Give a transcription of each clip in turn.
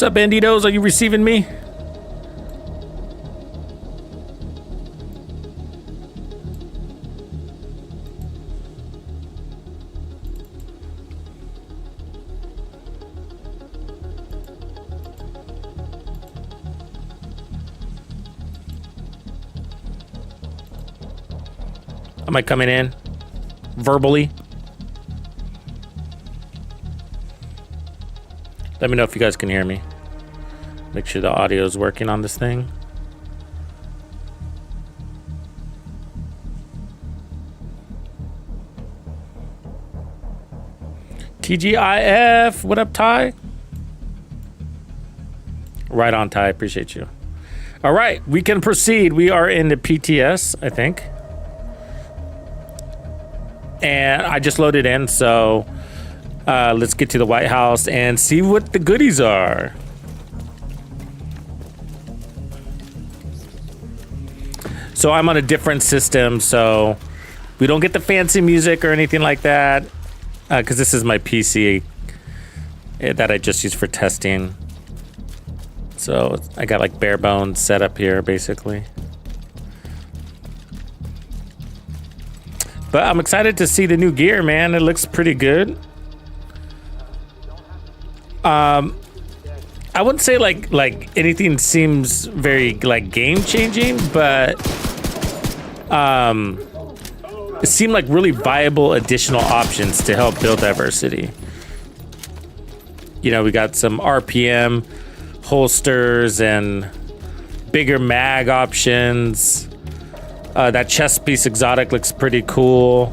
What's up, banditos? Are you receiving me? Am I coming in verbally? Let me know if you guys can hear me. Make sure the audio is working on this thing. TGIF, what up, Ty? Right on, Ty, appreciate you. All right, we can proceed. We are in the PTS, I think. And I just loaded in, so let's get to the White House and see what the goodies are. So I'm on a different system, so we don't get the fancy music or anything like that, because this is my PC that I just use for testing. So I got like bare bones set up here, basically. But I'm excited to see the new gear, man. It looks pretty good. I wouldn't say like anything seems very like game changing, but it seemed like really viable additional options to help build diversity. You know, we got some RPM holsters and bigger mag options. That chest piece exotic looks pretty cool.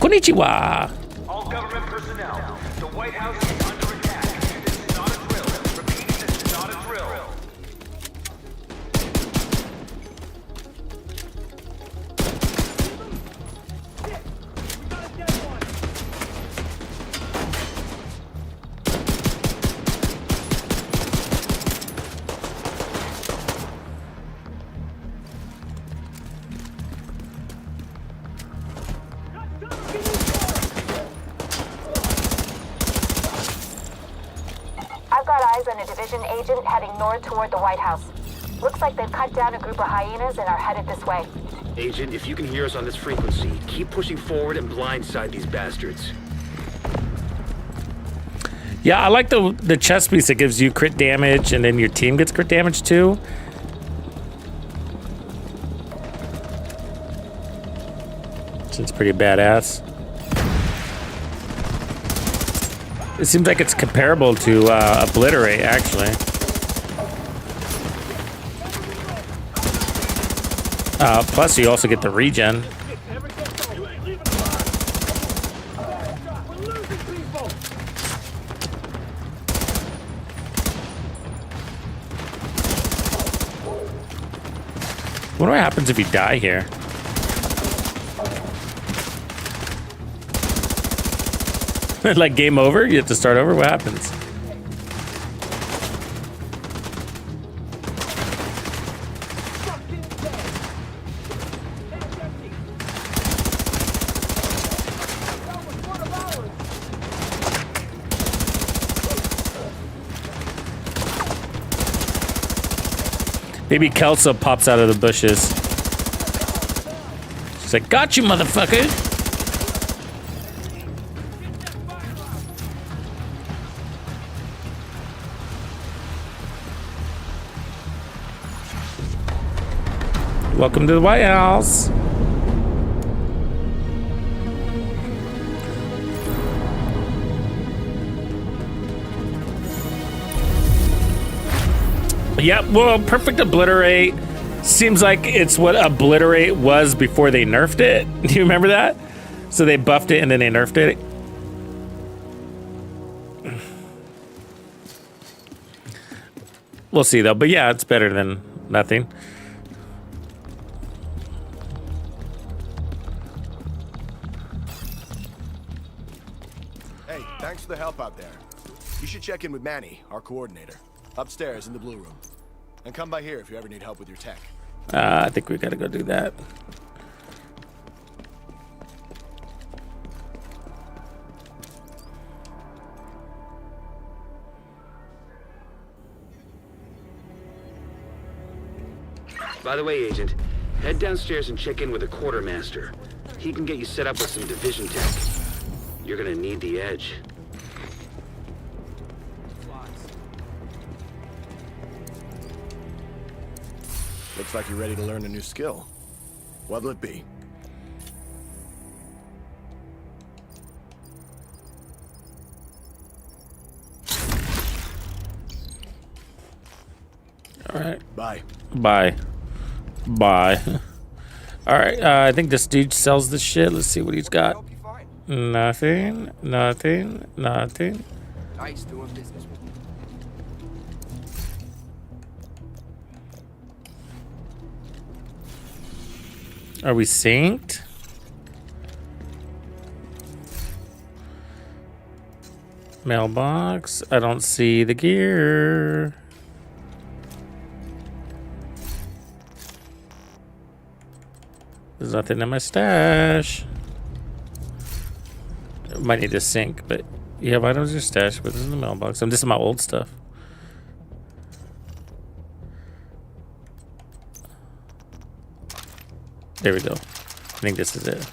Konnichiwa. All government personnel, the White House is under attack. This is not a drill. Repeat, this is not a drill. I've got eyes on a division agent heading north toward the White House. Looks like they've cut down a group of hyenas and are headed this way. Agent, if you can hear us on this frequency, keep pushing forward and blindside these bastards. Yeah, I like the chest piece that gives you crit damage and then your team gets crit damage too. So it's pretty badass. It seems like it's comparable to Obliterate, actually. Plus, you also get the regen. What happens if you die here? Like game over? You have to start over? What happens? Maybe Kelso pops out of the bushes. She's like, got you, motherfucker! Welcome to the White House. Yeah, well, Perfect Obliterate seems like it's what Obliterate was before they nerfed it. Do you remember that? So they buffed it and then they nerfed it. We'll see though, but yeah, it's better than nothing. Hey, thanks for the help out there. You should check in with Manny, our coordinator, upstairs in the blue room. And come by here if you ever need help with your tech. I think we gotta go do that. By the way, Agent, head downstairs and check in with the quartermaster. He can get you set up with some division tech. You're gonna need the edge. Looks like you're ready to learn a new skill. What'll it be? All right. Bye. Bye. Bye. All right. I think this dude sells this shit. Let's see what he's got. Nothing. Nothing. Nothing. Nice doing business with you. Are we synced? Mailbox. I don't see the gear. There's nothing in my stash. Might need to sync, but you have items in your stash, but this is the mailbox. This is my old stuff. There we go. I think this is it.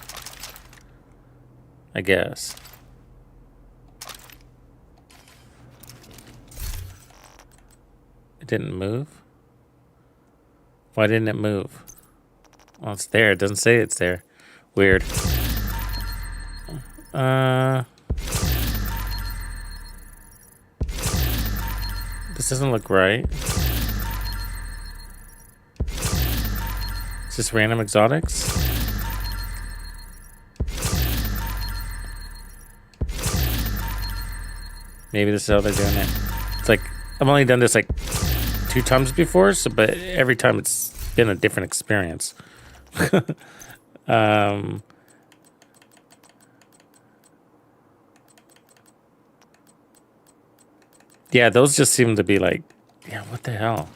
I guess. It didn't move? Why didn't it move? Well, it's there. It doesn't say it's there. Weird. This doesn't look right. Is this random exotics? Maybe this is how they're doing it. It's like, I've only done this like 2 times before, so but every time it's been a different experience. Yeah, those just seem to be like, yeah, what the hell?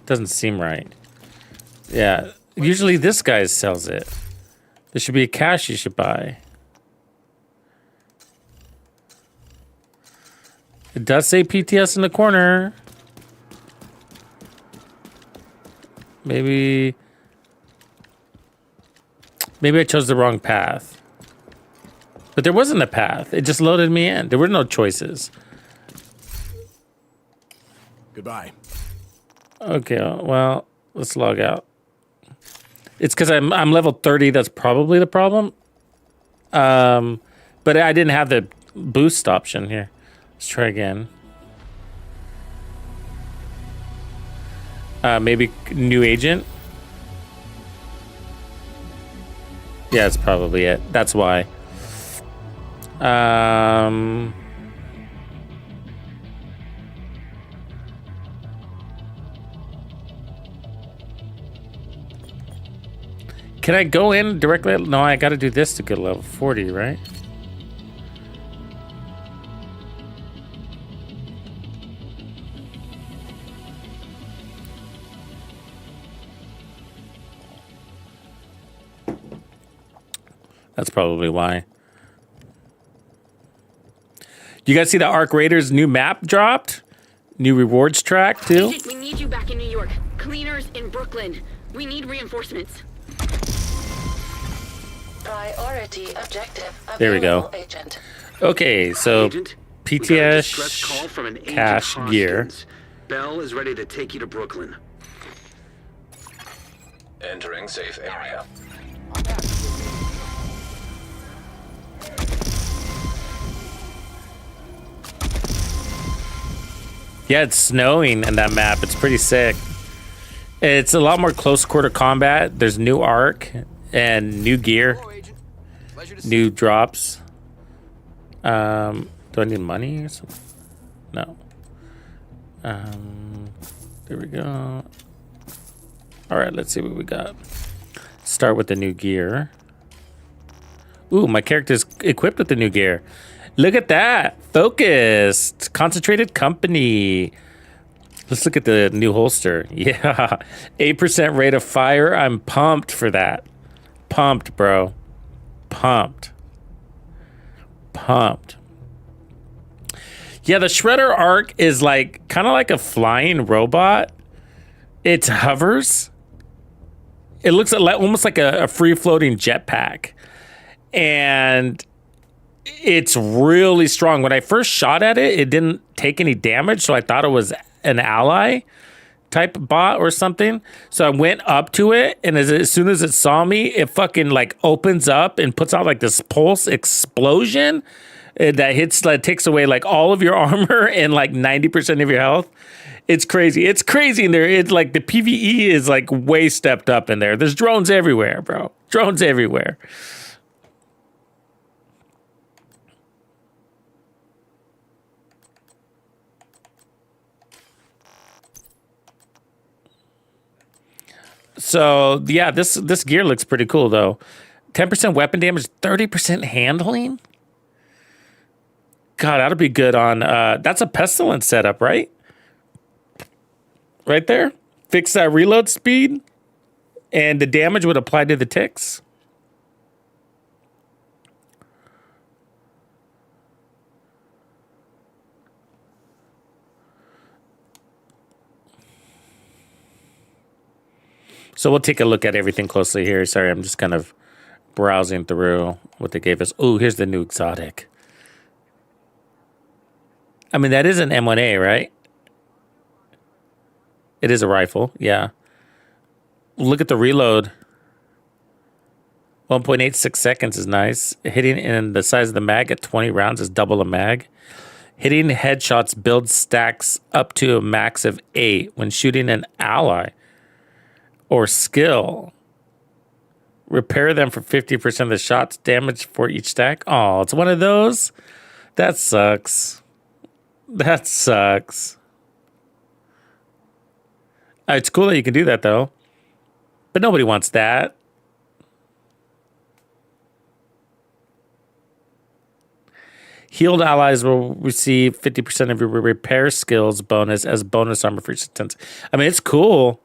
Doesn't seem right. Yeah, usually this guy sells it. There should be a cache you should buy. It does say PTS in the corner. Maybe I chose the wrong path. But there wasn't a path. It just loaded me in. There were no choices. Goodbye. Okay, well, let's log out. It's because I'm level 30. That's probably the problem. But I didn't have the boost option here. Let's try again. Maybe new agent. Yeah, that's probably it. That's why. Can I go in directly? No, I got to do this to get level 40, right? That's probably why. You guys see the Arc Raiders new map dropped? New rewards track too? Agent, we need you back in New York. Cleaners in Brooklyn. We need reinforcements. Priority objective. There we go. Agent. Okay, so Agent, we got a distress call PTS from an agent cash gear. Hoskins. Bell is ready to take you to Brooklyn. Entering safe area. Yeah, it's snowing in that map. It's pretty sick. It's a lot more close quarter combat. There's new arc and new gear, Hello, Agent. Pleasure to see new drops. Do I need money or something? No. There we go. All right, let's see what we got. Start with the new gear. Ooh, my character's equipped with the new gear. Look at that. Focused. Concentrated company. Let's look at the new holster. Yeah. 8% rate of fire. I'm pumped for that. Pumped, bro. Pumped. pumped. Yeah, the Shredder Arc is like kind of like a flying robot. It hovers. It looks almost like a free-floating jetpack. And it's really strong. When I first shot at it, it didn't take any damage, so I thought it was an ally type bot or something. So I went up to it, and as soon as it saw me, it fucking like opens up and puts out like this pulse explosion that hits, like, takes away like all of your armor and like 90% of your health. It's crazy. It's crazy in there. It's like the PvE is like way stepped up in there. There's drones everywhere, bro. Drones everywhere. So yeah, this gear looks pretty cool though. 10% weapon damage, 30% handling. God, that'll be good on. That's a pestilence setup, right? Right there. Fix that reload speed, and the damage would apply to the ticks. So we'll take a look at everything closely here. Sorry, I'm just kind of browsing through what they gave us. Oh, here's the new exotic. I mean, that is an M1A, right? It is a rifle, yeah. Look at the reload. 1.86 seconds is nice. Hitting in the size of the mag at 20 rounds is double a mag. Hitting headshots builds stacks up to a max of 8 when shooting an ally or skill. Repair them for 50% of the shots damage for each stack. Oh, it's one of those? That sucks. That sucks. It's cool that you can do that, though. But nobody wants that. Healed allies will receive 50% of your repair skills bonus as bonus armor for each instance. I mean, it's cool.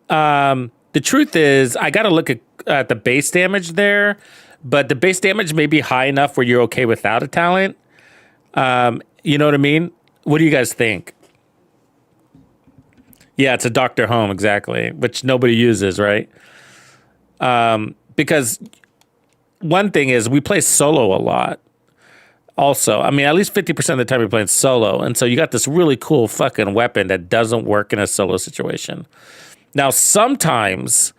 The truth is, I got to look at the base damage there, but the base damage may be high enough where you're okay without a talent. You know what I mean? What do you guys think? Yeah, it's a Dr. Home, exactly, which nobody uses, right? Because one thing is we play solo a lot. Also, I mean, at least 50% of the time you're playing solo. And so you got this really cool fucking weapon that doesn't work in a solo situation. Now, sometimes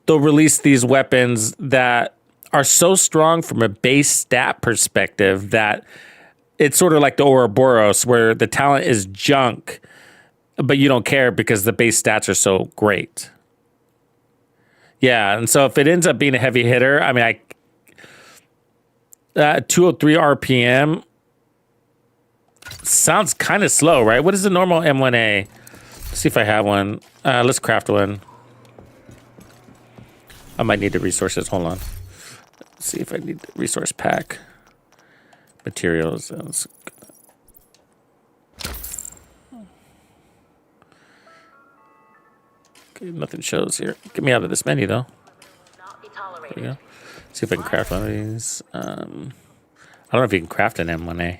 they'll release these weapons that are so strong from a base stat perspective that it's sort of like the Ouroboros, where the talent is junk, but you don't care because the base stats are so great. Yeah, and so if it ends up being a heavy hitter, I mean, 203 RPM sounds kind of slow, right? What is the normal M1A? Let's see if I have one. Let's craft one. I might need the resources. Hold on. Let's see if I need the resource pack. Materials. Okay, nothing shows here. Get me out of this menu, though. There we go. See if I can craft one of these. I don't know if you can craft an M1A.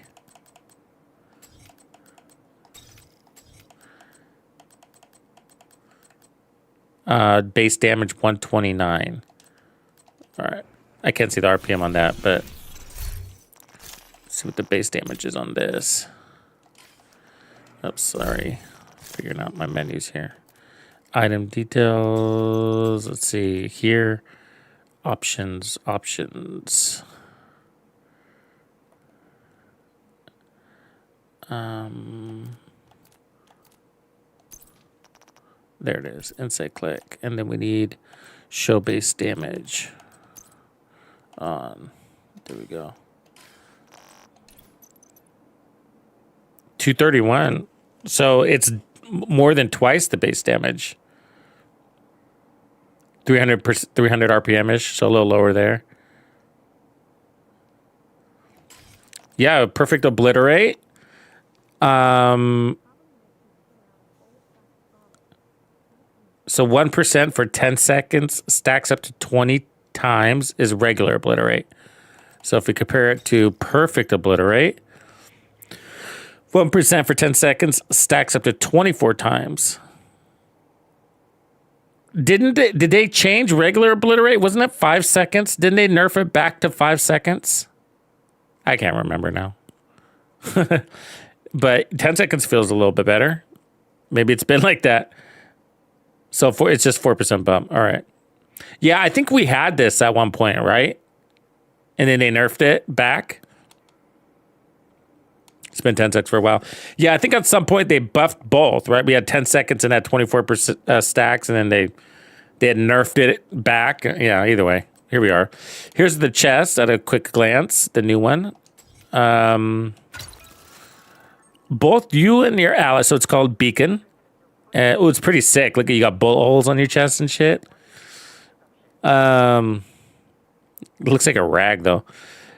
Base damage 129. All right. I can't see the RPM on that, but let's see what the base damage is on this. Oops, sorry. Figuring out my menus here. Item details. Let's see here. Options. There it is. Insight click. And then we need show base damage on. There we go. 231. So it's more than twice the base damage. 300 RPM-ish, so a little lower there. Yeah, perfect obliterate. So 1% for 10 seconds stacks up to times is regular obliterate. So if we compare it to perfect obliterate, 1% for 10 seconds stacks up to 24 times. Did they change regular obliterate? Wasn't it 5 seconds? Didn't they nerf it back to 5 seconds? I can't remember now. But 10 seconds feels a little bit better. Maybe it's been like that. So it's just 4% bump. All right. Yeah, I think we had this at one point, right? And then they nerfed it back. It's been 10 seconds for a while. Yeah, I think at some point they buffed both, right? We had 10 seconds and had 24% stacks, and then they had nerfed it back. Yeah, either way. Here we are. Here's the chest at a quick glance, the new one. Both you and your ally, so it's called Beacon. Oh, it's pretty sick. Look, you got bullet holes on your chest and shit. It looks like a rag, though.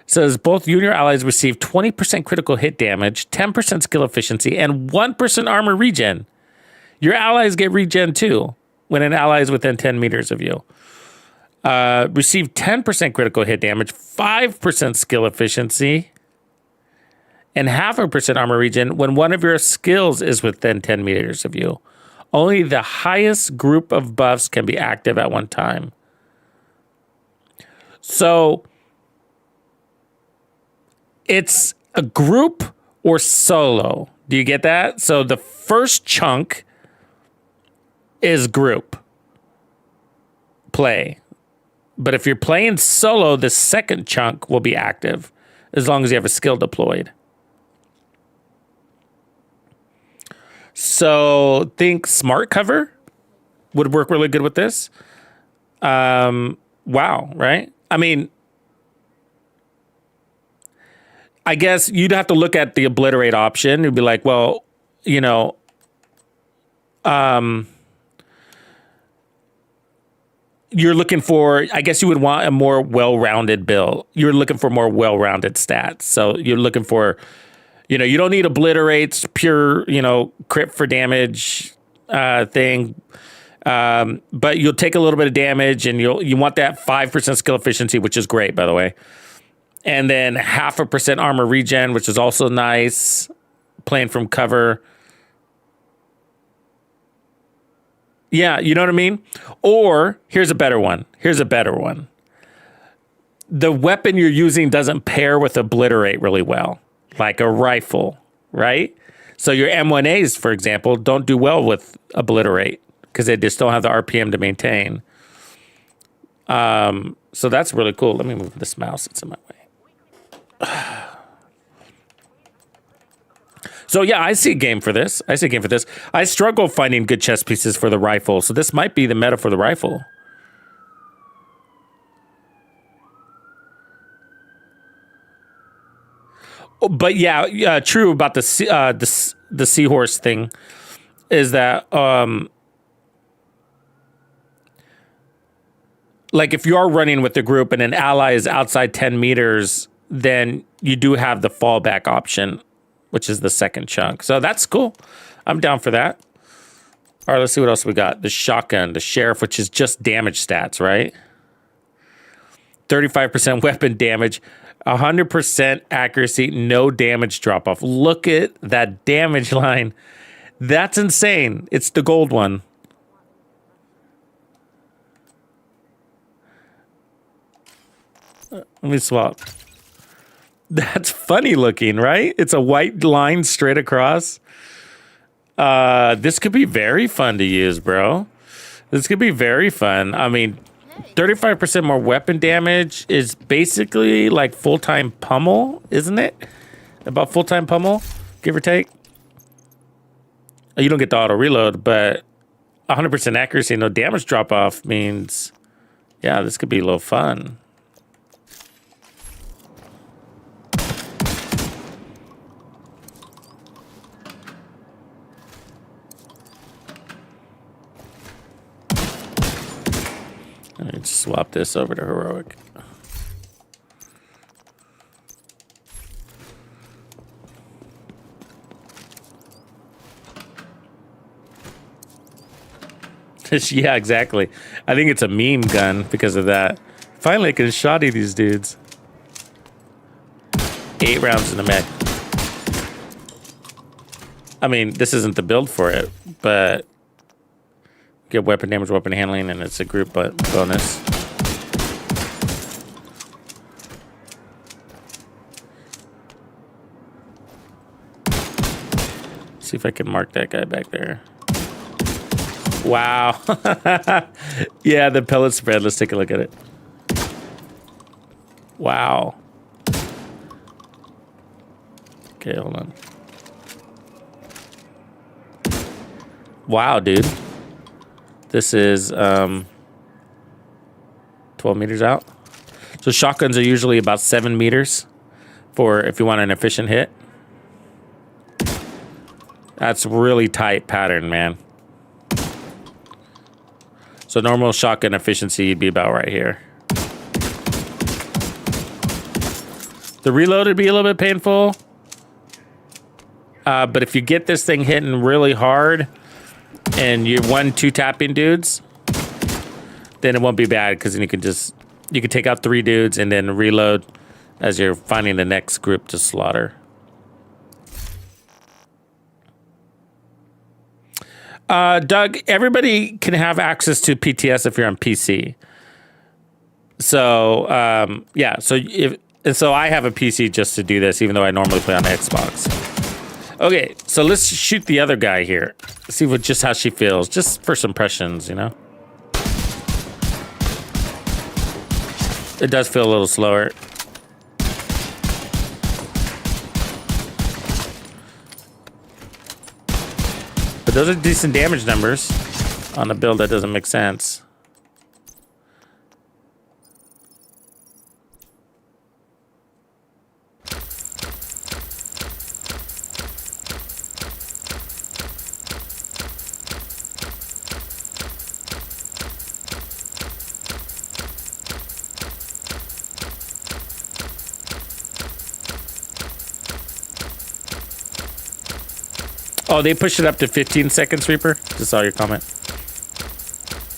It says both you and your allies receive 20% critical hit damage, 10% skill efficiency, and 1% armor regen. Your allies get regen too when an ally is within 10 meters of you. Receive 10% critical hit damage, 5% skill efficiency, and 0.5% armor regen when one of your skills is within 10 meters of you. Only the highest group of buffs can be active at one time. So it's a group or solo. Do you get that? So the first chunk is group play. But if you're playing solo, the second chunk will be active as long as you have a skill deployed. So think smart cover would work really good with this. Wow, right? I mean, I guess you'd have to look at the obliterate option. You'd be like, well, you know, you're looking for, I guess you would want a more well-rounded build. You're looking for more well-rounded stats. So you're looking for, you know, you don't need obliterates, pure, you know, crit for damage thing. But you'll take a little bit of damage and you want that 5% skill efficiency, which is great, by the way. And then 0.5% armor regen, which is also nice. Playing from cover. Yeah, you know what I mean? Or here's a better one. The weapon you're using doesn't pair with obliterate really well, like a rifle, right? So your M1As, for example, don't do well with obliterate because they just don't have the RPM to maintain. So that's really cool. Let me move this mouse. It's in my way. So yeah, I see a game for this. I struggle finding good chess pieces for the rifle, so this might be the meta for the rifle. But yeah, true about the seahorse thing is that like if you are running with the group and an ally is outside 10 meters, then you do have the fallback option, which is the second chunk. So that's cool. I'm down for that. All right, let's see what else we got. The shotgun, the sheriff, which is just damage stats, right? 35% weapon damage, 100% accuracy, no damage drop off. Look at that damage line. That's insane. It's the gold one. Let me swap. That's funny looking, right? It's a white line straight across. This could be very fun to use, bro. This could be very fun. I mean, 35% more weapon damage is basically like full-time pummel, isn't it? About full-time pummel, give or take. You don't get the auto reload, but 100% accuracy, no damage drop off means, yeah, this could be a little fun. Let's swap this over to heroic. Yeah, exactly. I think it's a meme gun because of that. Finally, I can shoddy these dudes. 8 rounds in the mag. I mean, this isn't the build for it, but get weapon damage, weapon handling, and it's a group bonus. See if I can mark that guy back there. Wow. Yeah, the pellet spread. Let's take a look at it. Wow. Okay, hold on. Wow, dude. This is 12 meters out. So shotguns are usually about 7 meters for if you want an efficient hit. That's really tight pattern, man. So normal shotgun efficiency would be about right here. The reload would be a little bit painful. But if you get this thing hitting really hard and you're 1-2 tapping dudes, then it won't be bad because then you can take out 3 dudes and then reload as you're finding the next group to slaughter. Doug, everybody can have access to PTS if you're on PC. So, yeah. So I have a PC just to do this, even though I normally play on Xbox. Okay, so let's shoot the other guy here. See just how she feels, just first impressions, you know. It does feel a little slower. But those are decent damage numbers on a build that doesn't make sense. Oh, they pushed it up to 15 seconds, Reaper? Just saw your comment.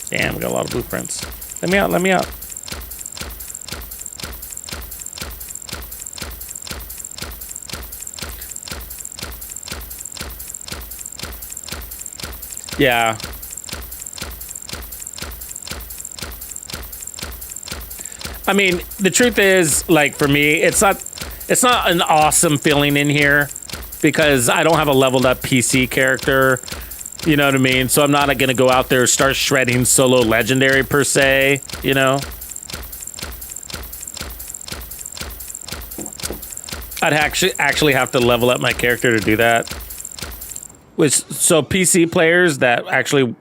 Damn, we got a lot of blueprints. Let me out, let me out. Yeah. I mean, the truth is, like, for me, it's not an awesome feeling in here because I don't have a leveled up PC character. You know what I mean? So I'm not going to go out there and start shredding solo legendary per se, you know? I'd actually have to level up my character to do that. So PC players that actually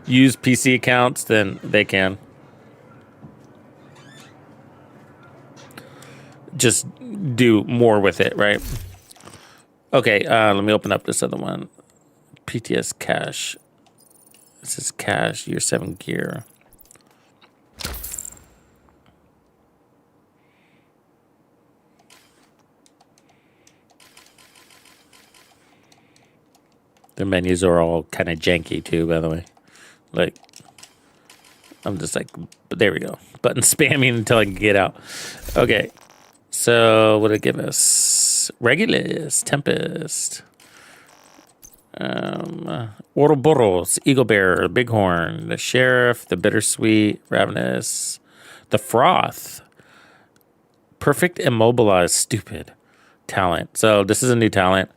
use PC accounts, then they can. Just do more with it, right? Okay, let me open up this other one. PTS cache. This is cache, year 7 gear. Their menus are all kind of janky too, by the way. Like, I'm just like, there we go. Button spamming until I can get out. Okay. So what did it give us? Regulus, Tempest, Ouroboros, Eagle Bearer, Bighorn, the Sheriff, the Bittersweet, Ravenous, the Froth, Perfect Immobilized, Stupid talent. So this is a new talent.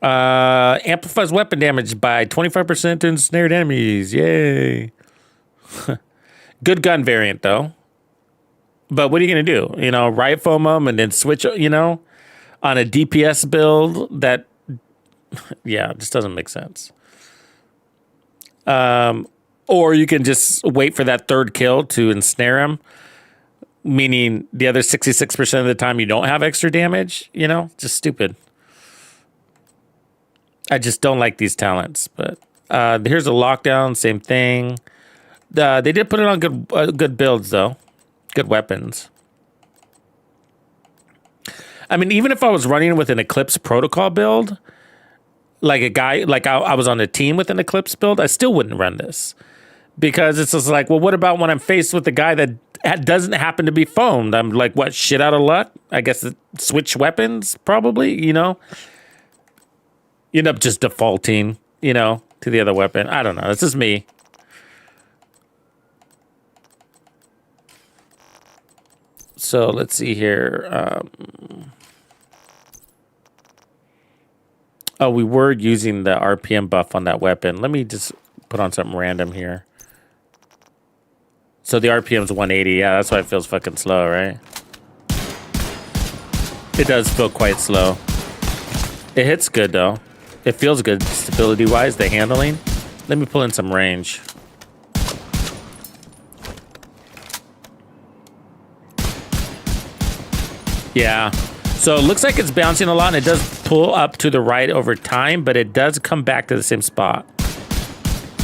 Amplifies weapon damage by 25% to ensnared enemies. Yay. Good gun variant though. But what are you going to do? You know, right foam them and then switch, you know, on a DPS build that, yeah, just doesn't make sense. Or you can just wait for that third kill to ensnare him, meaning the other 66% of the time you don't have extra damage, you know, just stupid. I just don't like these talents, but here's a lockdown, same thing. They did put it on good builds though. Good weapons. I mean, even if I was running with an Eclipse protocol build, like a guy, like I was on a team with an Eclipse build, I still wouldn't run this. Because it's just like, well, what about when I'm faced with a guy that it doesn't happen to be foamed. I'm like, what, shit out of luck? I guess switch weapons, probably, you know? You end up just defaulting, you know, to the other weapon. I don't know. This is me. So let's see here. Oh, we were using the RPM buff on that weapon. Let me just put on something random here. So the RPM's 180. Yeah, that's why it feels fucking slow, right? It does feel quite slow. It hits good, though. It feels good stability-wise, the handling. Let me pull in some range. Yeah. So it looks like it's bouncing a lot, and it does pull up to the right over time, but it does come back to the same spot.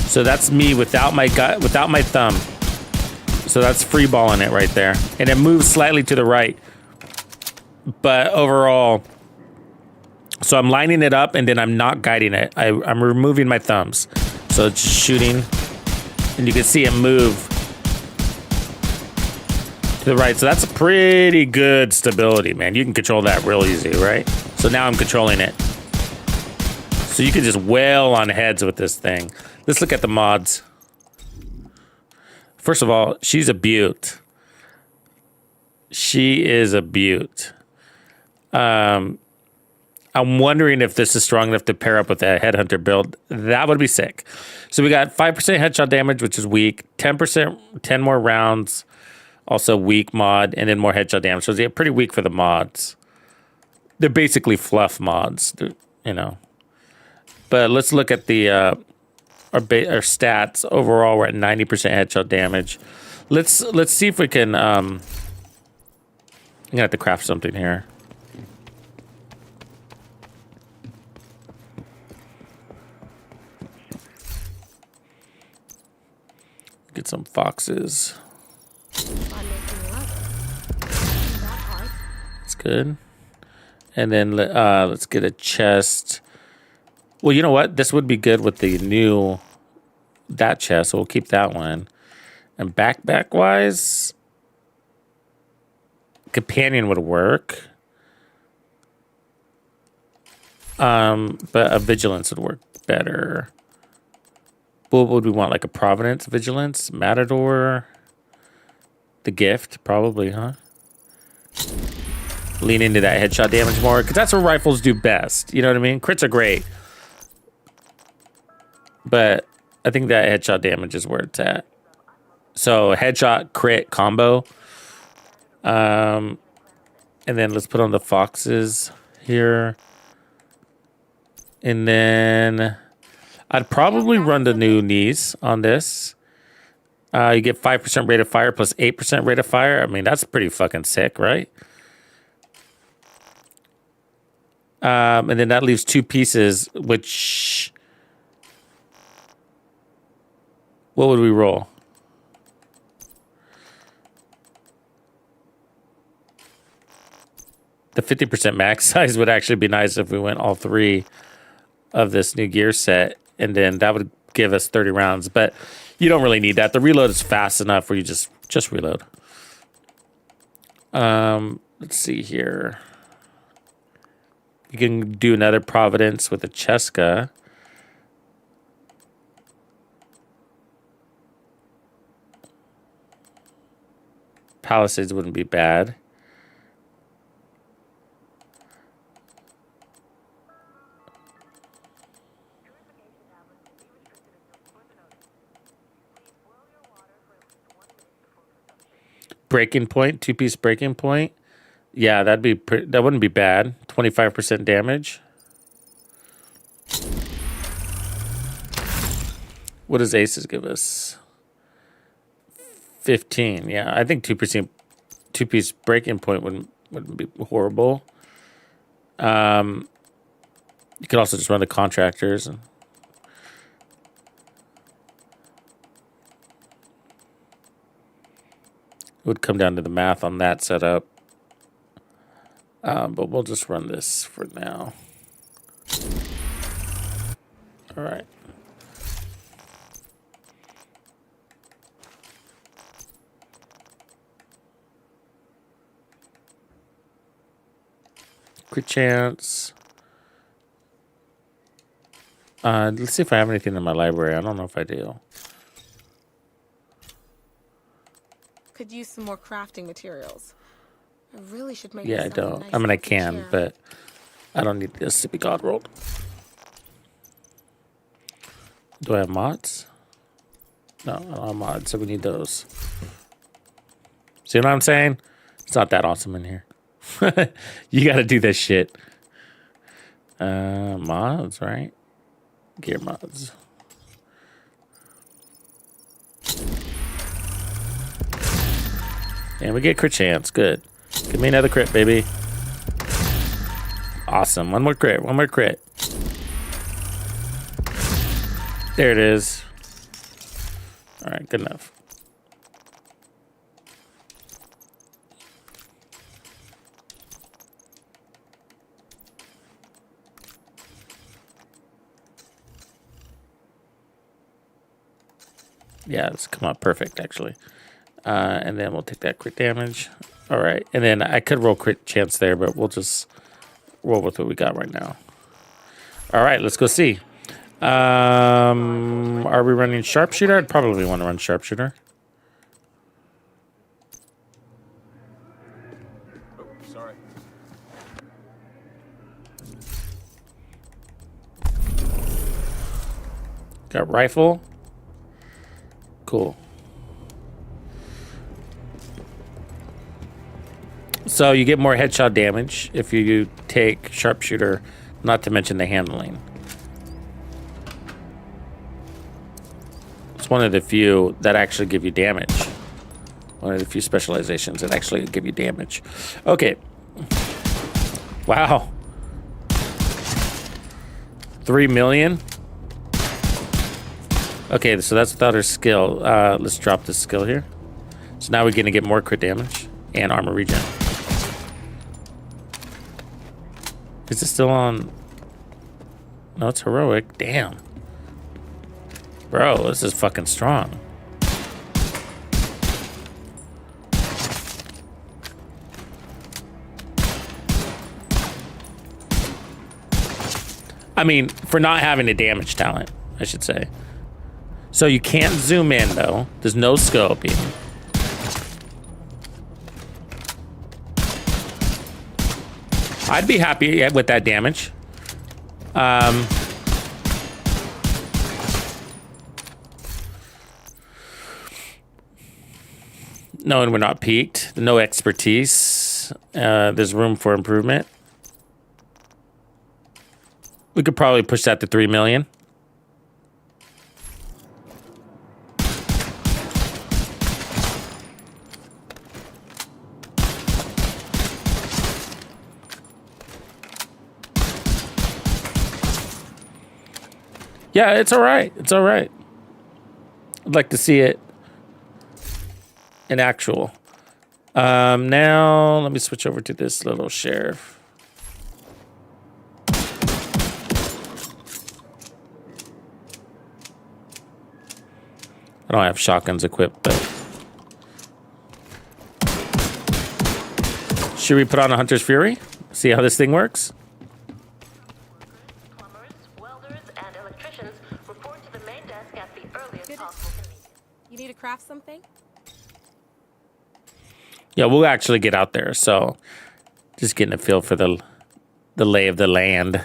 So that's me without my thumb. So that's free balling it right there. And it moves slightly to the right. But overall, so I'm lining it up and then I'm not guiding it. I'm removing my thumbs. So it's shooting. And you can see it move to the right. So that's a pretty good stability, man. You can control that real easy, right? So now I'm controlling it. So you can just wail on heads with this thing. Let's look at the mods. First of all, she's a beaut. She is a beaut. I'm wondering if this is strong enough to pair up with a headhunter build. That would be sick. So we got 5% headshot damage, which is weak. 10%, 10 more rounds, also weak mod, and then more headshot damage. So they're pretty weak for the mods. They're basically fluff mods, you know. But let's look at the our stats. Overall, we're at 90% headshot damage. Let's see if we can. I'm gonna have to craft something here. Get some foxes. That's good. And then let's get a chest. Well, you know what? This would be good with the new that chest, so we'll keep that one. And backpack wise, companion would work. But a vigilance would work better. What would we want? Like a Providence vigilance, Matador, the gift, probably, huh? Lean into that headshot damage more, because that's what rifles do best. You know what I mean? Crits are great. But I think that headshot damage is where it's at. So headshot crit combo. And then let's put on the foxes here. And then I'd probably run the new knees on this. You get 5% rate of fire plus 8% rate of fire. I mean, that's pretty fucking sick, right? And then that leaves 2 pieces, which... What would we roll? The 50% max size would actually be nice if we went all 3 of this new gear set, and then that would give us 30 rounds. But you don't really need that. The reload is fast enough where you just reload. Let's see here. You can do another Providence with a Cheska. Palisades wouldn't be bad. Breaking point, 2-piece breaking point. Yeah, that wouldn't be bad. 25% damage. What does aces give us? 15. Yeah, I think 2-piece breaking point wouldn't be horrible. You could also just run the contractors. It would come down to the math on that setup. But we'll just run this for now. All right. Crit chance. Let's see if I have anything in my library. I don't know if I do. Could use some more crafting materials. I really should make Yeah, I myself a don't. nice I mean, I comfy can, chair. but I don't need this to be god rolled. Do I have mods? No, I don't have mods, so we need those. See what I'm saying? It's not that awesome in here. You got to do this shit. Mods, right? Gear mods. And we get crit chance. Good. Give me another crit, baby. Awesome. One more crit. One more crit. There it is. All right, good enough. Yeah, it's come out perfect, actually. And then we'll take that crit damage. All right. And then I could roll crit chance there, but we'll just roll with what we got right now. All right, let's go see. Are we running sharpshooter? I'd probably want to run sharpshooter. Oh, sorry. Got rifle. Cool. So you get more headshot damage if you take sharpshooter, not to mention the handling. It's one of the few that actually give you damage. One of the few specializations that actually give you damage. Okay. Wow. 3 million. Okay, so that's without her skill. Let's drop this skill here. So now we're going to get more crit damage and armor regen. Is it still on? No, it's heroic. Damn. Bro, this is fucking strong. I mean, for not having a damage talent, I should say. So you can't zoom in, though. There's no scoping. I'd be happy with that damage. Knowing we're not peaked, no expertise, there's room for improvement. We could probably push that to 3 million. Yeah, it's all right. It's all right. I'd like to see it in actual. Now, let me switch over to this little sheriff. I don't have shotguns equipped, but... Should we put on a Hunter's Fury? See how this thing works? You need to craft something? Yeah, we'll actually get out there, so just getting a feel for the lay of the land.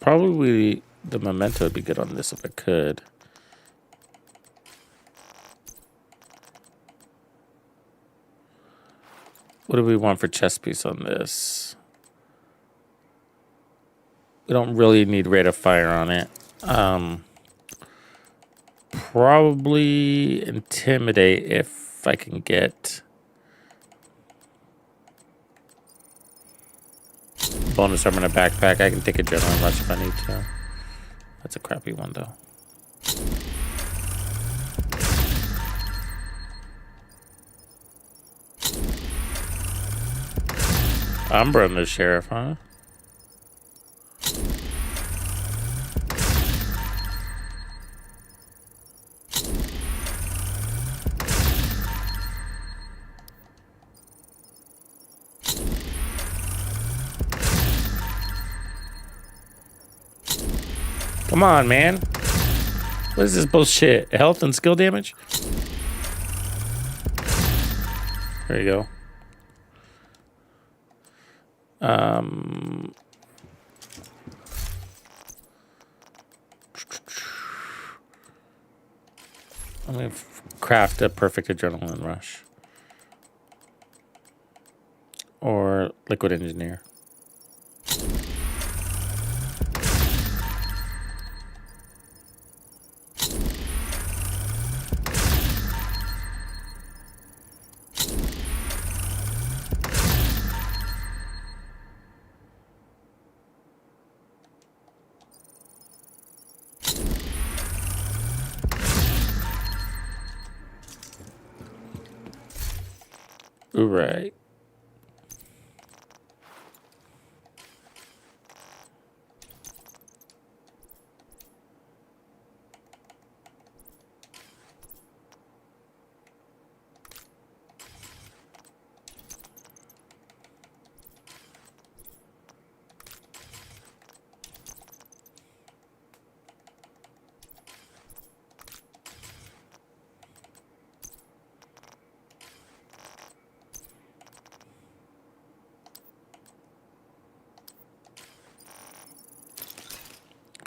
Probably the memento would be good on this if I could. What do we want for chest piece on this? We don't really need rate of fire on it. Probably intimidate if I can get bonus armor in a backpack. I can take adrenaline rush if I need to. That's a crappy one though. I'm running the sheriff, huh? Come on, man. What is this bullshit? Health and skill damage? There you go. I'm going to craft a perfect adrenaline rush. Or liquid engineer. Right.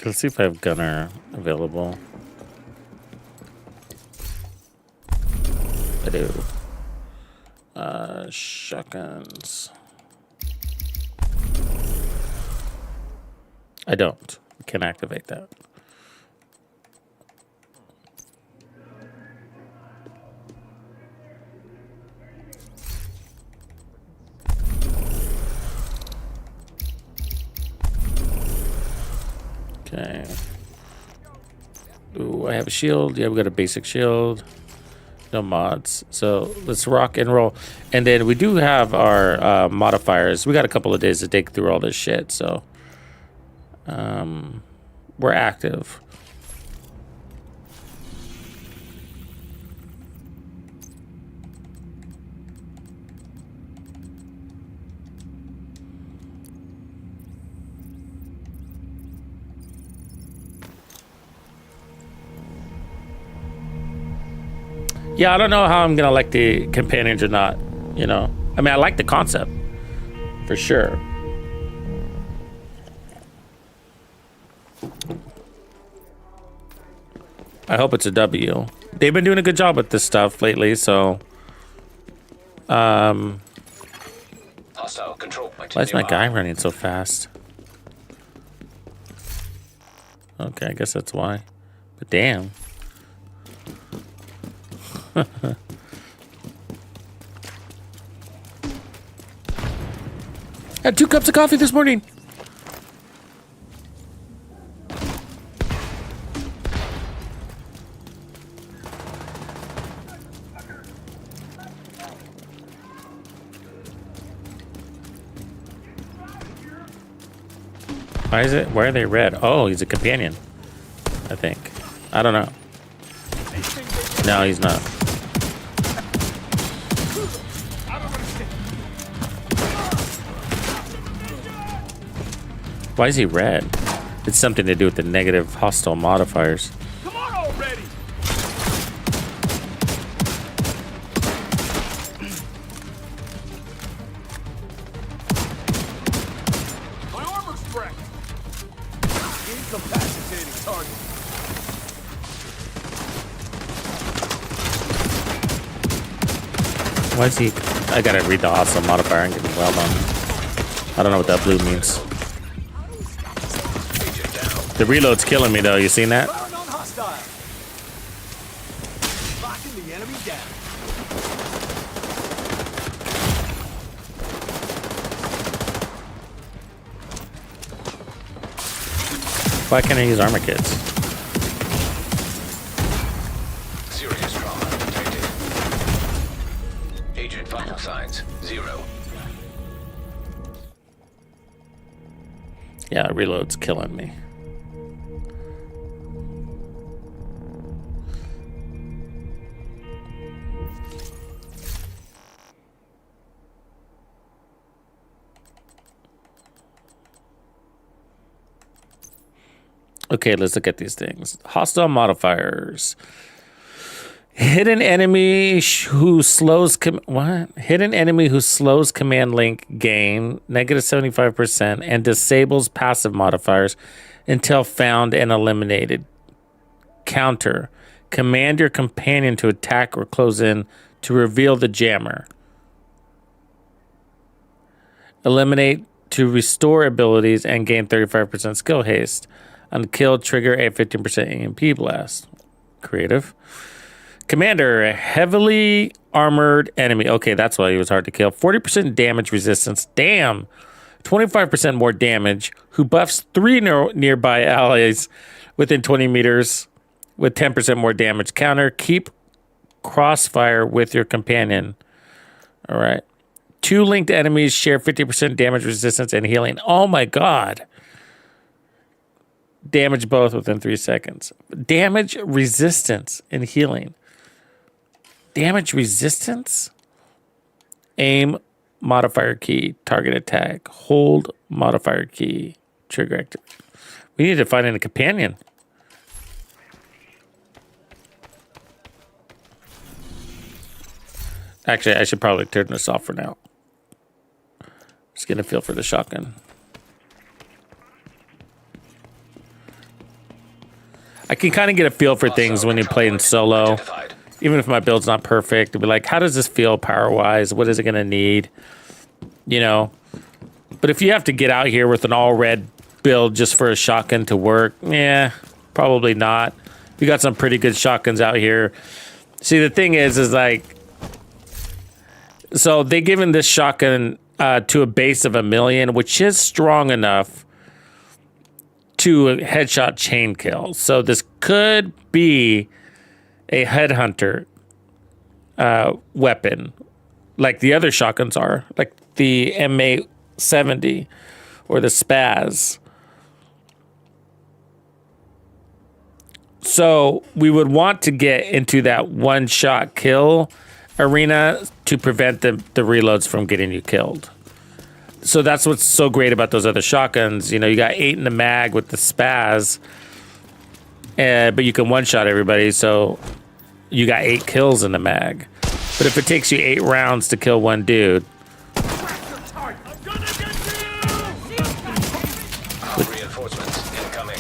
Let's see if I have gunner available. I do. Shotguns. I don't. Can't activate that. Okay. Ooh, I have a shield. Yeah, we got a basic shield. No mods. So let's rock and roll. And then we do have our modifiers. We got a couple of days to dig through all this shit. So we're active. Yeah, I don't know how I'm gonna like the companions or not, you know. I mean, I like the concept, for sure. I hope it's a W. They've been doing a good job with this stuff lately, so... Hostile control point. Why is my guy running so fast? Okay, I guess that's why. But damn. Had 2 cups of coffee this morning. Why is it? Why are they red? Oh, he's a companion. I think. I don't know. No, he's not. Why is he red? It's something to do with the negative hostile modifiers. Come on already! My armor's cracked. Incapacitating target. Why is he? I gotta read the hostile modifier and get the weld on. I don't know what that blue means. The reload's killing me though. You seen that? Firing on hostile. Locking the enemy down. Why can't I use armor kits? Serious trauma detected. Agent vital signs 0. Yeah, reload's killing me. Okay, let's look at these things. Hostile modifiers. Hidden enemy who slows Hidden enemy who slows command link gain -75% and disables passive modifiers until found and eliminated. Counter. Command your companion to attack or close in to reveal the jammer. Eliminate to restore abilities and gain 35% skill haste. On kill, trigger a 15% EMP blast. Creative. Commander, a heavily armored enemy. Okay, that's why he was hard to kill. 40% damage resistance. Damn. 25% more damage. Who buffs 3 nearby allies within 20 meters with 10% more damage. Counter, keep crossfire with your companion. All right. 2 linked enemies share 50% damage resistance and healing. Oh my god. Damage both within 3 seconds. Damage resistance and healing. Damage resistance? Aim modifier key. Target attack. Hold modifier key. Trigger active. We need to find a companion. Actually, I should probably turn this off for now. Just getting a feel for the shotgun. I can kind of get a feel for things when you play in solo. Even if my build's not perfect, to be like, how does this feel power-wise? What is it going to need? You know? But if you have to get out here with an all-red build just for a shotgun to work, yeah, probably not. We got some pretty good shotguns out here. See, the thing is like... So, they given this shotgun to a base of 1 million, which is strong enough to a headshot chain kill. So this could be a headhunter weapon, like the other shotguns are, like the MA70 or the Spaz. So we would want to get into that one-shot kill arena to prevent the reloads from getting you killed. So that's what's so great about those other shotguns. You know, you got 8 in the mag with the Spaz, but you can one-shot everybody, so you got 8 kills in the mag. But if it takes you 8 rounds to kill one dude... Reinforcements incoming.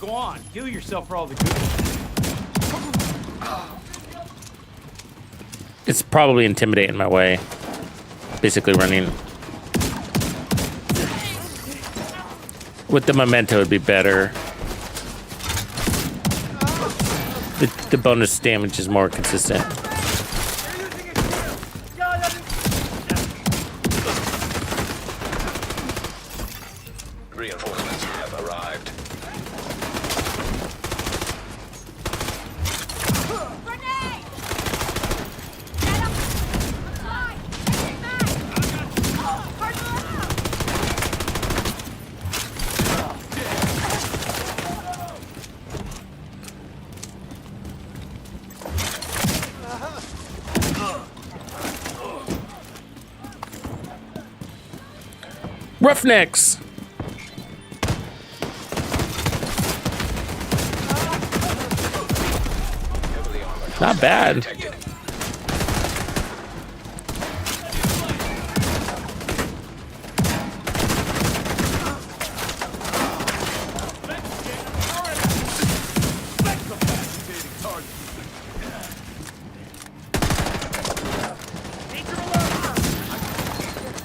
Go on, kill yourself for all the good. It's probably intimidating my way. Basically running. With the memento, it'd be better. The bonus damage is more consistent. Reinforcements have arrived. Roughnecks. Not bad. Detected.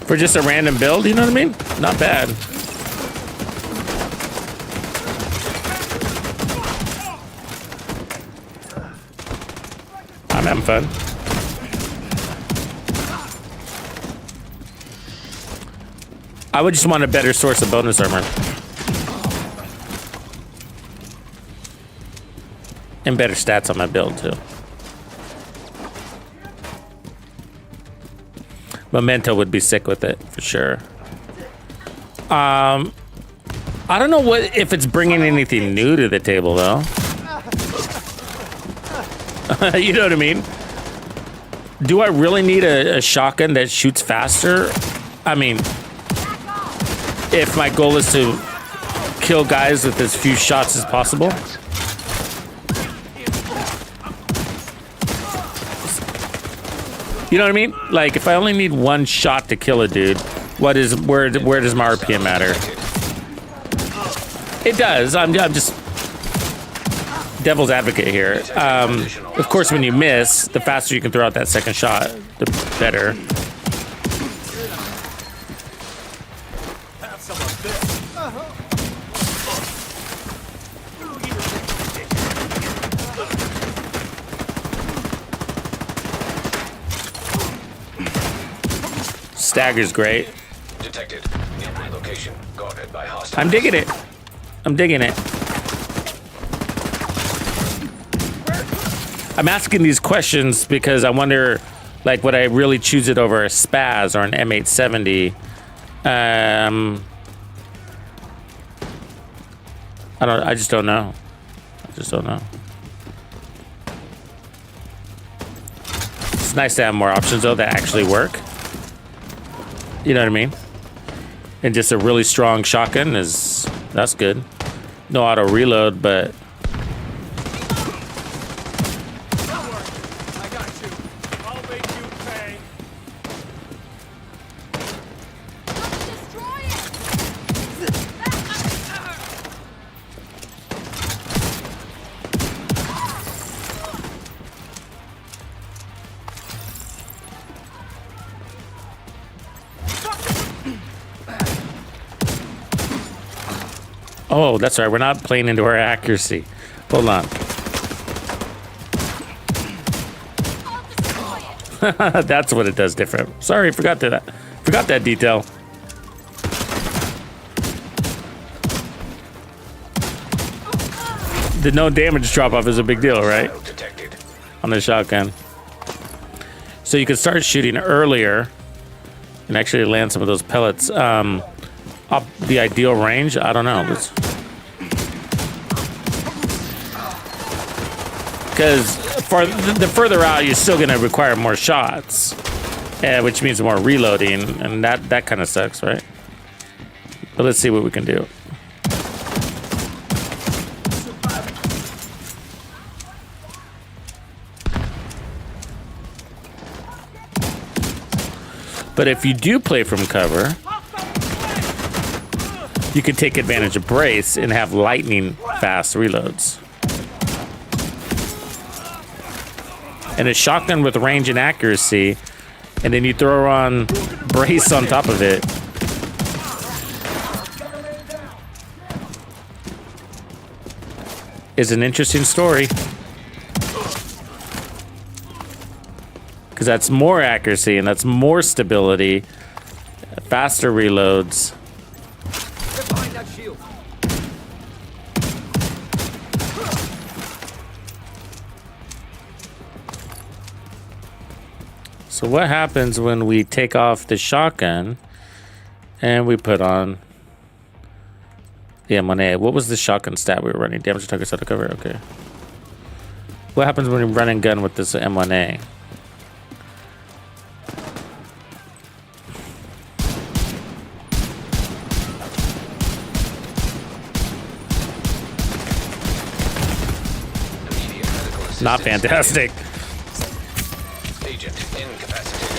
For just a random build, you know what I mean? Not bad. I'm having fun. I would just want a better source of bonus armor. And better stats on my build, too. Memento would be sick with it, for sure. I don't know what if it's bringing anything new to the table, though. You know what I mean? Do I really need a shotgun that shoots faster? I mean, if my goal is to kill guys with as few shots as possible. You know what I mean? Like, if I only need one shot to kill a dude, where does my RPM matter? It does. I'm just devil's advocate here. Of course, when you miss, the faster you can throw out that second shot, the better. Stagger's great. Detected. Nearby location. Guarded by hostiles. I'm digging it. I'm digging it. I'm asking these questions because I wonder, like, would I really choose it over a Spaz or an M870? I just don't know. It's nice to have more options, though, that actually work. You know what I mean? And just a really strong shotgun that's good. No auto reload, but I got you. I'll make you pay. oh, that's right. We're not playing into our accuracy. Hold on. That's what it does different. Sorry, forgot that detail. The no damage drop off is a big deal, right? Detected. On the shotgun. So you can start shooting earlier and actually land some of those pellets. Up the ideal range, I don't know. Because for the further out, you're still going to require more shots, which means more reloading, and that kind of sucks, right? But let's see what we can do. But if you do play from cover, you can take advantage of brace and have lightning fast reloads. And a shotgun with range and accuracy, and then you throw on brace on top of it. Is an interesting story. Because that's more accuracy and that's more stability, faster reloads. Get behind that shield. So what happens when we take off the shotgun and we put on the M1A? What was the shotgun stat we were running? Damage to targets out of cover. Okay. What happens when we run and gun with this M1A? not fantastic. Agent incapacitated.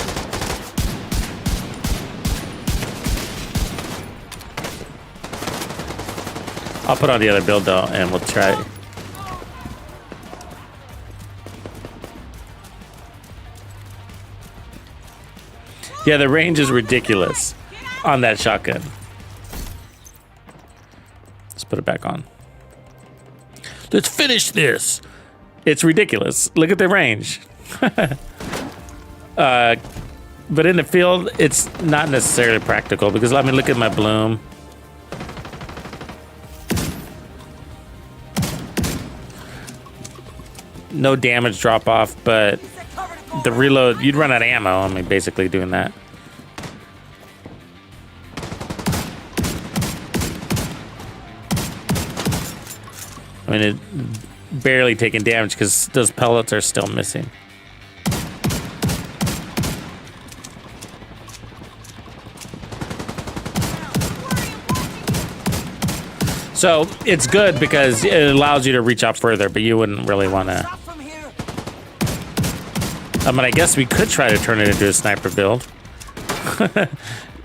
I'll put on the other build though, and we'll try. Yeah, the range is ridiculous on that shotgun. Let's put it back on. Let's finish this. It's ridiculous. Look at the range. But in the field, it's not necessarily practical because, I mean, look at my bloom. No damage drop off, but the reload, you'd run out of ammo. I mean, basically doing that. I mean, it barely taking damage because those pellets are still missing. So it's good because it allows you to reach out further, but you wouldn't really want to. I mean, I guess we could try to turn it into a sniper build.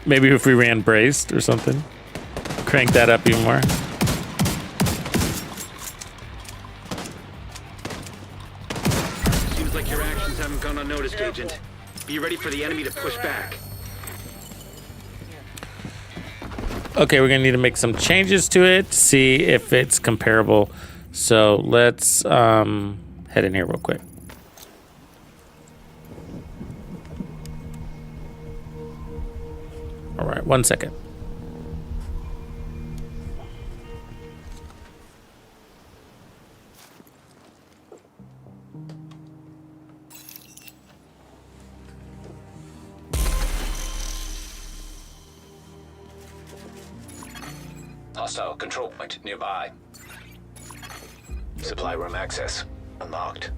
Maybe if we ran braced or something. Crank that up even more. Seems like your actions haven't gone unnoticed, Agent. Be ready for the enemy to push back. Okay, we're gonna need to make some changes to it to see if it's comparable. So let's head in here real quick. All right, 1 second. Hostile control point nearby. Supply room access unlocked.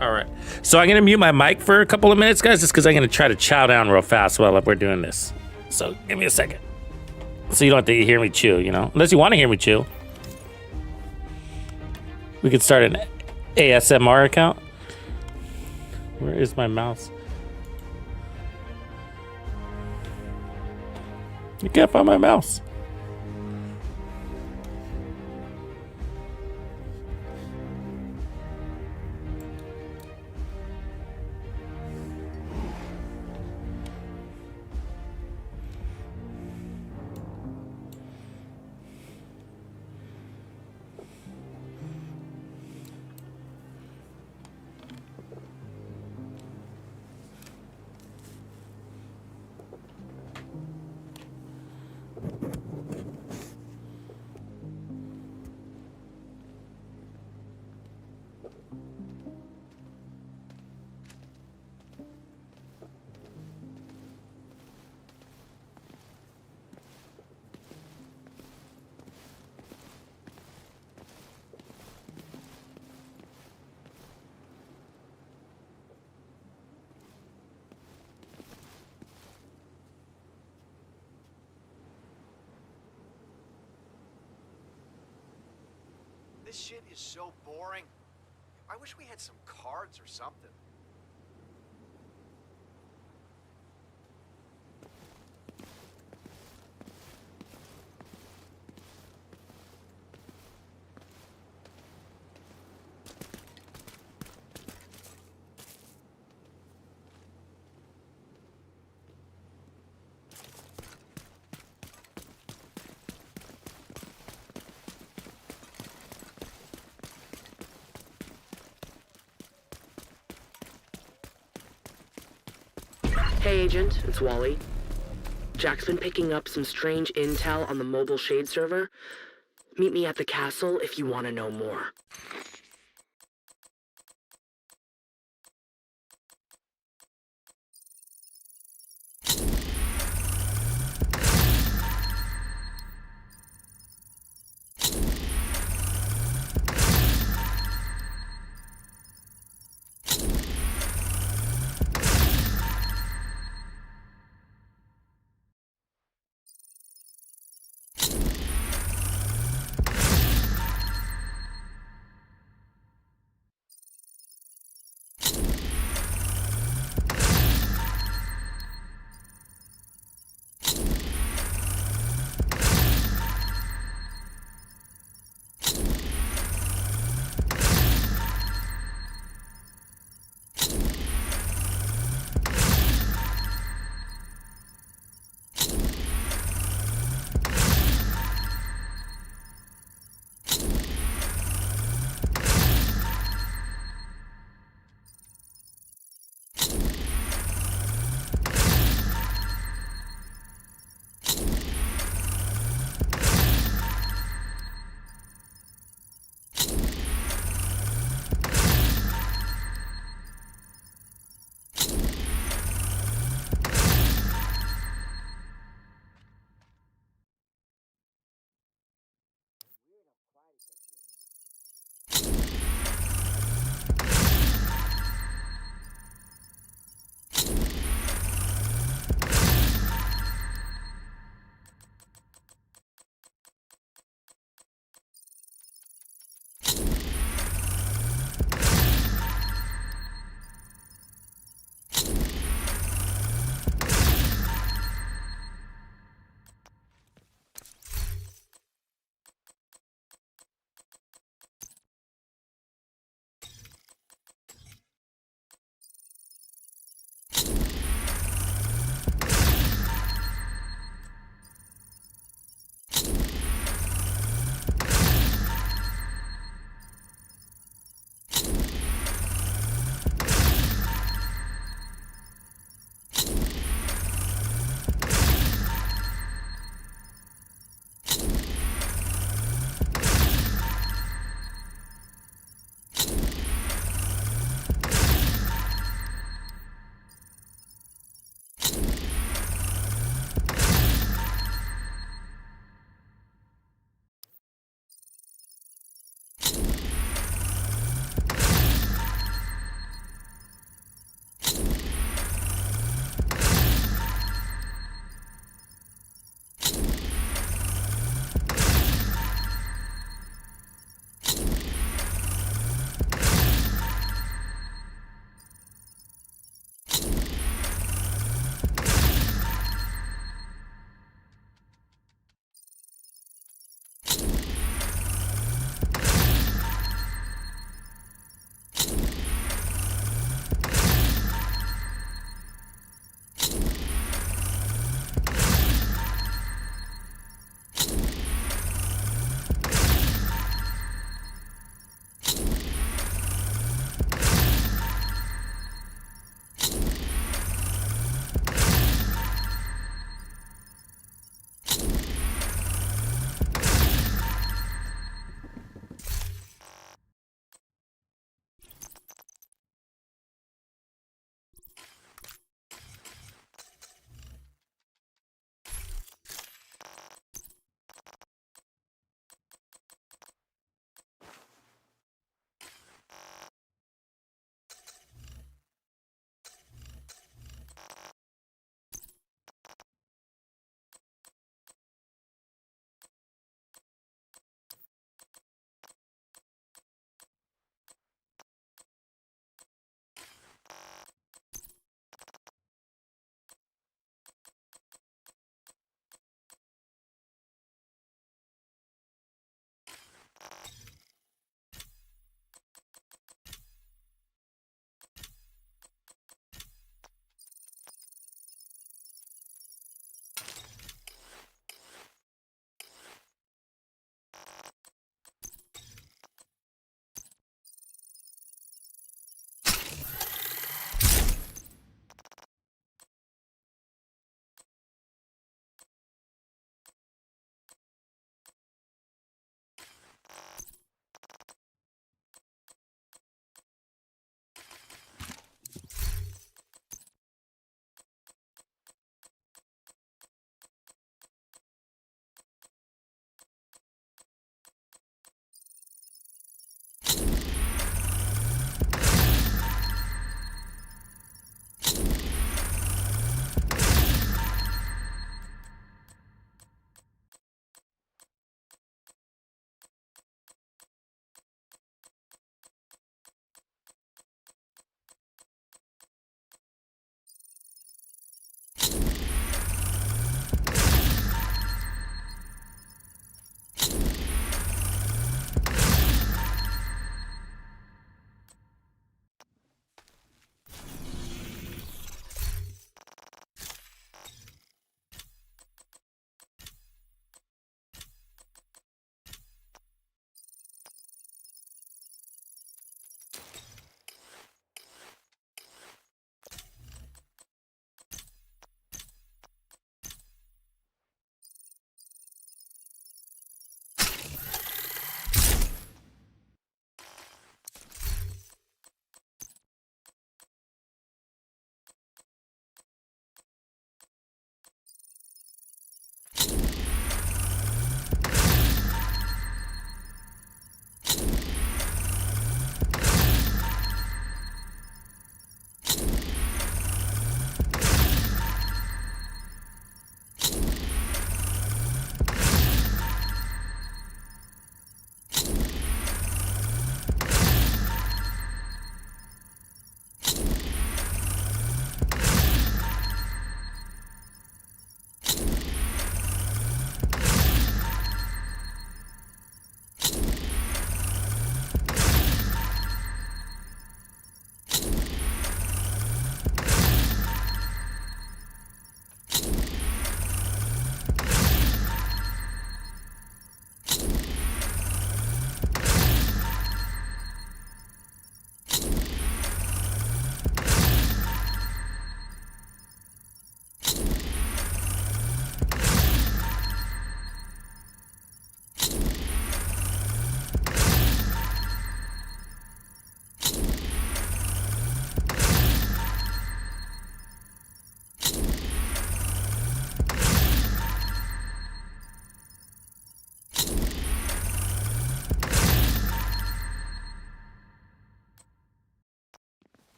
All right, so I'm gonna mute my mic for a couple of minutes, guys, just because I'm gonna try to chow down real fast while we're doing this. So give me a second, so you don't have to hear me chew, you know, unless you want to hear me chew. We could start an ASMR account. Where is my mouse? You can't find my mouse. This shit is so boring. I wish we had some cards or something. Hey, Agent, it's Wally. Jack's been picking up some strange intel on the mobile shade server. Meet me at the castle if you want to know more.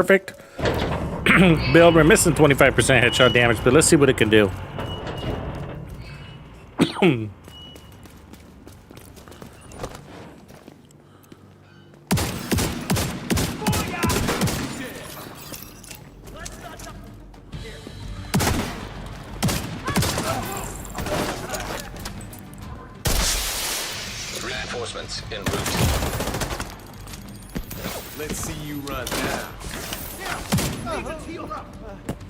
perfect build. We're missing 25% headshot damage, but let's see what it can do. Reinforcements en route. Let's see you run now.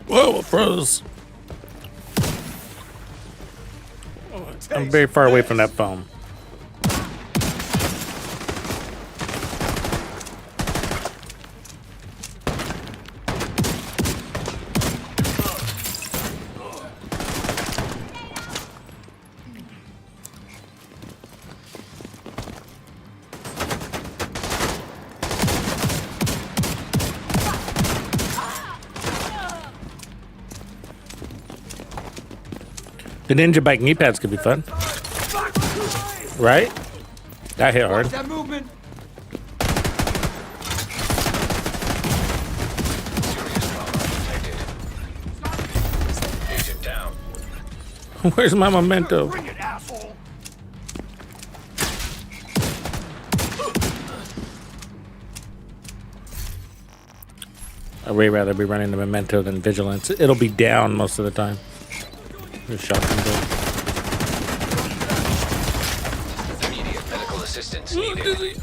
Whoa, it froze. I'm very far away from that phone. The ninja bike knee pads could be fun. Right? That hit hard. That movement. Agent down. Where's my memento? Bring it, asshole. I'd way rather be running the memento than vigilance. It'll be down most of the time. There's shotgun build. Immediate medical assistance needed.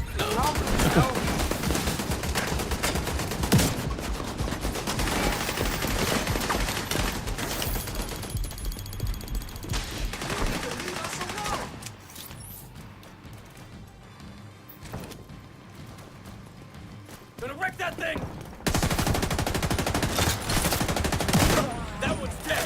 Gonna wreck that thing. That one's dead.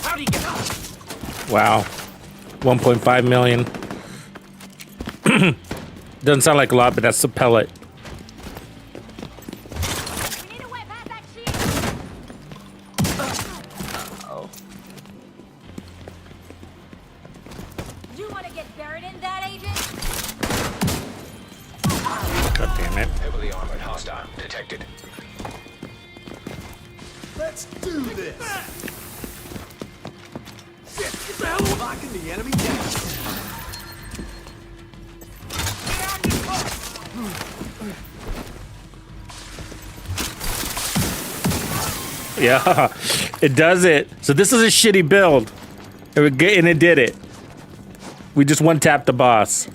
How'd he get out? Wow. 1.5 million. Doesn't sound like a lot, but that's the pellet. We need to whip past that shield. You want to get buried in that, agent? God damn it. Heavily armored hostile detected. Let's do this. Shit, get the hell locking the enemy down. Yeah, it does it. So this is a shitty build. And it did it. We just one-tapped the boss.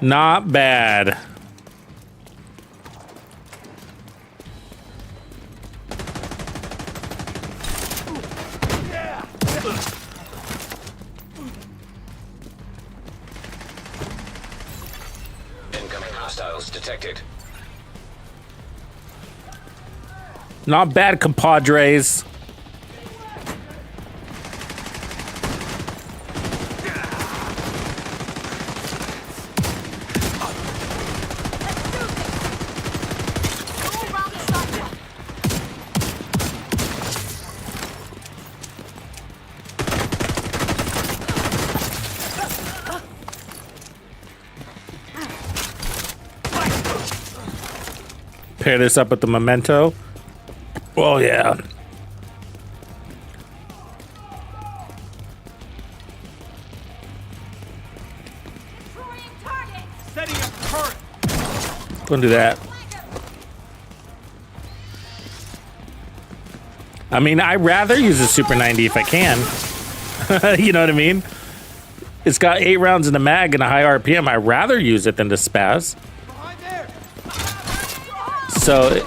Not bad. Incoming hostiles detected. Not bad, compadres. Pair this up with the memento. Oh yeah. Setting up turret. Don't do that. I mean, I'd rather use a Super 90 if I can. You know what I mean? It's got 8 rounds in the mag and a high RPM. I'd rather use it than the Spaz. Behind there. So,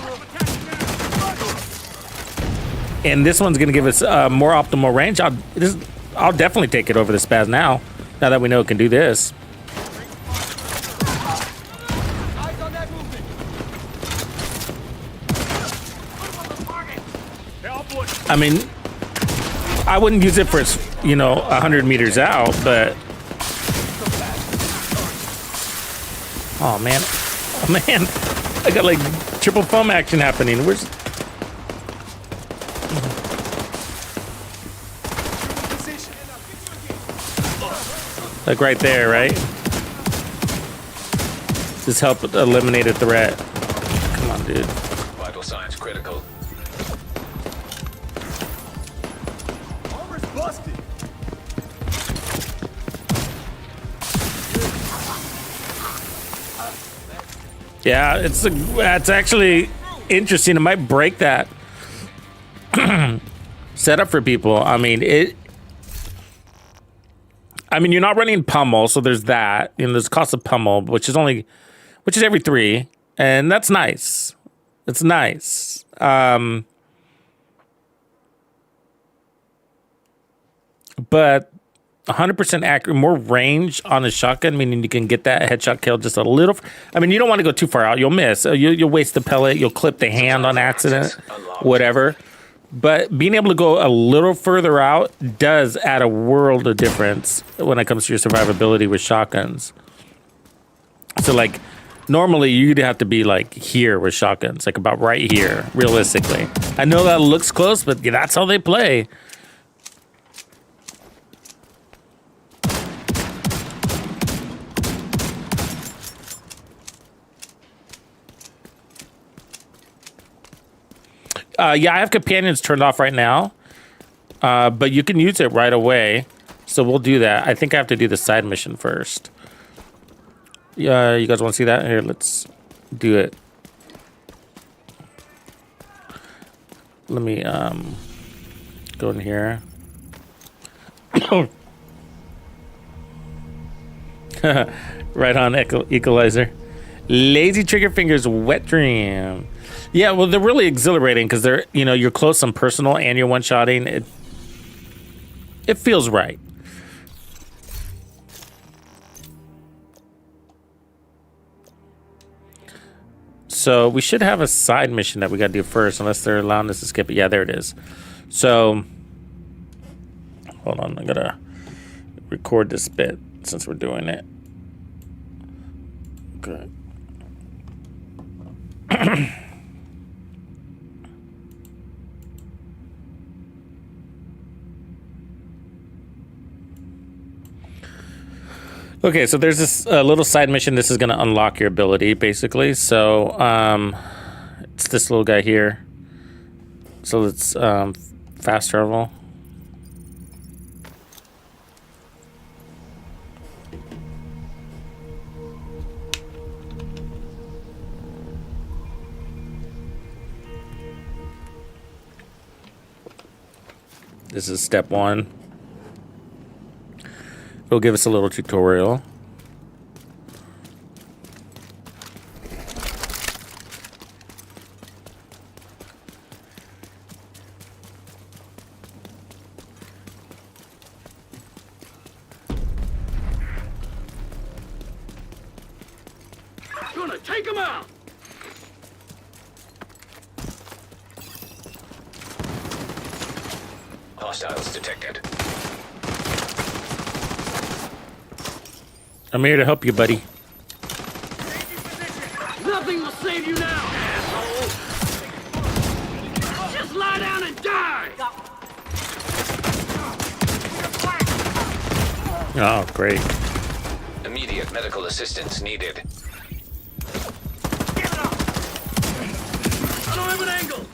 and this one's gonna give us more optimal range. I'll definitely take it over the Spaz now that we know it can do this. Eyes on that movement. I mean, I wouldn't use it for you know, 100 meters out, but oh man, I got like triple foam action happening. Where's like right there, right? Just help eliminate a threat. Come on, dude. Vital signs critical. Armor's busted. Yeah, it's actually interesting. It might break that setup for people. I mean, you're not running pummel, so there's that. You know, there's cost of pummel, which is every 3, and that's nice. It's nice. But 100% accurate, more range on a shotgun, meaning you can get that headshot kill just a little. I mean, you don't want to go too far out. You'll miss. You'll waste the pellet. You'll clip the hand on accident, whatever. But being able to go a little further out does add a world of difference when it comes to your survivability with shotguns. So, like, normally you'd have to be, like, here with shotguns, like about right here, realistically. I know that looks close, but that's how they play. Yeah, I have companions turned off right now, but you can use it right away. So we'll do that. I think I have to do the side mission first. Yeah, you guys want to see that? Here, let's do it. Let me go in here. Right on, equalizer. Lazy trigger fingers, wet dream. Yeah, well, they're really exhilarating because they're, you know, you're close and personal and you're one-shotting. It feels right. So we should have a side mission that we got to do first, unless they're allowing us to skip it. Yeah, there it is. So, hold on. I got to record this bit since we're doing it. Okay. Okay, so there's this little side mission. This is going to unlock your ability, basically. So, it's this little guy here. So let's fast travel. This is step 1. It'll give us a little tutorial. Gonna take him out! Hostiles detected. I'm here to help you, buddy. Nothing will save you now, asshole! Just lie down and die! Oh, great. Immediate medical assistance needed. Give it up! I don't have an angle!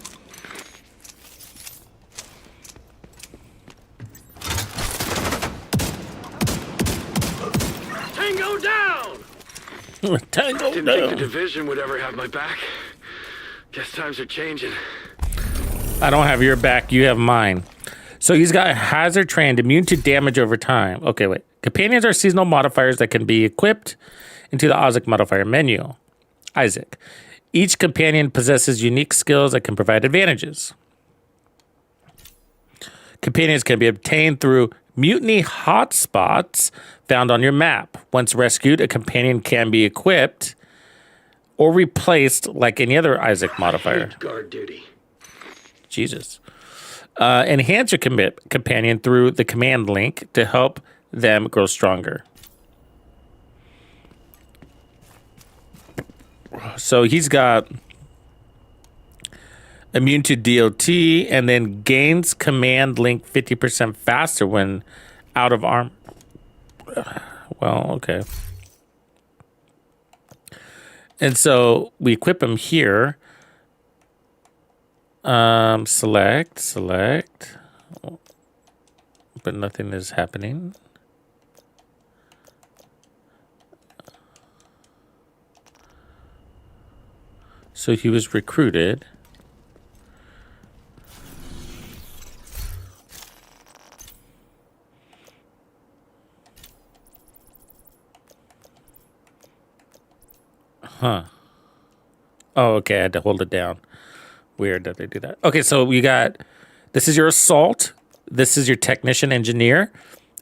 Tango down! Tango Didn't think the down. division would ever have my back. Guess times are changing. I don't have your back. You have mine. So he's got hazard trained, immune to damage over time. Okay, wait. Companions are seasonal modifiers that can be equipped into the Isaac modifier menu. Isaac. Each companion possesses unique skills that can provide advantages. Companions can be obtained through mutiny hotspots found on your map. Once rescued, a companion can be equipped or replaced like any other Isaac modifier. Guard duty. Jesus. Enhance your companion through the command link to help them grow stronger. So he's got immune to DOT and then gains command link 50% faster when out of arm. Well, okay. And so we equip him here. Select, but nothing is happening. So he was recruited. Huh. Oh, okay. I had to hold it down. Weird that they do that. Okay, so we got, this is your assault, this is your technician engineer,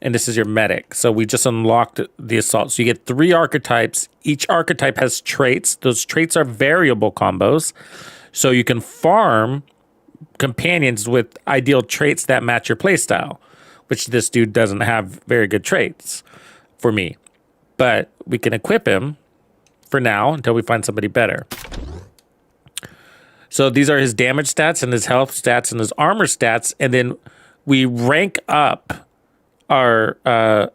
and this is your medic. So we just unlocked the assault. So you get 3 archetypes. Each archetype has traits. Those traits are variable combos. So you can farm companions with ideal traits that match your playstyle, which this dude doesn't have very good traits for me. But we can equip him for now until we find somebody better. So these are his damage stats and his health stats and his armor stats. And then we rank up our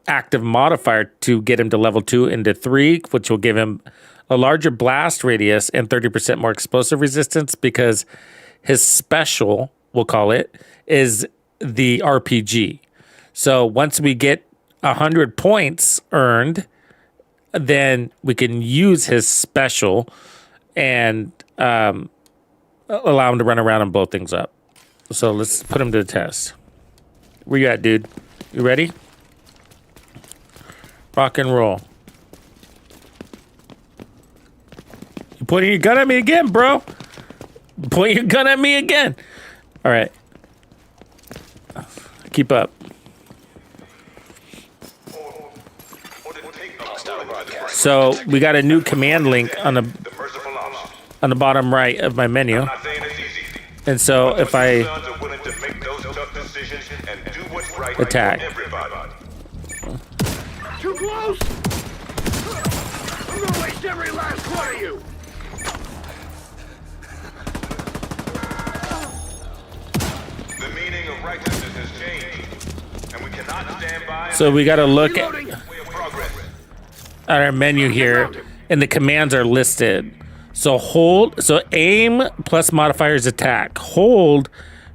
active modifier to get him to level 2 into 3, which will give him a larger blast radius and 30% more explosive resistance, because his special, we'll call it, is the RPG. So once we get 100 points earned, then we can use his special and allow him to run around and blow things up. So let's put him to the test. Where you at, dude? You ready? Rock and roll. You pointing your gun at me again, bro? Point your gun at me again. All right. Keep up. So we got a new command link on the bottom right of my menu. And so if I attack. Too close! I'm gonna waste every last one of you! The meaning of righteousness has changed, and we cannot stand by. So we got to look at our menu here, and the commands are listed. So hold, so aim plus modifiers attack. Hold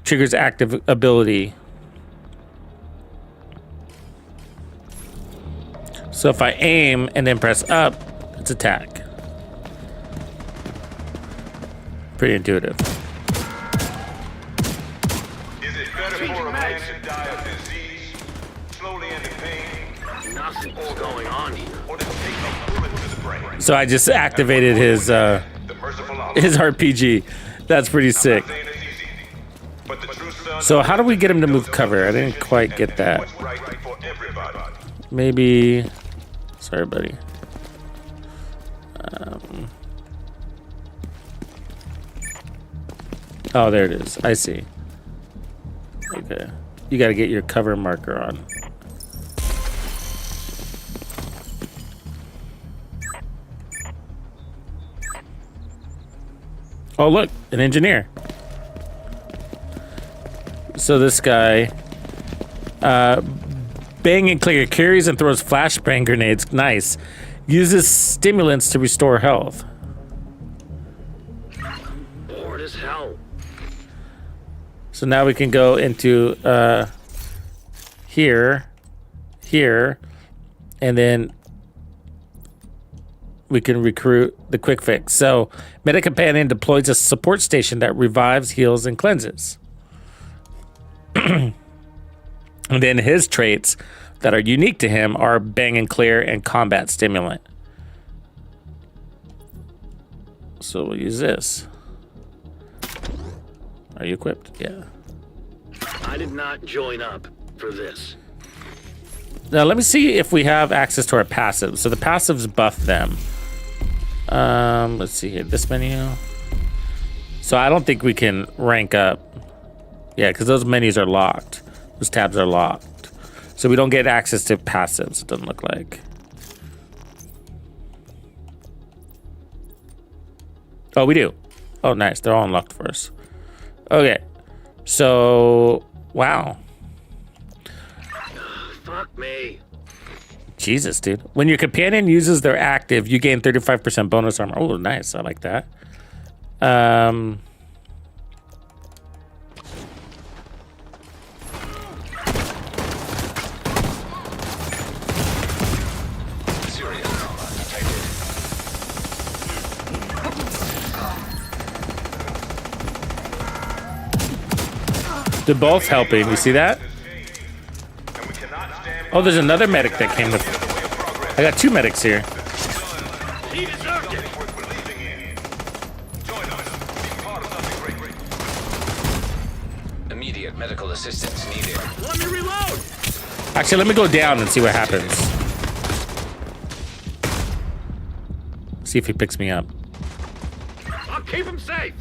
triggers active ability. So if I aim and then press up, it's attack. Pretty intuitive. Is it better for a man to die of disease, slowly and in pain? Nothing's going on here. Or to take a bullet to the brain? So I just activated his RPG. That's pretty sick. So how do we get him to move cover? I didn't quite get that. Maybe. Sorry, buddy. Oh, there it is. I see. Okay. You got to get your cover marker on. Oh, look, an engineer. So this guy, bang and clear, carries and throws flashbang grenades. Nice. Uses stimulants to restore health. Bored as hell. So now we can go into here, and then we can recruit the quick fix. So Medic Companion deploys a support station that revives, heals, and cleanses. And then his traits that are unique to him are bang and clear and combat stimulant. So we'll use this. Are you equipped? Yeah. I did not join up for this. Now let me see if we have access to our passives. So the passives buff them. Let's see here. This menu. So I don't think we can rank up Yeah, because those menus are locked. Those tabs are locked. So we don't get access to passives, it doesn't look like. Oh, we do. Oh, nice. They're all unlocked for us. Okay. So, wow. Fuck me. Jesus, dude. When your companion uses their active, you gain 35% bonus armor. Oh, nice. I like that. They're both helping. You see that? Oh, there's another medic that came to... I got 2 medics here. He deserved it. Immediate medical assistance needed. Let me reload. Actually, let me go down and see what happens. See if he picks me up. I'll keep him safe.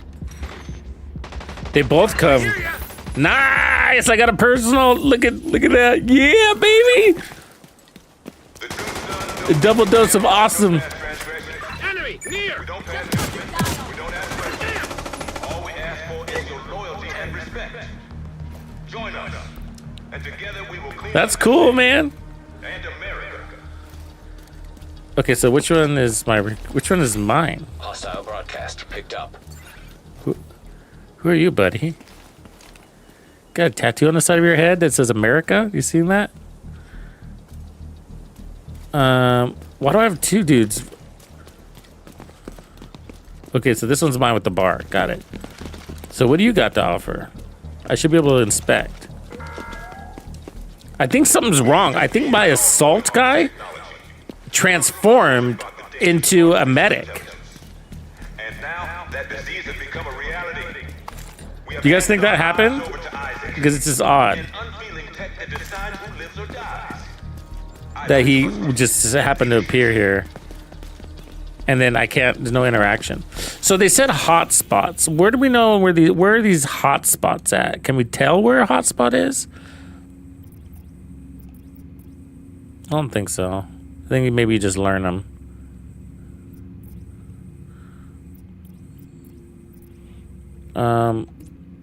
They both come. Nice! I got a personal. Look at that. Yeah, baby! A double dose of awesome. Enemy near. We don't ask for all we ask for is your loyalty and respect. Join us, and together we will clean That's cool, man. and America. Okay, so which one is mine? Hostile broadcast picked up. Who are you, buddy? Got a tattoo on the side of your head that says America? You seen that? Why do I have 2 dudes? Okay, so this one's mine with the bar. Got it. So what do you got to offer? I should be able to inspect. I think something's wrong. I think my assault guy transformed into a medic. And now that disease has become a reality. Do you guys think that happened? Because it's just odd that he just happened to appear here. And then I can't, there's no interaction. So they said hotspots. Where do we know where are these hotspots at? Can we tell where a hotspot is? I don't think so. I think maybe you just learn them.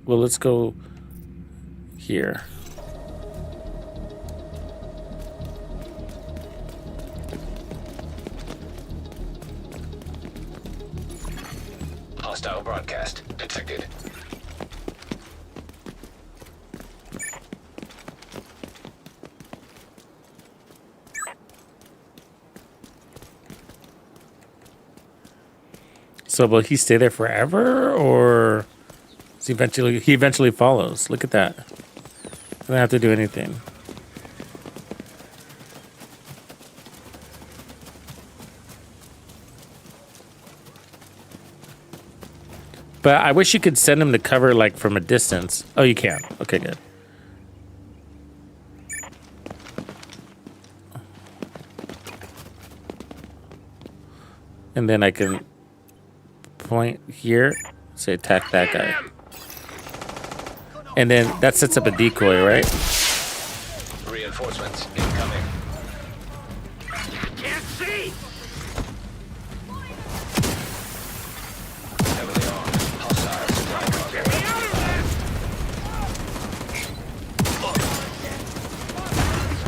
Well, let's go here. Hostile broadcast detected. So will he stay there forever, or is he eventually follows? Look at that. I don't have to do anything. But I wish you could send him to cover like from a distance. Oh, you can. Okay, good. And then I can point here, say attack that guy. And then that sets up a decoy, right? Reinforcements incoming. Can't see. Heavily armed. Hostile supply cargo. Get me out of this.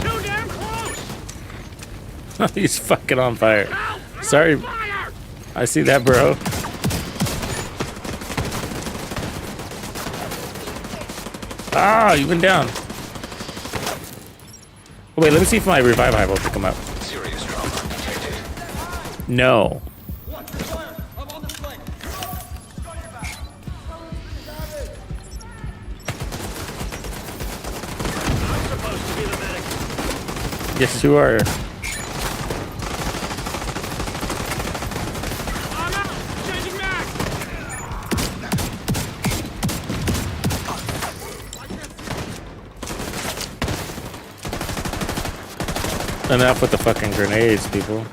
Too damn close. He's fucking on fire. Help! Sorry. Fire! I see that, bro. Ah, you went down. Oh, wait, let me see if my revive hive will pick him up. Serious trauma detected. No. I'm supposed to be the medic. Yes, you are. I'm out. Changing mag. Enough with the fucking grenades, people.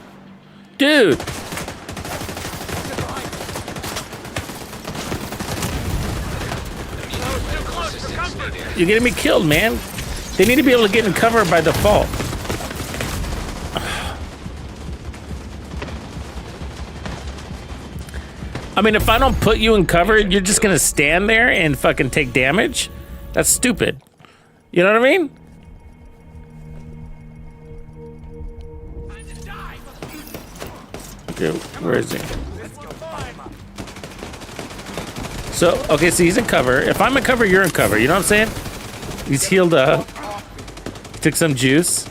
Dude! You're getting me killed, man. They need to be able to get in cover by default. I mean, if I don't put you in cover, you're just gonna stand there and fucking take damage? That's stupid. You know what I mean? Okay, where is he? So, okay, so he's in cover. If I'm in cover, you're in cover. You know what I'm saying? He's healed up. Took some juice.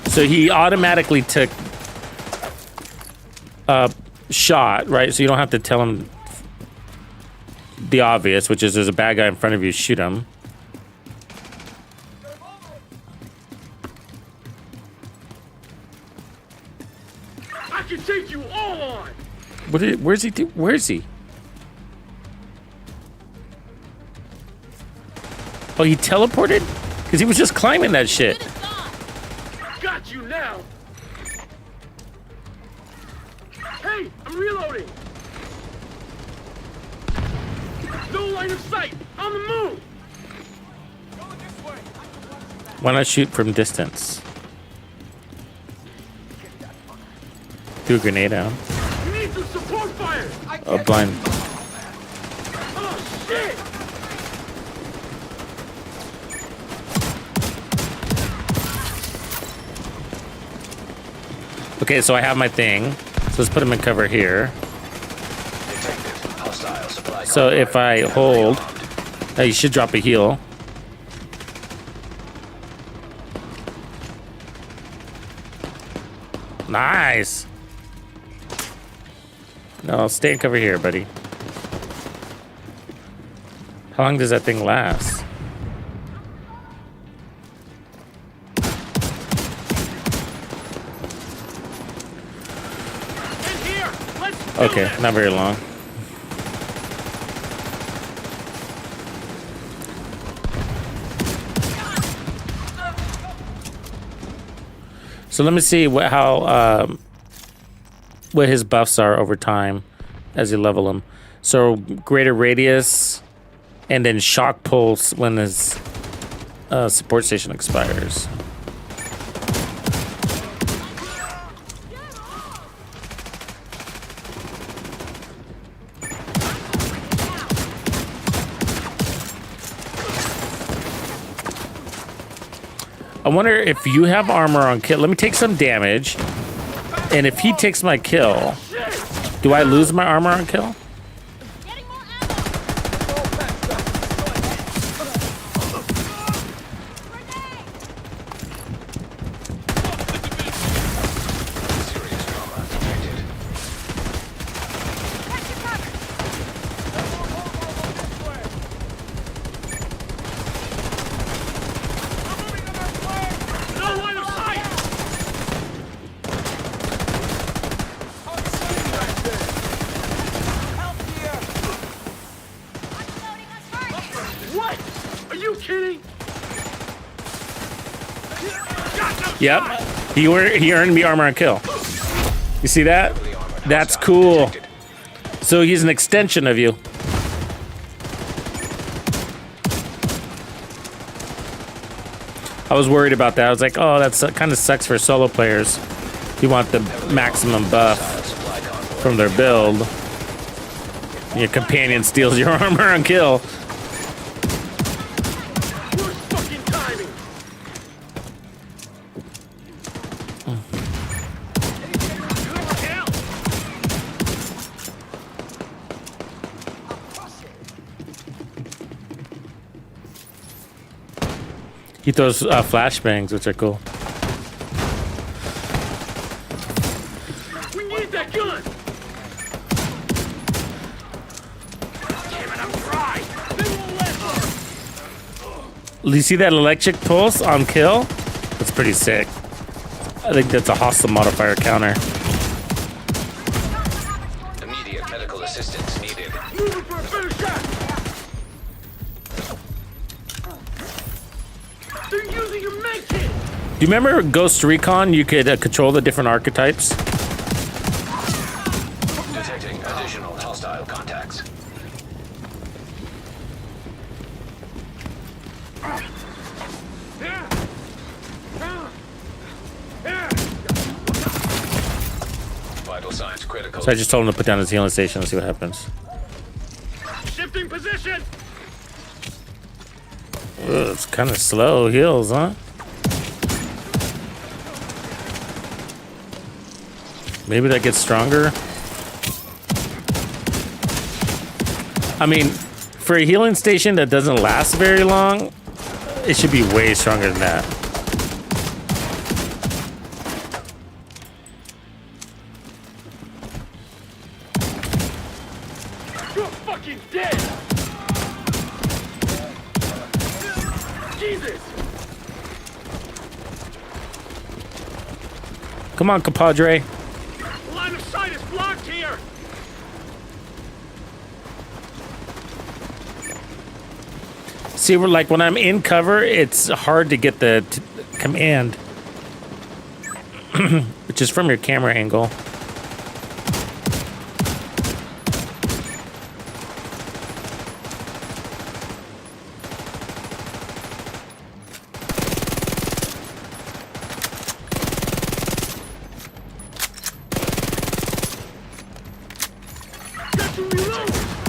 So he automatically took a shot, right? So you don't have to tell him the obvious, which is there's a bad guy in front of you, shoot him. I can take you all on. Where's he? Where is he? Oh, he teleported? Because he was just climbing that shit. Got you now. Hey, I'm reloading. No line of sight. On the move. Going this way. Why not shoot from distance? Do a grenade out. You need some support fire. Oh, blind. Oh shit. Okay, so I have my thing. So let's put him in cover here. So if I hold, you should drop a heal. Nice. No, stay in cover here, buddy. How long does that thing last? Okay, not very long. So let me see what his buffs are over time as you level him. So greater radius, and then shock pulse when his support station expires. I wonder if you have armor on kill. Let me take some damage. And if he takes my kill, do I lose my armor on kill? Yep, he earned me armor on kill. You see that? That's cool. So he's an extension of you. I was worried about that. I was like, oh, that kind of sucks for solo players. You want the maximum buff from their build. Your companion steals your armor on kill. He throws flashbangs, which are cool. We need that gun. Damn it, I'm dry. They won't let me. You see that electric pulse on kill? That's pretty sick. I think that's a hostile modifier counter. Immediate medical assistance needed. Moving for a better shot. They're using your med kit. you remember Ghost Recon? You could control the different archetypes. Detecting additional hostile contacts. Vital signs critical. So I just told him to put down his healing station and see what happens. Shifting position. Ugh, it's kind of slow heals, huh? Maybe that gets stronger. I mean, for a healing station that doesn't last very long, it should be way stronger than that. You're fucking dead. Jesus. Come on, compadre. Line of sight is blocked here. See, we're like when I'm in cover, it's hard to get the command, which is from your camera angle.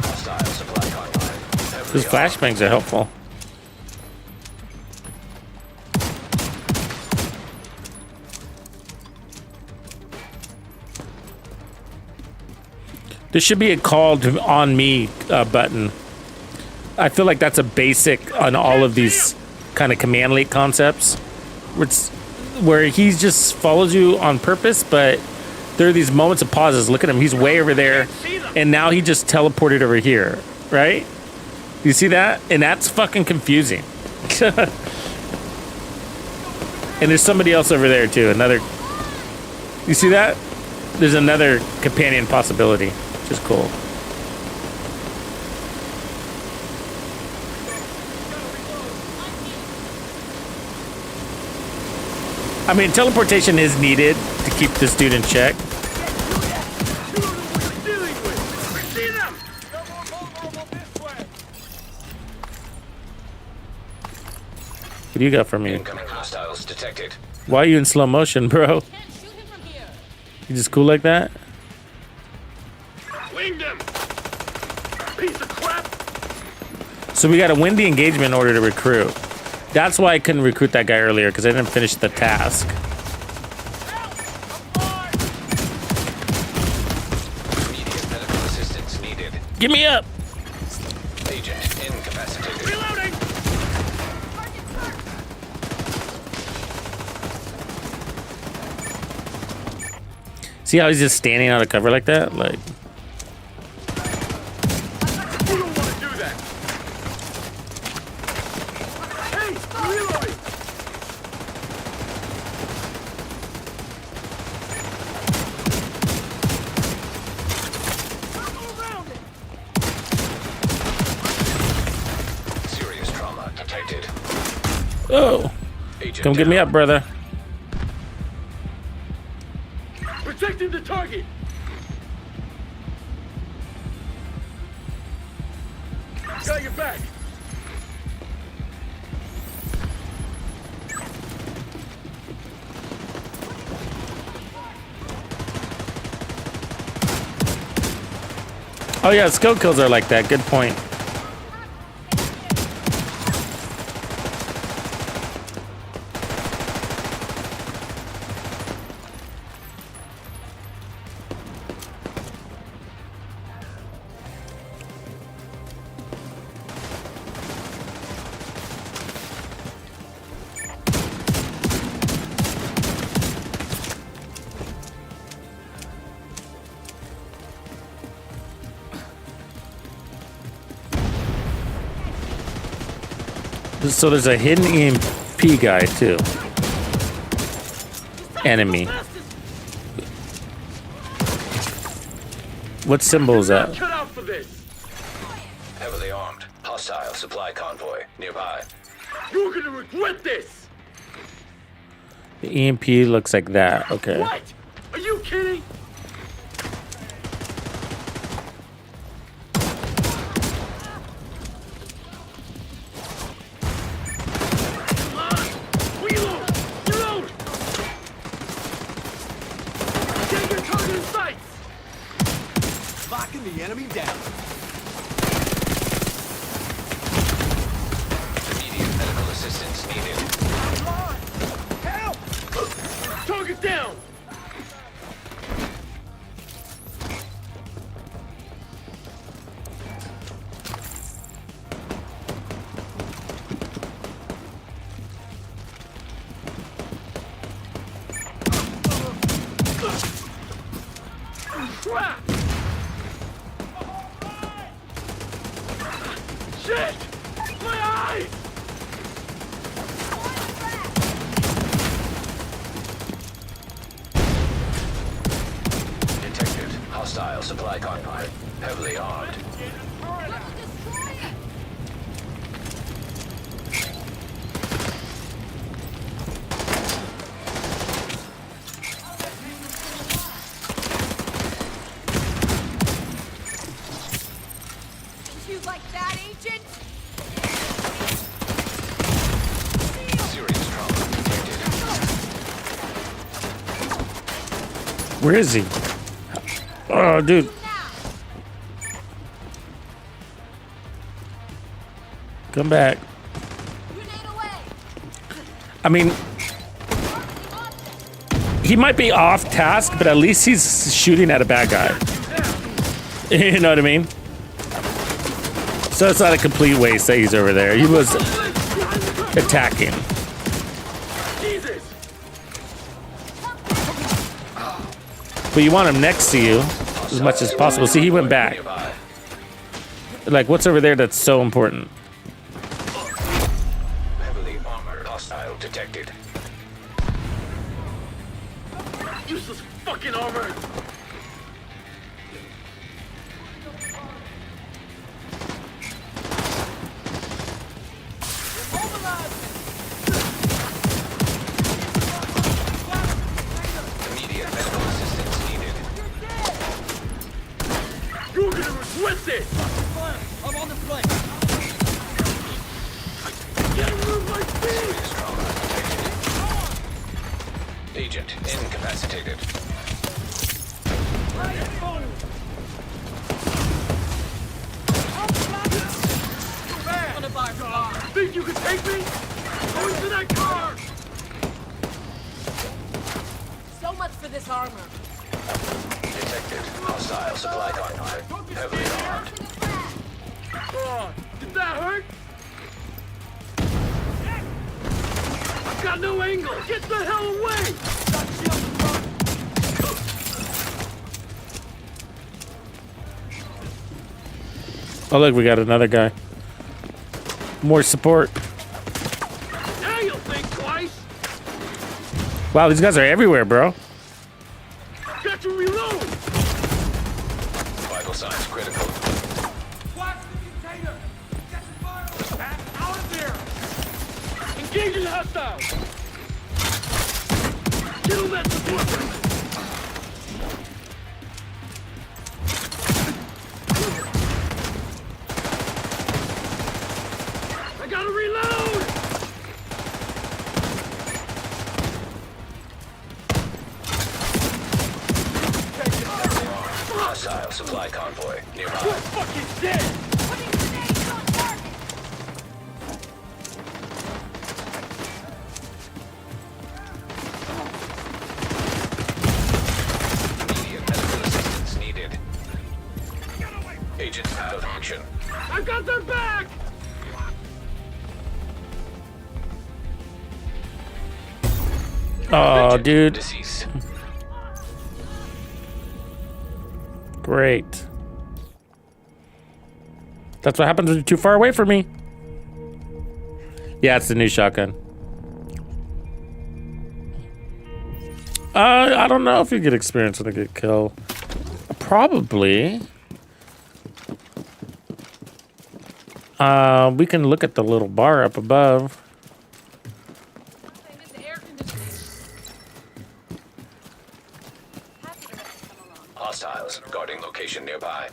Hostile supply convoy. Those flashbangs are helpful. There should be a call to on me button. I feel like that's a basic on all of these kind of command link concepts, where he just follows you on purpose, but there are these moments of pauses. Look at him; he's way over there, and now he just teleported over here, right? You see that? And that's fucking confusing. And there's somebody else over there too. Another. You see that? There's another companion possibility, which is cool. I mean, teleportation is needed to keep this dude in check. What do you got for me? Incoming hostiles detected. Why are you in slow motion, bro? You just cool like that? Winged him. Piece of crap. So we got to win the engagement in order to recruit. That's why I couldn't recruit that guy earlier, because I didn't finish the task. Immediate medical assistance needed. Get me up! Agent incapacitated. Reloading. See how he's just standing out of cover like that? Like, You don't want to do that. Hey, reloading. Serious trauma detected. oh, Agent come get me down. up, brother. Protecting the target. Got your back. Oh yeah, skill kills are like that. Good point. So there's a hidden EMP guy too. Enemy. What symbol is that? Cut out for this. Heavily armed. Hostile supply convoy nearby. You're gonna regret this. The EMP looks like that. Okay. What? Are you kidding? Come on! Reload! Reload! Get your target in sight! Locking the enemy down. Immediate medical assistance needed. Help! Target down! Crap! Shit! My eyes! Detected. Hostile supply convoy. Heavily armed. You like that, Agent? Serious trauma detected. Where is he? Oh, dude. Come back. I mean, he might be off task, but at least he's shooting at a bad guy. You know what I mean? So it's not a complete waste that he's over there. He was attacking. Jesus! But you want him next to you as much as possible. See, he went back. Nearby. Like, what's over there that's so important? Heavily armored. Hostile detected. Useless fucking armor! Immediate medical assistance needed. You're gonna regret this! I'm on the plane. Get rid of my feet! Serious trauma detected. Agent incapacitated. Think you can take me? Go into that car! So much for this armor. Detected. Hostile supply convoy. Heavily armed. Oh, did that hurt? I've got no angle! Get the hell away! Oh, look, we got another guy. More support. Now you'll think twice! Wow, these guys are everywhere, bro. Got to reload! Vital signs critical. Watch the container! Get the fire! Back out of there! Engaging hostiles! Kill that support weapon! I gotta reload! Hostile supply convoy You're nearby. fucking dead! Immediate medical assistance needed. Agent out of action. I got their back! Oh, Agent dude. Deceased. Great. That's what happens when you're too far away from me. Yeah, it's the new shotgun. I don't know if you get experience when I get killed. Probably. We can look at the little bar up above. hostiles. Guarding location nearby.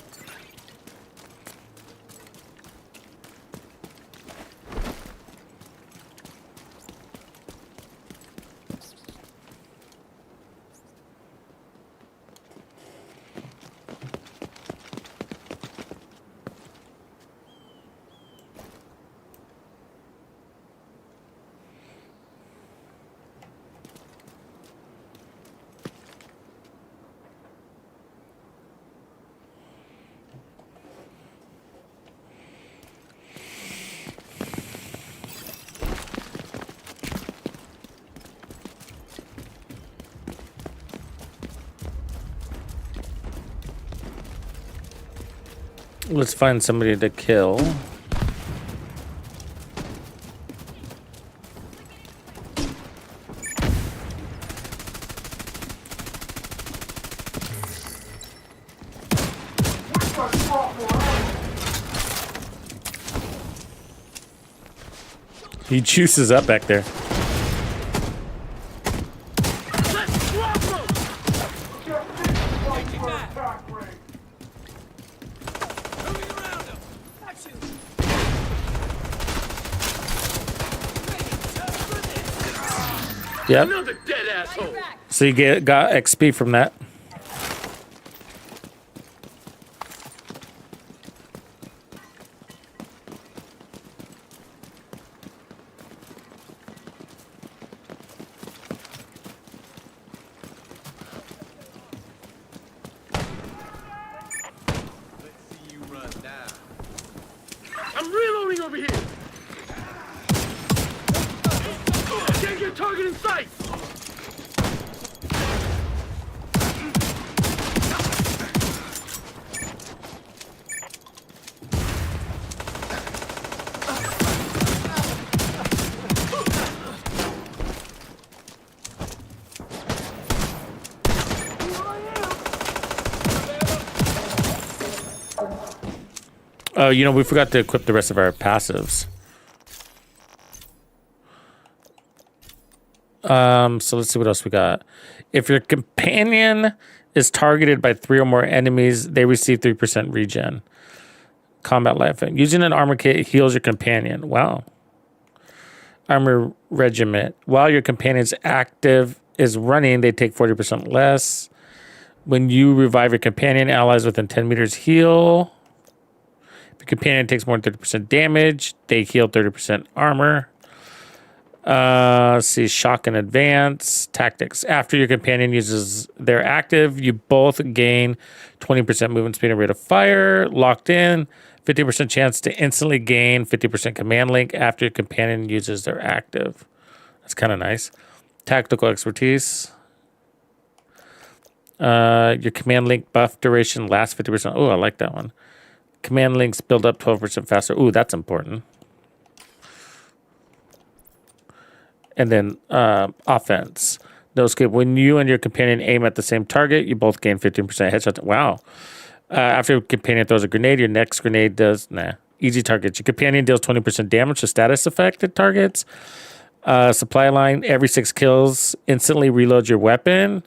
Let's find somebody to kill. He juices up back there. Yep. Another dead asshole. So you got XP from that. I'm reloading over here. Can't get target in sight. Oh, you know, we forgot to equip the rest of our passives. So let's see what else we got. If your companion is targeted by 3 or more enemies, they receive 3% regen. Combat life. Using an armor kit heals your companion. Wow. Armor regiment. While your companion's active is running, they take 40% less. When you revive your companion, allies within 10 meters heal. If your companion takes more than 30% damage, they heal 30% armor. Let's see, shock and advance. Tactics. After your companion uses their active, you both gain 20% movement speed and rate of fire. Locked in. 50% chance to instantly gain 50% command link after your companion uses their active. That's kind of nice. Tactical expertise. Your command link buff duration lasts 50%. Oh, I like that one. Command links build up 12% faster. Ooh, that's important. And then offense. No escape. When you and your companion aim at the same target, you both gain 15% headshot. Wow. After your companion throws a grenade, your next grenade does... Easy targets. Your companion deals 20% damage to status affected targets. Supply line. Every 6 kills instantly reloads your weapon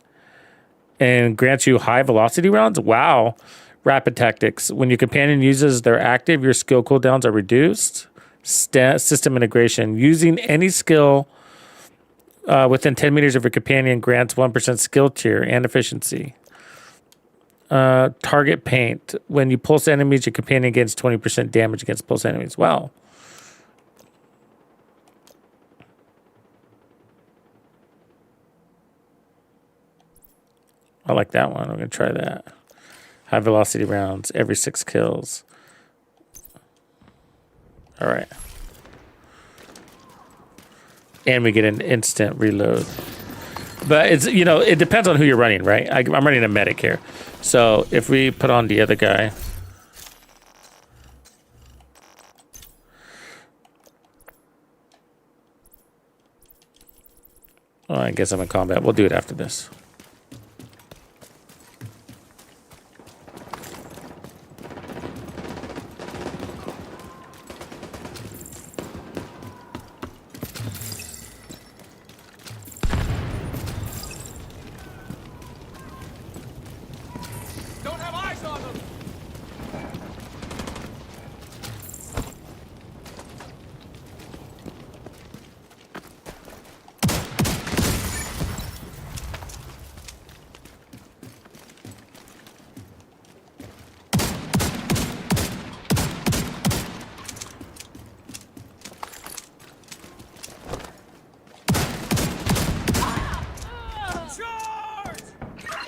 and grants you high velocity rounds. Wow. Rapid tactics. When your companion uses their active, your skill cooldowns are reduced. System integration. Using any skill within 10 meters of your companion grants 1% skill tier and efficiency. Target paint. When you pulse enemies, your companion gains 20% damage against pulse enemies. Wow. I like that one. I'm going to try that. High velocity rounds every 6 kills. All right. And we get an instant reload. But it's, you know, it depends on who you're running, right? I'm running a medic here. So if we put on the other guy. Oh, I guess I'm in combat. We'll do it after this.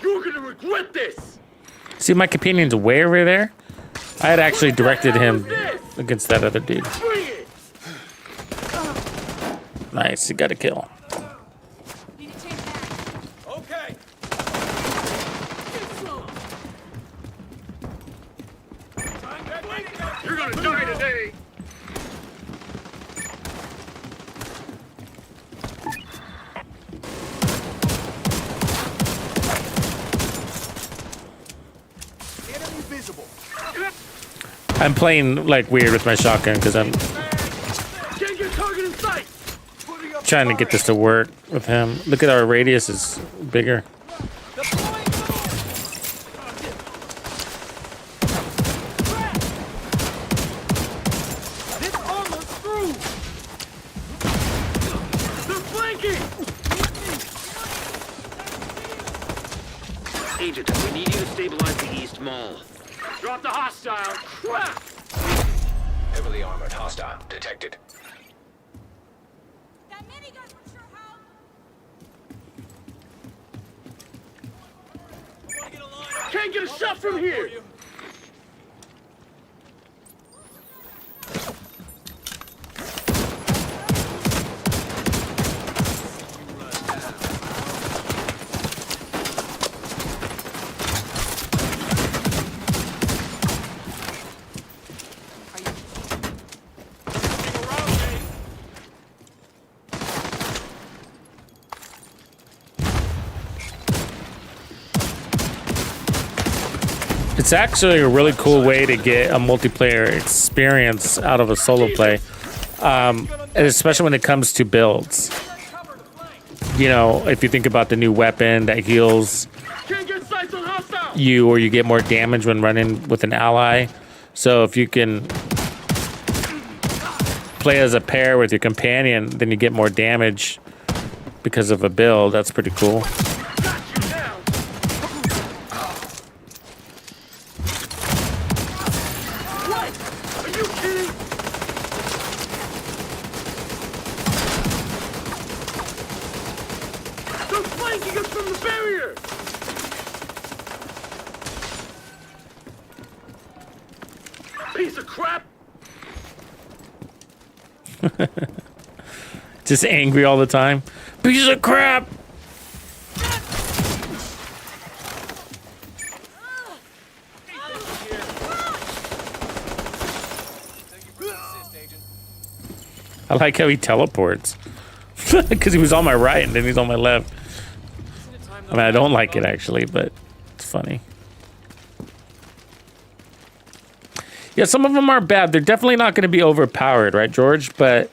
You're gonna regret this. See, my companion's way over there. I had actually directed him against that other dude. Bring it. Nice, he got a kill. Okay. You're gonna die today. Enemy visible. I'm playing like weird with my shotgun because I'm Can't get target in sight. trying to get this to work with him. Look at our radius is bigger. This armor's through. They're flanking. Agent, we need you to stabilize the East Mall. Drop the hostile. Crap. Heavily armored hostile detected. Can't get a shot from here. It's actually a really cool way to get a multiplayer experience out of a solo play, and especially when it comes to builds. You know, if you think about the new weapon that heals Can't get sights on hostile. you, or you get more damage when running with an ally. So if you can play as a pair with your companion, then you get more damage because of a build. That's pretty cool. Got you now. What? Are you kidding? They're flanking us from the barrier. Piece of crap. Just angry all the time. Piece of crap! I like how he teleports. Because he was on my right and then he's on my left. I mean, I don't like it actually, but it's funny. Yeah, some of them are bad. They're definitely not going to be overpowered, right, George? But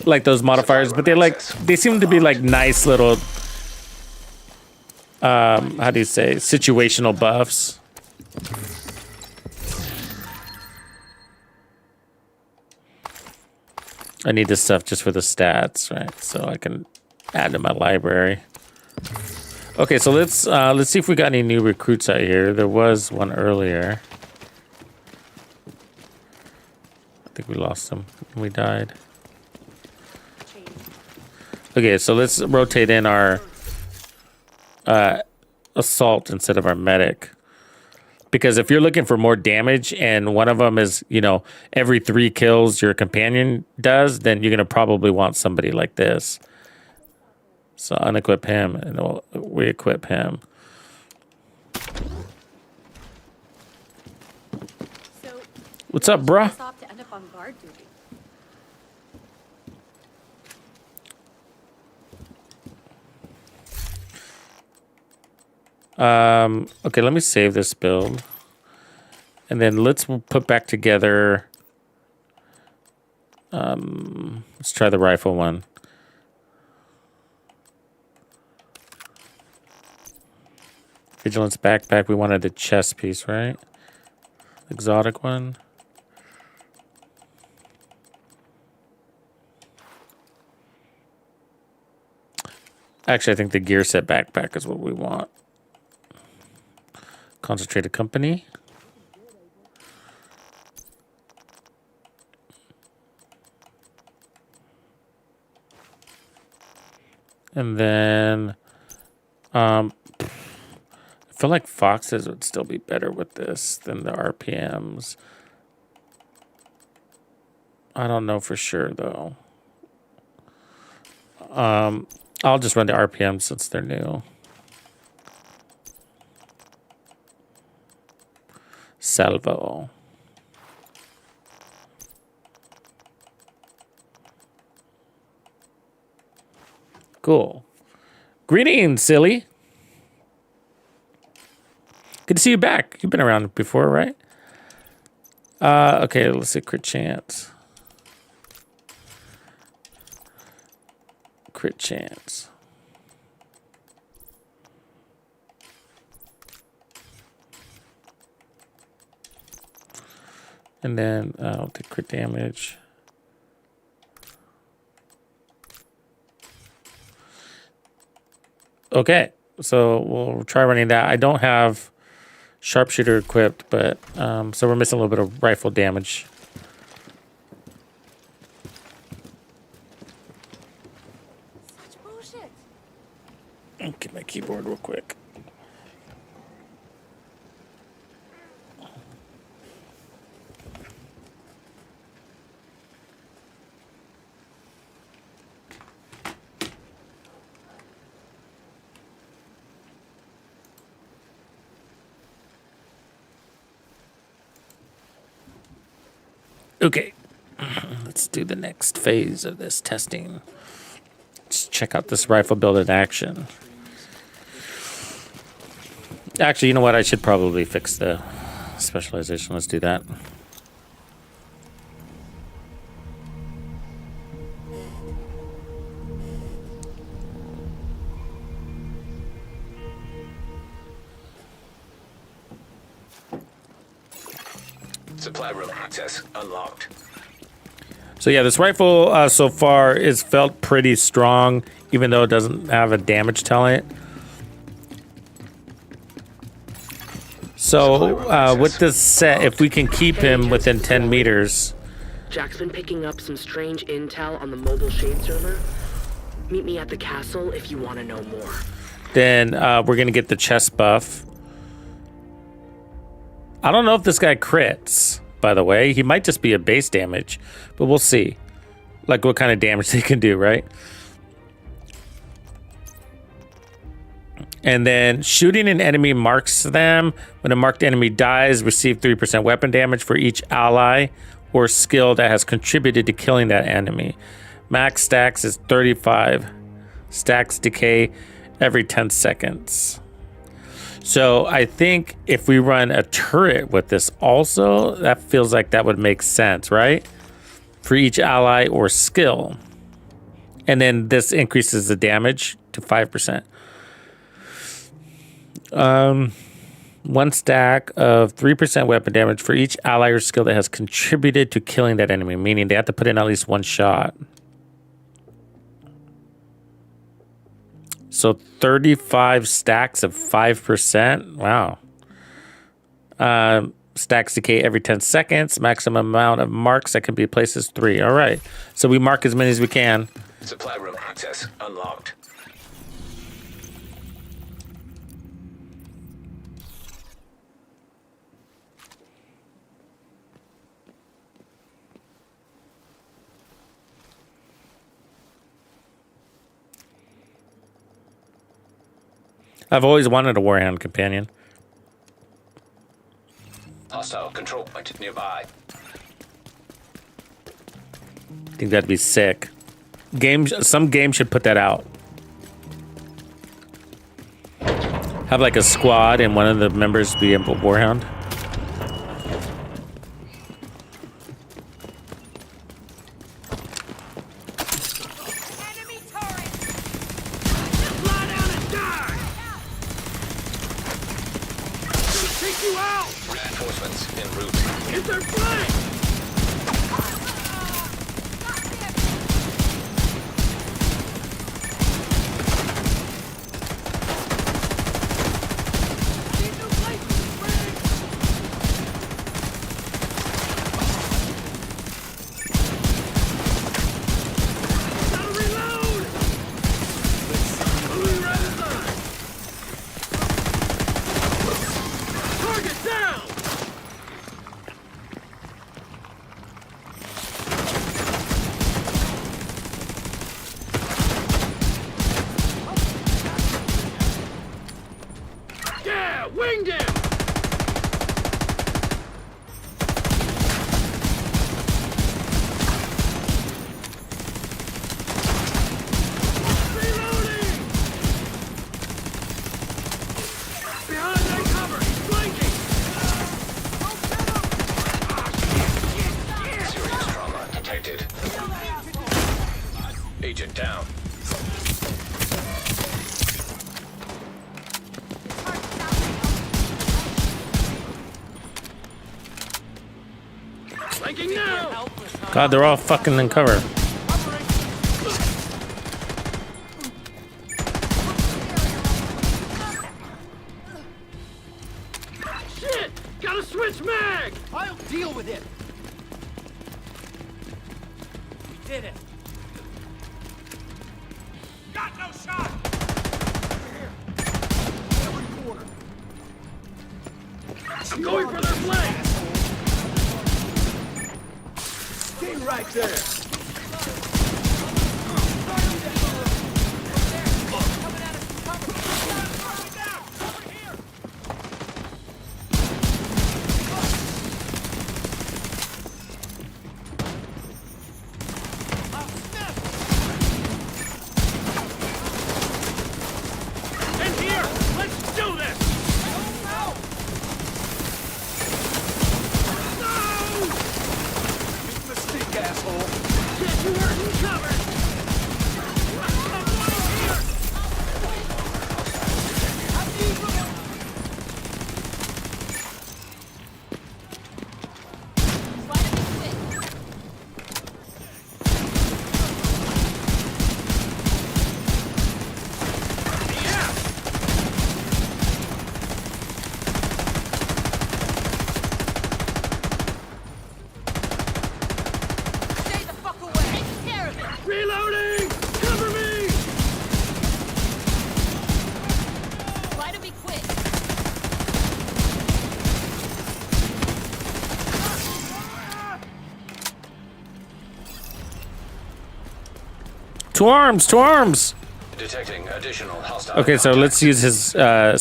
like those modifiers, but they seem to be like nice little how do you say, situational buffs. I need this stuff just for the stats, right? So I can add to my library. Okay, so let's see if we got any new recruits out here. There was one earlier. I think we lost him when we died. Okay, so let's rotate in our assault instead of our medic. Because if you're looking for more damage and one of them is, you know, every 3 kills your companion does, then you're going to probably want somebody like this. So unequip him and we'll re-equip him. So, what's up, bruh? to end up on guard duty. Okay, let me save this build. And then let's put back together. Let's try the rifle one. Vigilance backpack. We wanted the chest piece, right? Exotic one. Actually, I think the gear set backpack is what we want. Concentrated company. And then feel like Foxes would still be better with this than the RPMs. I don't know for sure though. I'll just run the RPMs since they're new. Salvo. Cool. Greetings, silly. Good to see you back. You've been around before, right? Okay, let's see. Crit chance. Crit chance. And then I'll take crit damage. Okay, so we'll try running that. I don't have sharpshooter equipped, but so we're missing a little bit of rifle damage. Such bullshit. Get my keyboard real quick. Okay, let's do the next phase of this testing. Let's check out this rifle build in action. Actually, you know what? I should probably fix the specialization. Let's do that. Supply room access unlocked. So yeah, this rifle so far is felt pretty strong, even though it doesn't have a damage telling it. So with this set, if we can keep him within 10 meters. Jack's been picking up some strange intel on the mobile shade server. Meet me at the castle if you want to know more. Then we're going to get the chest buff. I don't know if this guy crits, by the way. He might just be a base damage, but we'll see. Like what kind of damage they can do, right? And then shooting an enemy marks them. When a marked enemy dies, receive 3% weapon damage for each ally or skill that has contributed to killing that enemy. Max stacks is 35. Stacks decay every 10 seconds. So I think if we run a turret with this also, that feels like that would make sense, right? For each ally or skill. And then this increases the damage to 5%. One stack of 3% weapon damage for each ally or skill that has contributed to killing that enemy, meaning they have to put in at least one shot. So 35 stacks of 5%. Wow. Stacks decay every 10 seconds. Maximum amount of marks that can be placed is 3. All right. So we mark as many as we can. Supply room access unlocked. I've always wanted a Warhound companion. Hostile control point nearby. I think that'd be sick. Some game should put that out. Have like a squad and one of the members be a Warhound. Reinforcements en route. Get their flank! Find him! Reloading! Behind that cover! He's flanking! Serious trauma detected. Agent down. Flanking now! God, they're all fucking in cover. Shit! Gotta switch mag! I'll deal with it. We did it. Got no shot! I'm going for their flank! Stay right there. In here! Let's do this! No! Mistake, asshole. Get you hurt covered! Stay the fuck away. Take care of it. Reloading! Cover me! Try to be quick. To arms! To arms! Detecting additional hostile. Okay, so let's contacts. use his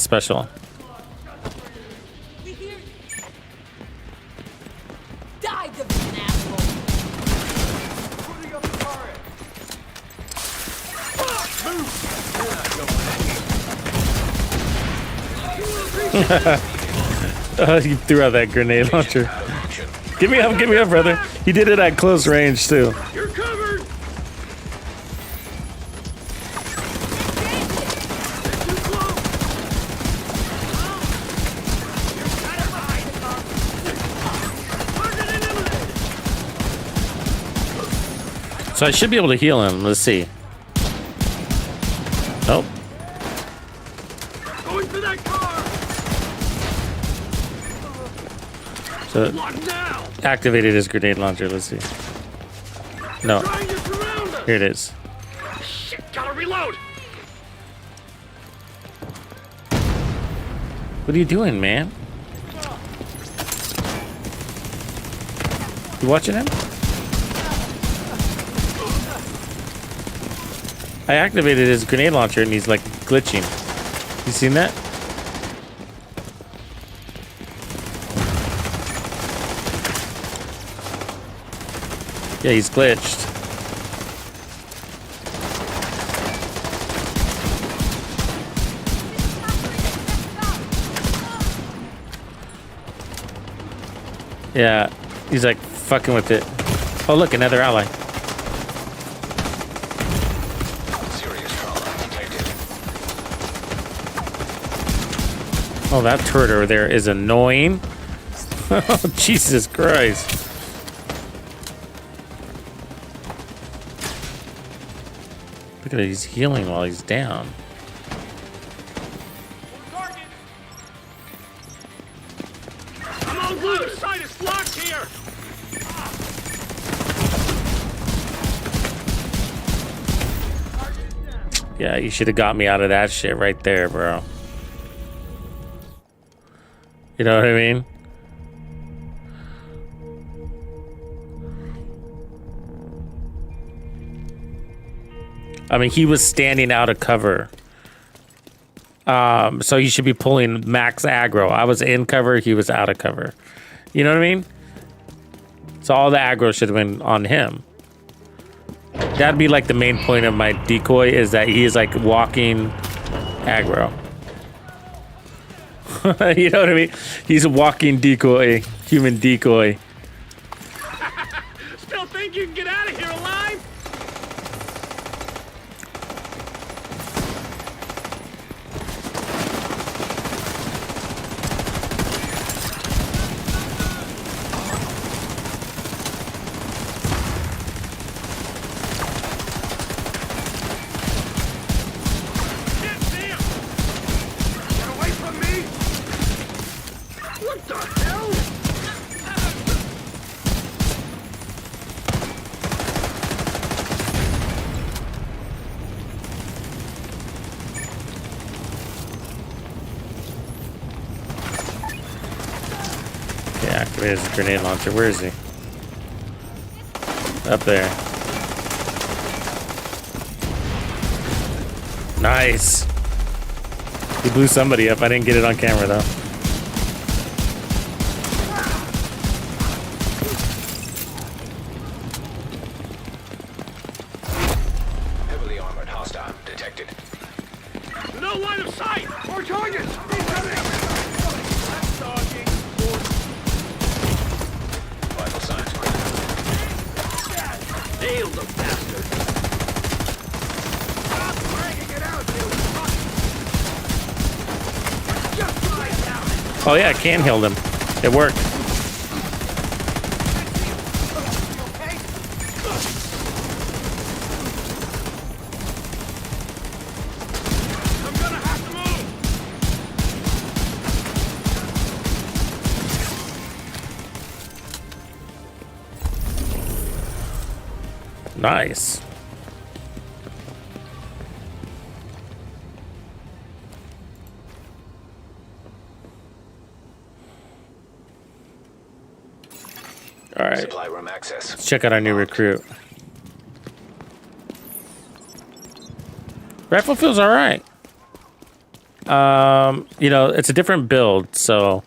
special. We hear you. Die, division asshole. You threw out that grenade launcher. Give me up, brother. He did it at close range, too. You're covered! Too close! You're kind of behind Target eliminated! So I should be able to heal him. Let's see. Oh, Going for that car! so Lock now! activated his grenade launcher. Let's see. No, Trying to surround us! here it is. Shit, gotta reload! What are you doing, man? You watching him? I activated his grenade launcher and he's like glitching. You seen that? Yeah, he's glitched. Yeah, he's like fucking with it. Oh, look, another ally. Serious trauma detected. Oh, that turret over there is annoying. Oh, Jesus Christ. Look at it, he's healing while he's down. I'm on blue! The side is blocked here! Yeah, you should have got me out of that shit right there, bro. You know what I mean? I mean, he was standing out of cover. So he should be pulling max aggro. I was in cover, he was out of cover. You know what I mean? So all the aggro should have been on him. That'd be like the main point of my decoy, is that he is like walking aggro. You know what I mean? He's a walking decoy, human decoy. Still think you can get out of here alive? Activated his grenade launcher. Where is he? Up there. Nice. He blew somebody up. I didn't get it on camera though. Heavily armored hostile detected. No line of sight! More targets! Vital signs critical. Nailed the bastard! Stop dragging it out, you fuck! Just try it now! Oh yeah, I can heal them. It worked. I'm gonna have to move! Nice. All right. Supply room access. Let's check out our new recruit. Rifle feels all right. You know, it's a different build, so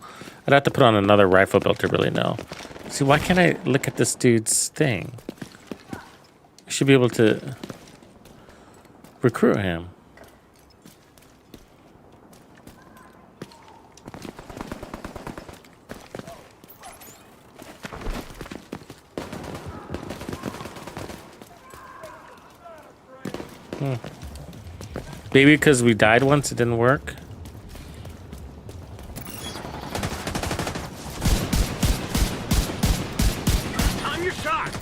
I'd have to put on another rifle build to really know. See, why can't I look at this dude's thing? I should be able to recruit him. Maybe because we died once, it didn't work. Time your shot!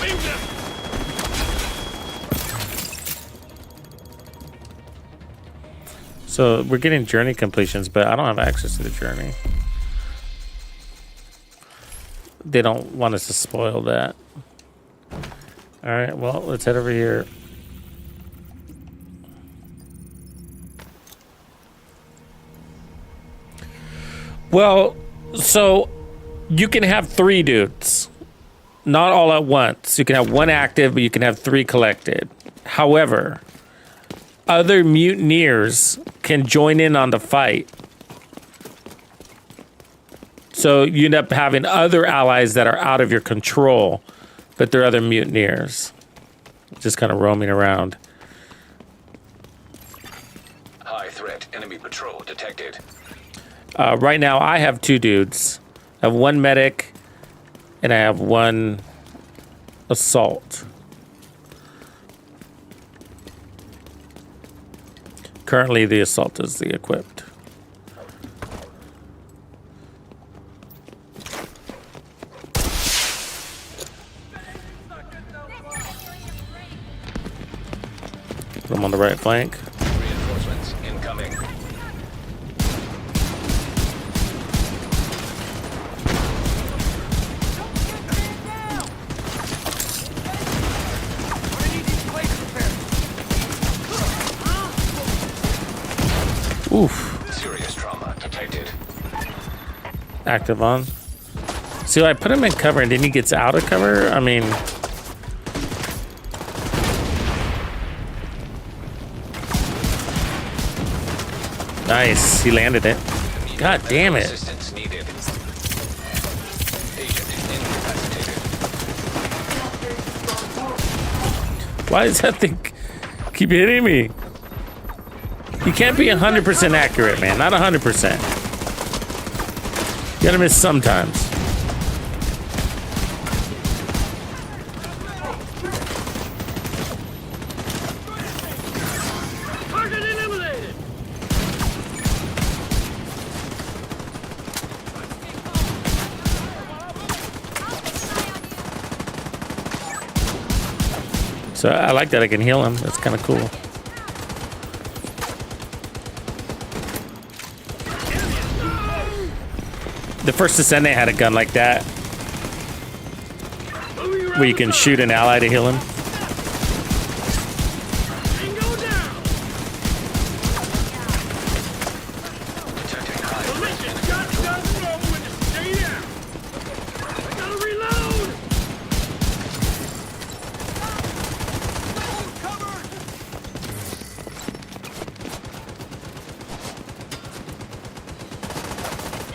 Leave them! So we're getting journey completions, but I don't have access to the journey. They don't want us to spoil that. All right, well, let's head over here. Well, so you can have 3 dudes, not all at once. You can have 1 active, but you can have 3 collected. However, other mutineers can join in on the fight. So you end up having other allies that are out of your control, but they're other mutineers, just kind of roaming around. High threat enemy patrol detected. Right now, I have 2 dudes. I have 1 medic, and I have 1 assault. Currently, the assault is the equipped. I'm on the right flank. Reinforcements incoming. Oof. Serious trauma detected. Active on. See, I put him in cover and then he gets out of cover. I mean, Nice. He landed it. God damn it. Assistance needed. Agent incapacitated. Why does that thing keep hitting me? You can't be 100% accurate, man. Not 100%. You gotta miss sometimes. Target eliminated! So I like that I can heal him. That's kind of cool. The first Descendant had a gun like that, where you can shoot an ally to heal him.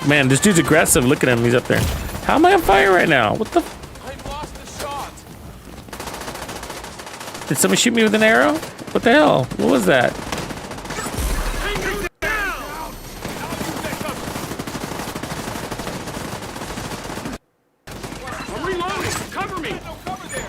Man, this dude's aggressive. Look at him. He's up there. How am I on fire right now? What the? I've lost the shot. Did someone shoot me with an arrow? What the hell? What was that? I'm reloading. Cover me. No cover there.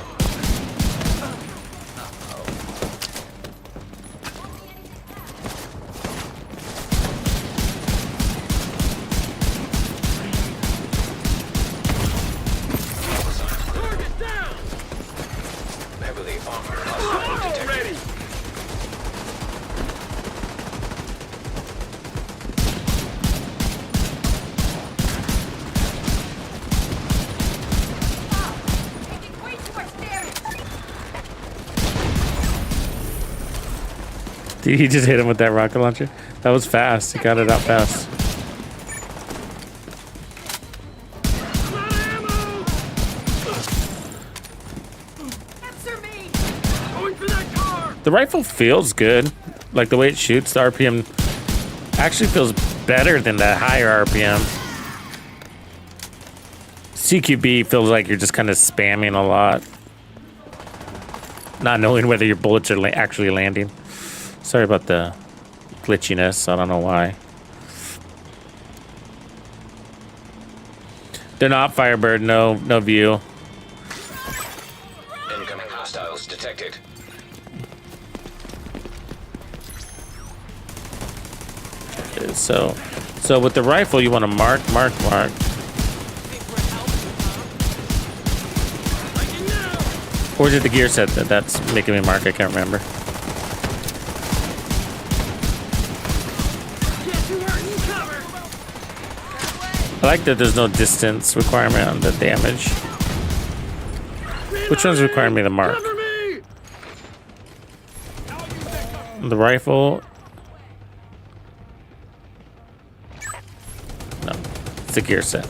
Target down. Heavily armored hostile detected. Ready. Dude, he just hit him with that rocket launcher. That was fast. He got it out fast. Answer me. Going for that car. The rifle feels good. Like the way it shoots, the RPM actually feels better than the higher RPM. CQB feels like you're just kind of spamming a lot, not knowing whether your bullets are actually landing. Sorry about the glitchiness. I don't know why. They're not Firebird. No view. Incoming hostiles detected. So with the rifle, you want to mark. Or is it the gear set that's making me mark? I can't remember. I like that there's no distance requirement on the damage. Which one's requiring me to mark? The rifle. No, it's the gear set.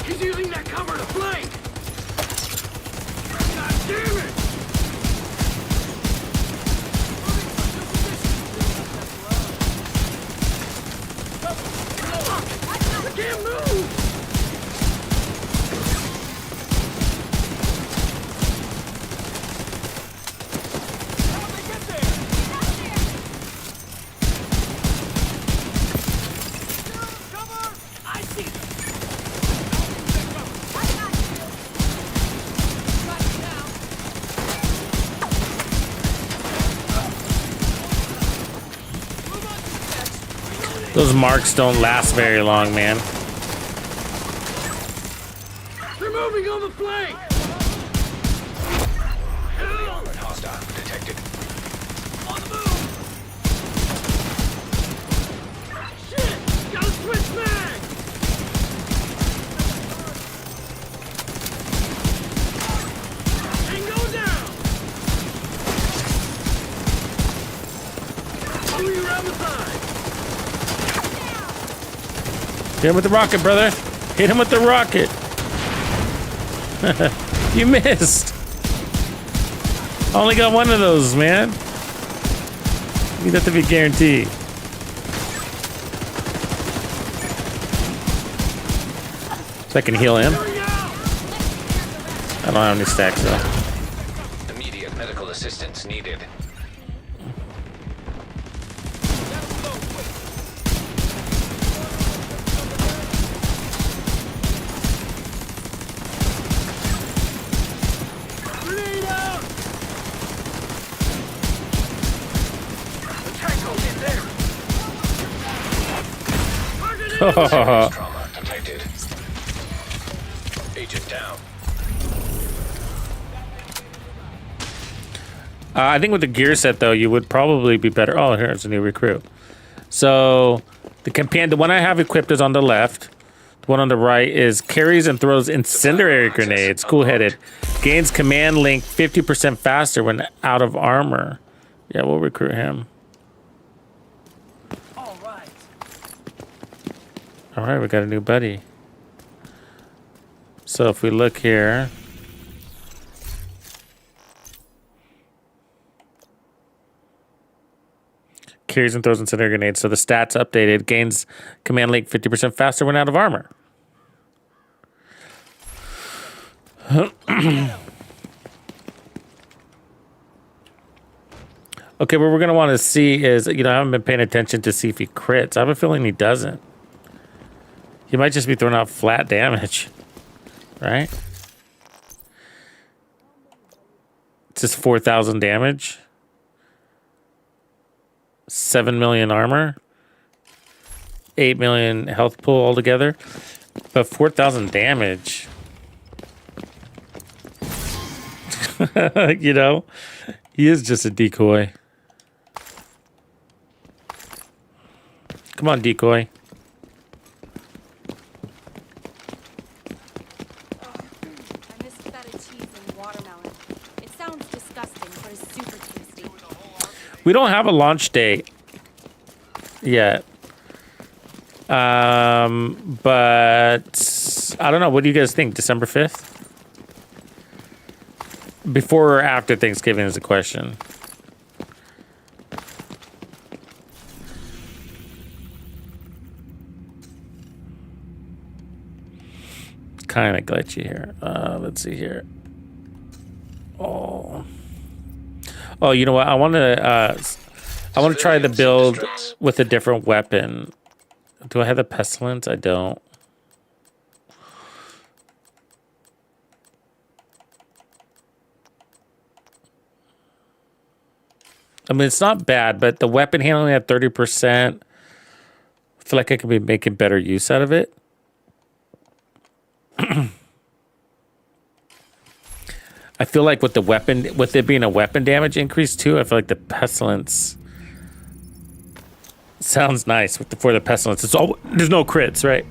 He's using that cover to flank. God damn it! I can't move. How did they get there? Cover! I see them. Those marks don't last very long, man. They're moving on the flank. Heavily armored hostile detected. On the move. Shit! Gotta switch mag. Tango down. Moving around the side. Hit him with the rocket, brother. Hit him with the rocket. You missed. I only got one of those, man. Need that to be guaranteed. So I can heal him. I don't have any stacks though. Immediate medical assistance needed. Trauma detected. Agent down. I think with the gear set though, you would probably be better. Oh, here's a new recruit. So the one I have equipped is on the left. The one on the right is carries and throws incendiary grenades. Cool-headed. Gains command link 50% faster when out of armor. Yeah, we'll recruit him. All right, we got a new buddy. So if we look here, carries and throws incendiary grenades. So the stats updated. Gains command link 50% faster when out of armor. Okay, what we're gonna want to see is, I haven't been paying attention to see if he crits. I have a feeling he doesn't. He might just be throwing out flat damage, right? It's just 4,000 damage. 7 million armor. 8 million health pool altogether. But 4,000 damage. He is just a decoy. Come on, decoy. We don't have a launch date yet. But I don't know. What do you guys think? December 5th? Before or after Thanksgiving is the question. Kind of glitchy here. Let's see here. Oh, you know what? I want to try the build with a different weapon. Do I have the pestilence? I don't. I mean, it's not bad, but the weapon handling at 30%. I feel like I could be making better use out of it. I feel like with it being a weapon damage increase too, I feel like the pestilence sounds nice for the pestilence. There's no crits, right?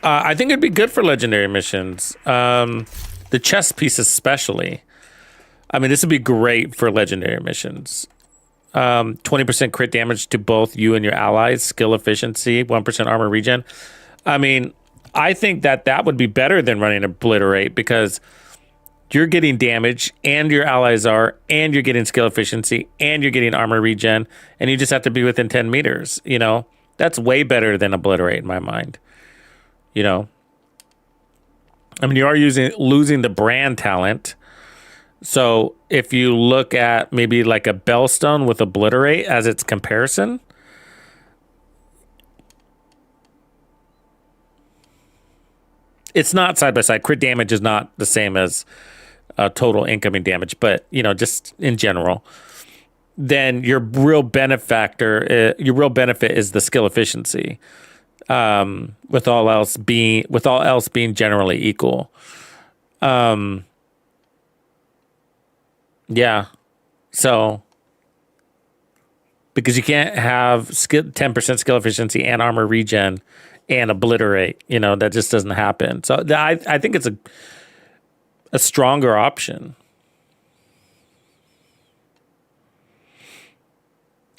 I think it'd be good for legendary missions. The chest piece especially. I mean, this would be great for legendary missions. 20% crit damage to both you and your allies, skill efficiency, 1% armor regen. I mean, I think that would be better than running Obliterate because you're getting damage and your allies are, and you're getting skill efficiency and you're getting armor regen, and you just have to be within 10 meters, That's way better than Obliterate in my mind. I mean, you are losing the brand talent. So if you look at maybe like a Bellstone with Obliterate as its comparison, it's not side by side. Crit damage is not the same as total incoming damage, but just in general, then your real benefit is the skill efficiency. With all else being generally equal. Yeah. So because you can't have 10% skill efficiency and armor regen and Obliterate, that just doesn't happen. So I think it's a stronger option.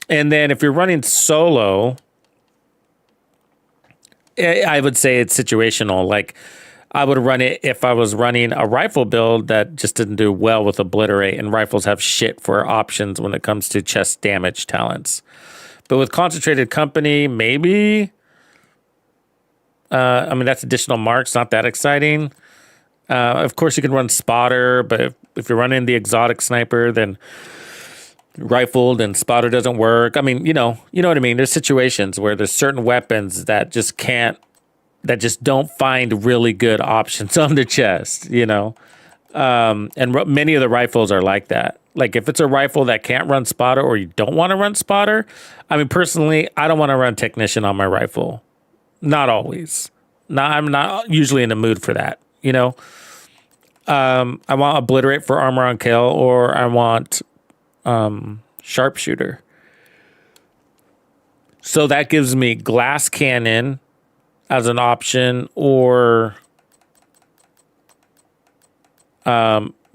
And then if you're running solo, I would say it's situational. Like, I would run it if I was running a rifle build that just didn't do well with obliterate, and rifles have shit for options when it comes to chest damage talents. But with concentrated company, maybe. I mean, that's additional marks, not that exciting. Of course, you can run spotter, but if you're running the exotic sniper, then rifled and spotter doesn't work. I mean, you know what I mean? There's situations where there's certain weapons that just don't find really good options on the chest, you know? And many of the rifles are like that. Like, if it's a rifle that can't run spotter or you don't want to run spotter, I mean, personally, I don't want to run technician on my rifle. Not always. I'm not usually in the mood for that, you know? I want obliterate for armor on kill, or I want sharpshooter. So that gives me glass cannon as an option, or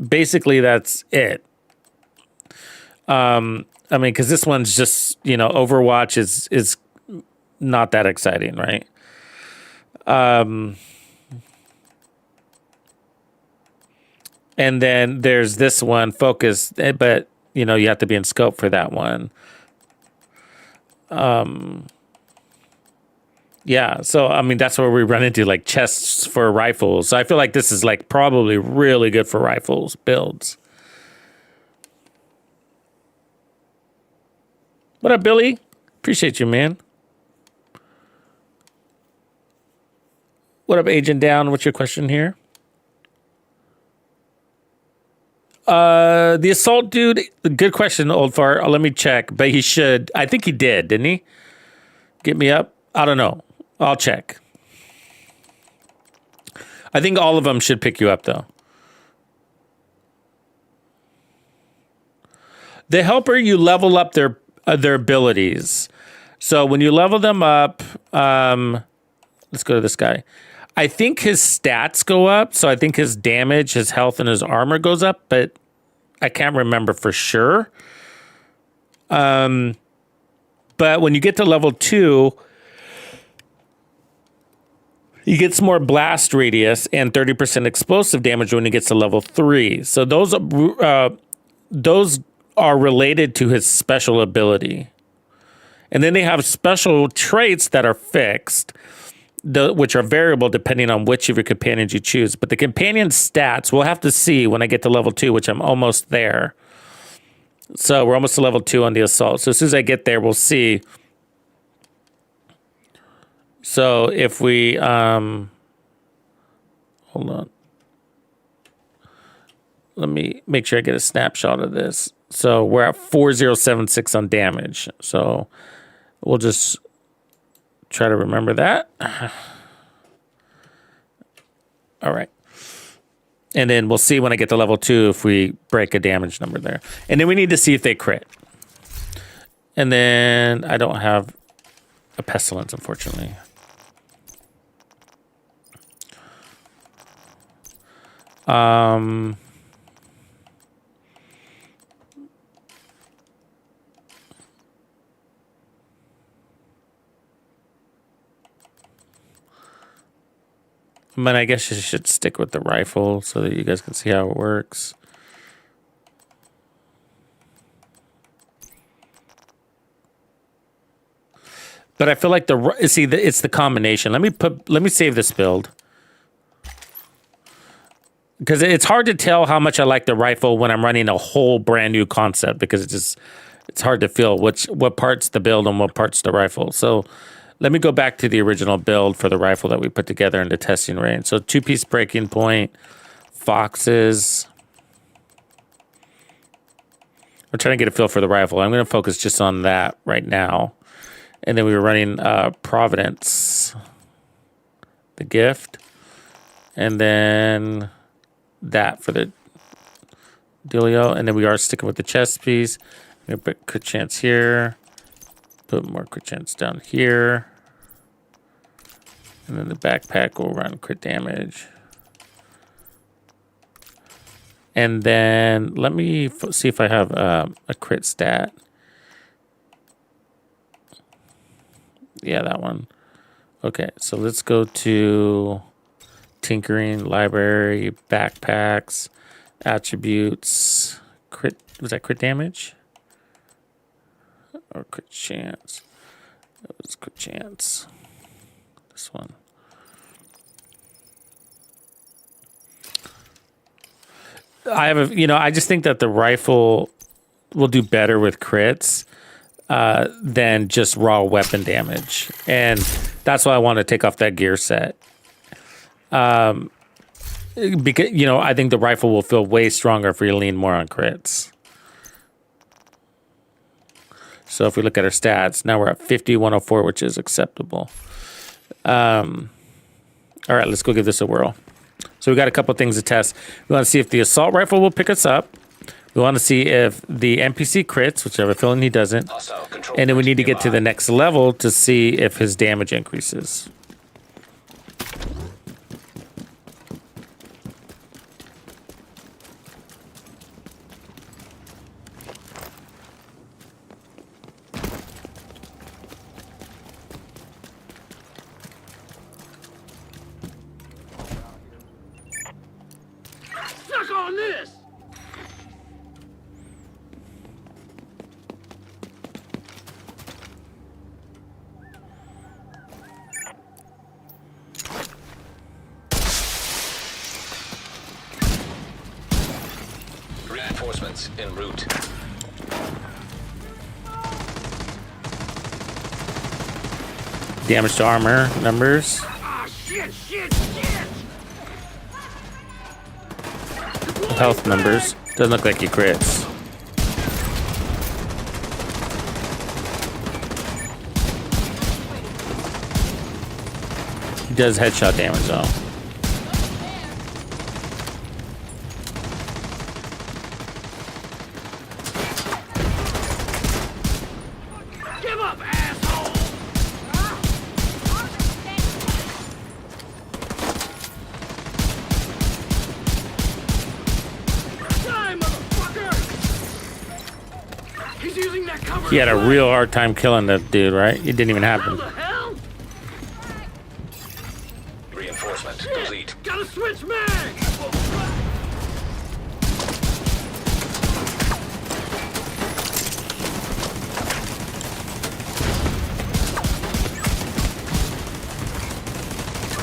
basically that's it. I mean, because this one's just, Overwatch is not that exciting, right? And then there's this one, focus, but you have to be in scope for that one. Yeah, so I mean, that's where we run into like chests for rifles. So I feel like this is like probably really good for rifles builds. What up, Billy? Appreciate you, man. What up, Agent Down? What's your question here? The assault dude, good question, old fart. Let me check, but he should. I think he did, didn't he? Get me up? I don't know. I'll check. I think all of them should pick you up, though. The helper, you level up their abilities. So when you level them up, let's go to this guy. I think his stats go up. So I think his damage, his health, and his armor goes up, but I can't remember for sure. But when you get to level 2, he gets more blast radius and 30% explosive damage when he gets to level 3. So those are related to his special ability. And then they have special traits that are fixed, which are variable depending on which of your companions you choose. But the companion stats, we'll have to see when I get to level 2, which I'm almost there. So we're almost to level 2 on the assault. So as soon as I get there, we'll see. So if we, hold on. Let me make sure I get a snapshot of this. So we're at 4076 on damage. So we'll just try to remember that. All right. And then we'll see when I get to level 2 if we break a damage number there. And then we need to see if they crit. And then I don't have a pestilence, unfortunately. But I guess you should stick with the rifle so that you guys can see how it works. But I feel like it's the combination. Let me save this build. Because it's hard to tell how much I like the rifle when I'm running a whole brand new concept, because it's hard to feel what part's the build and what part's the rifle. So let me go back to the original build for the rifle that we put together in the testing range. So 2-piece breaking point, foxes. I'm trying to get a feel for the rifle. I'm going to focus just on that right now. And then we were running Providence, the gift, and then that for the dealio. And then we are sticking with the chest piece. I'm going to put crit chance here. Put more crit chance down here. And then the backpack will run crit damage. And then let me see if I have a crit stat. Yeah, that one. Okay, so let's go to tinkering, library, backpacks, attributes, crit. Was that crit damage? Or crit chance? That was crit chance. This one. I have a, I just think that the rifle will do better with crits than just raw weapon damage, and that's why I want to take off that gear set. Because I think the rifle will feel way stronger if we lean more on crits. So if we look at our stats, now we're at 50, 104, which is acceptable. All right, let's go give this a whirl. So we got a couple things to test. We want to see if the assault rifle will pick us up. We want to see if the NPC crits, which I have a feeling he doesn't. And then we need to get to the next level to see if his damage increases. Suck on this! Reinforcements en route. Damage to armor numbers. Ah, shit! Health numbers. Doesn't look like he crits. He does headshot damage though. Give up, asshole! Die, motherfucker! He's using that cover. He had a real hard time killing that dude, right? It didn't even happen. How the hell? Reinforcement complete. Gotta switch mag!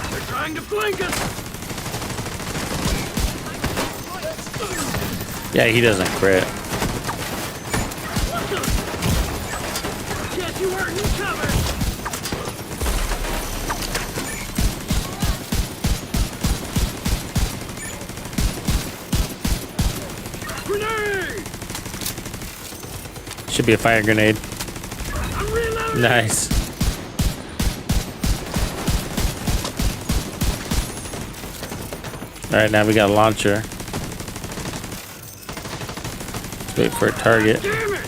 They're trying to flank us! Yeah, he doesn't crit. Guess you weren't in cover! Grenade! Should be a fire grenade. I'm reloading! Nice. All right, now we got a launcher. Let's wait for a target. Damn it!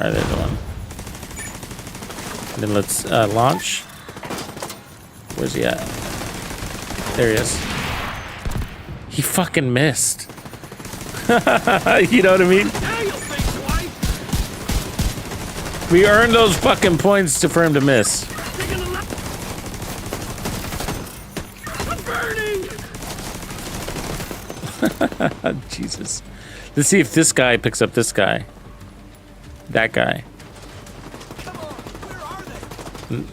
All right, there's the one. And then let's launch. Where's he at? There he is. He fucking missed. You know what I mean? Now you'll think twice! We earned those fucking points for him to miss. Taking a left! I'm burning! Jesus. Let's see if this guy picks up this guy. That guy. Come on, where are they?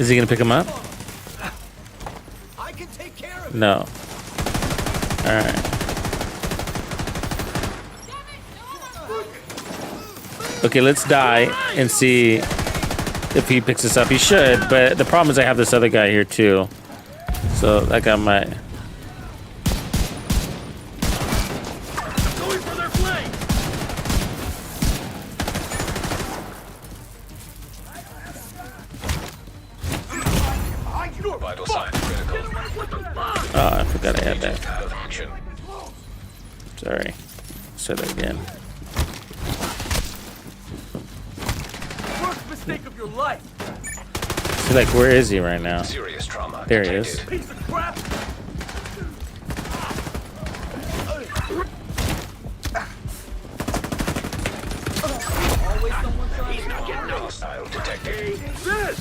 Is he gonna pick him up? I can take care of it! No. Alright. Okay, let's die and see if he picks us up. He should, but the problem is I have this other guy here too. So that guy might. Going for their flank! Vital signs critical. Oh, I forgot I had that. Out of action. Sorry. Say that again. Worst mistake of your life! So, like, where is he right now? Serious trauma. There he is. detected. Piece of crap! Always He's not getting no Hostile detected. this.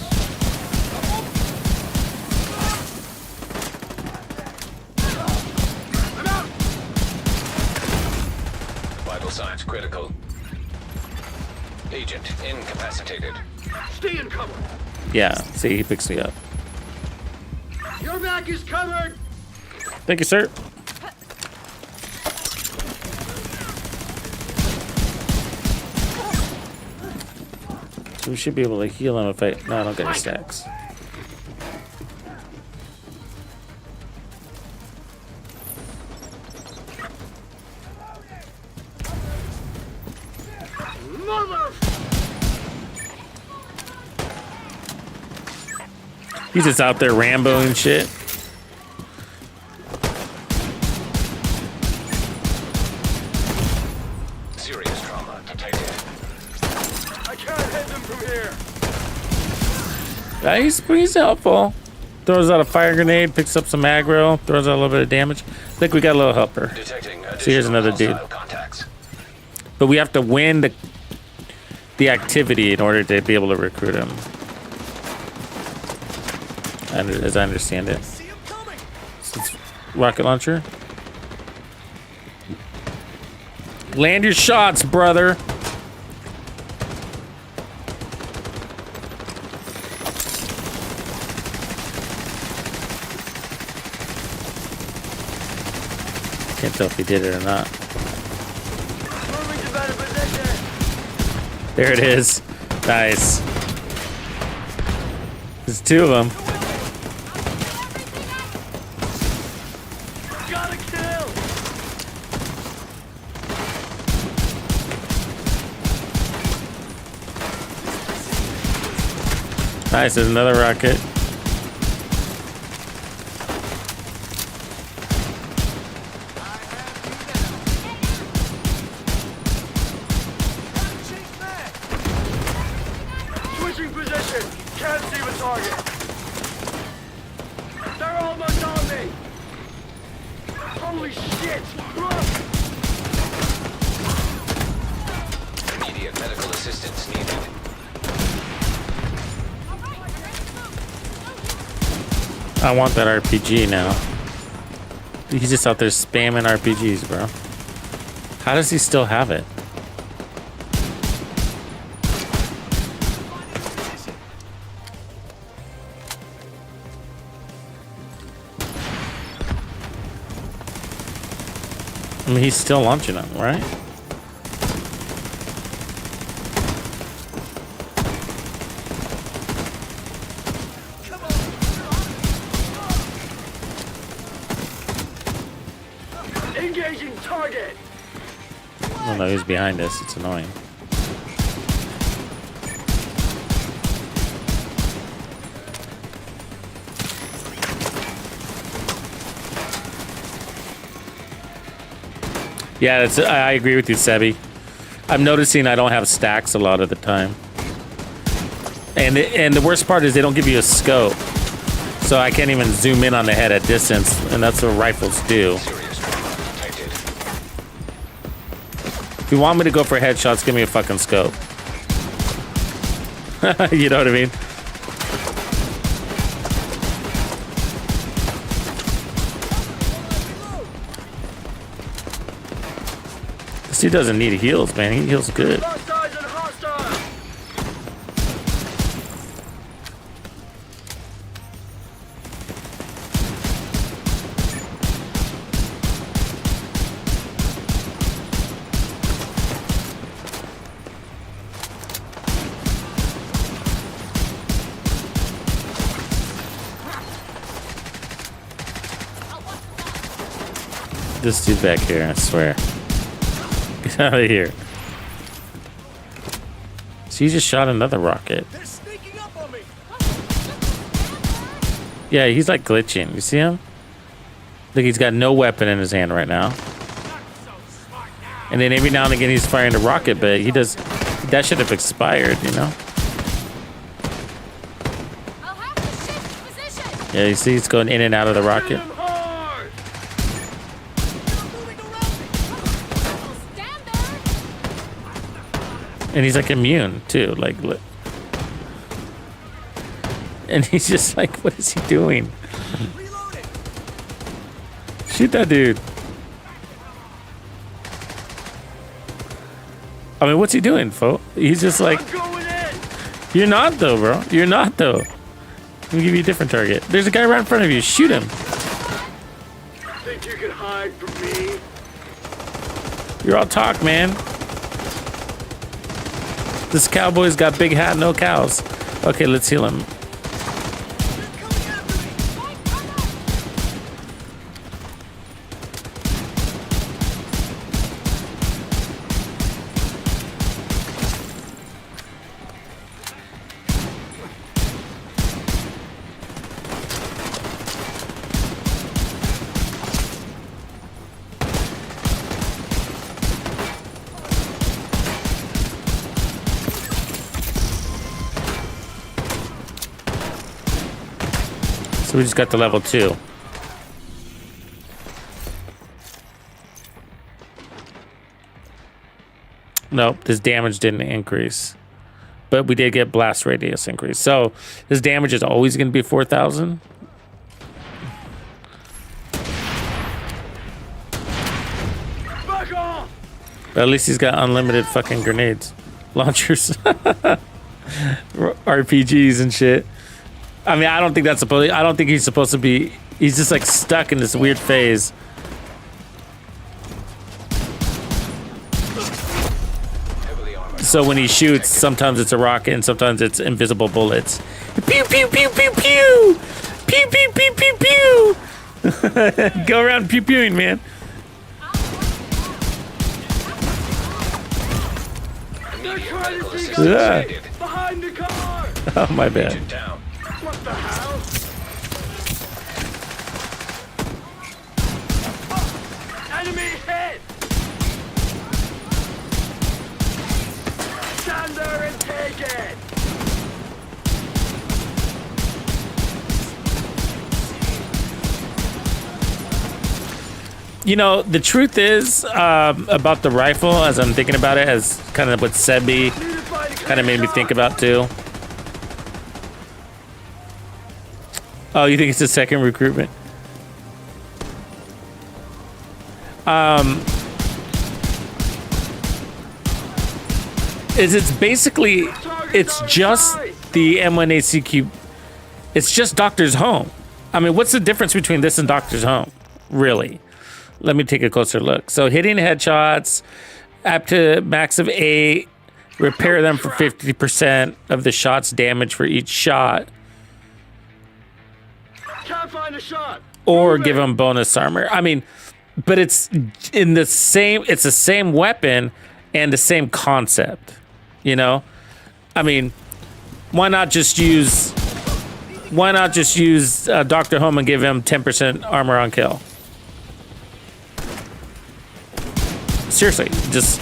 I'm out. Vital signs critical. Agent incapacitated. Stay in cover. Yeah, see, he picks me up. Your back is covered. Thank you, sir. So we should be able to heal him if I... No, I don't get any stacks. Mother. He's just out there Rambo-ing shit. Serious trauma detected. I can't hit them from here. He's helpful. Throws out a fire grenade, picks up some aggro, throws out a little bit of damage. I think we got a little helper. Detecting So here's another dude. hostile contacts. But we have to win the activity in order to be able to recruit him. As I understand it. Rocket launcher. Land your shots, brother. Can't tell if he did it or not. Moving to better position. There it is. Nice. There's two of them. Gotta kill. Nice, there's another rocket. Switching position. Can't see the target. They're almost on me. Holy shit. Look. Immediate medical assistance needed. I want that RPG now. He's just out there spamming RPGs, bro. How does he still have it? I mean, he's still launching them, right? Engaging target. Oh no, he's behind us. It's annoying. Yeah, that's, I agree with you, Sebi. I'm noticing I don't have stacks a lot of the time. And the worst part is they don't give you a scope. So I can't even zoom in on the head at distance, and that's what rifles do. Serious trauma detected. If you want me to go for headshots, give me a fucking scope. You know what I mean? This dude doesn't need heals, man. He heals good. Hostiles and hostile. This dude back here, I swear. Get out of here. So you just shot another rocket. They're sneaking up on me. Yeah, he's like glitching. You see him? Look, he's got no weapon in his hand right now. And then every now and again he's firing a rocket, but he does... That should have expired, you know? I'll have to shift position. Yeah, you see he's going in and out of the rocket. Hard. Stand there. And he's like immune too. Like, and he's just like, what is he doing? Shoot that dude. I mean, what's he doing, folks? He's just like, you're not though, bro. You're not though. Let me give you a different target. There's a guy right in front of you. Shoot him. Think you can hide from me? You're all talk, man. This cowboy's got big hat, no cows. Okay, let's heal him. So we just got to level 2. Nope, this damage didn't increase. But we did get blast radius increase. So his damage is always going to be 4,000. Back off! But at least he's got unlimited fucking grenades. Launchers. RPGs and shit. I mean, I don't think he's supposed to be. He's just like stuck in this weird phase. So when he shoots, sometimes it's a rocket and sometimes it's invisible bullets. Pew pew pew pew pew. Pew pew pew pew pew. Go around pew pewing, man. They're trying to sneak Yeah. behind the car! Oh, my bad. What the hell? Enemy hit! Stand there and take it! You know, the truth is about the rifle, as I'm thinking about it, as kind of what Sebi kind of made me think about too. Oh, you think it's the second recruitment? It's basically, it's just the M1ACQ. It's just Doctor's Home. I mean, what's the difference between this and Doctor's Home, really? Let me take a closer look. So hitting headshots, up to max of 8, repair them for 50% of the shot's damage for each shot. Can't find a shot. Or give them bonus armor. I mean, but it's in the same. It's the same weapon and the same concept. You know, I mean, why not just use? Why not just use Dr. Home and give him 10% armor on kill? Seriously, just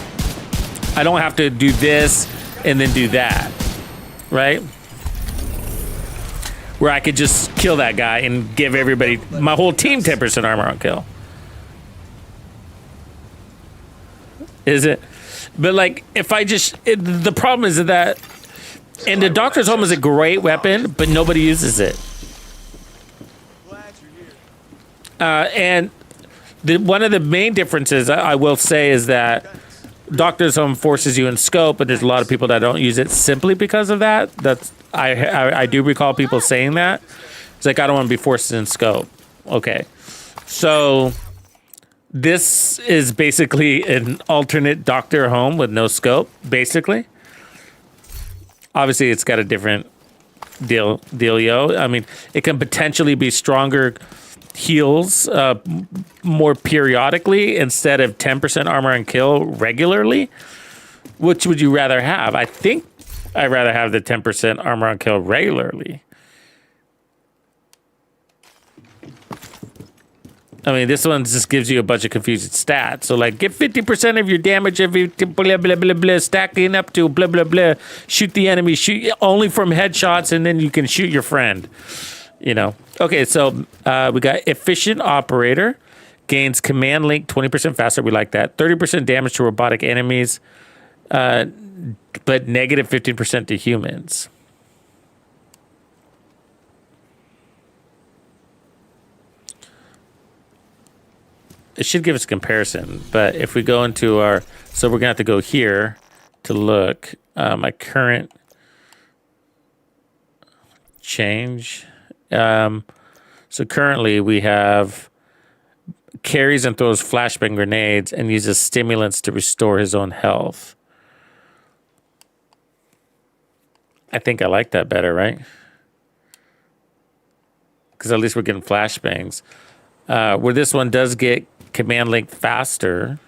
I don't have to do this and then do that, right? Where I could just kill that guy and give everybody, my whole team, 10% armor on kill. Is it? But like, if I just, the problem is that, and the Doctor's Home is a great weapon, but nobody uses it. And one of the main differences I will say is that Doctor's Home forces you in scope, but there's a lot of people that don't use it simply because of that. That's I do recall people saying that. It's like, I don't want to be forced in scope. Okay. So this is basically an alternate Doctor Home with no scope, basically. Obviously, it's got a different dealio. I mean, it can potentially be stronger heals more periodically instead of 10% armor and kill regularly. Which would you rather have? I think I'd rather have the 10% armor on kill regularly. I mean, this one just gives you a bunch of confusing stats. So, like, get 50% of your damage every blah, blah, blah, blah, stacking up to blah, blah, blah. Shoot the enemy, shoot only from headshots, and then you can shoot your friend. You know. Okay, so we got Efficient Operator. Gains command link 20% faster. We like that. 30% damage to robotic enemies. but negative 15% to humans. It should give us a comparison, but if we go into our, so we're gonna have to go here to look. My current change. So currently we have carries and throws flashbang grenades and uses stimulants to restore his own health. I think I like that better, right? Because at least we're getting flashbangs. Where this one does get command link faster.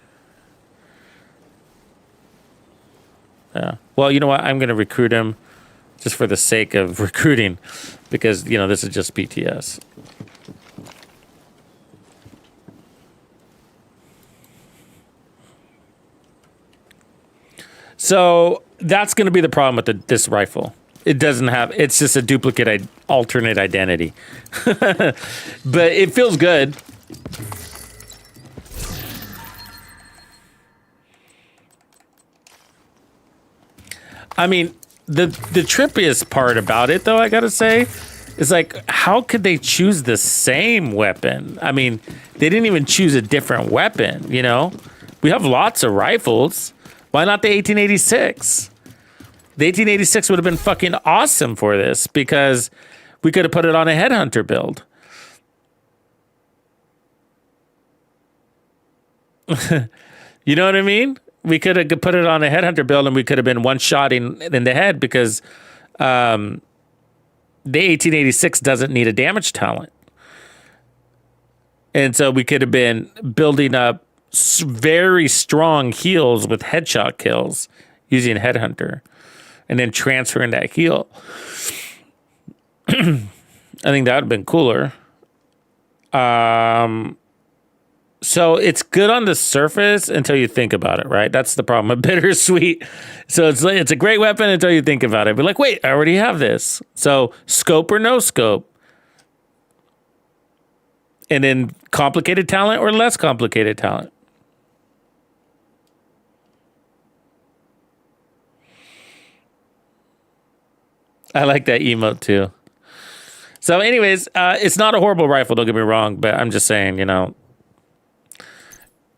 Well, you know what? I'm going to recruit him just for the sake of recruiting because, you know, this is just PTS. So that's going to be the problem with this rifle. It doesn't have, it's just a duplicate, alternate identity. But it feels good. I mean, the trippiest part about it, though, I gotta say, is like, how could they choose the same weapon? I mean, they didn't even choose a different weapon, you know? We have lots of rifles. Why not the 1886? The 1886 would have been fucking awesome for this because we could have put it on a headhunter build. You know what I mean? We could have put it on a headhunter build and we could have been one-shotting in the head because the 1886 doesn't need a damage talent. And so we could have been building up very strong heals with headshot kills using headhunter and then transferring that heal. I think that would have been cooler. So it's good on the surface until you think about it, right? That's the problem. A bittersweet. So it's a great weapon until you think about it. But like, wait, I already have this. So scope or no scope? And then complicated talent or less complicated talent? I like that emote too. So anyways, it's not a horrible rifle, don't get me wrong, but I'm just saying, you know,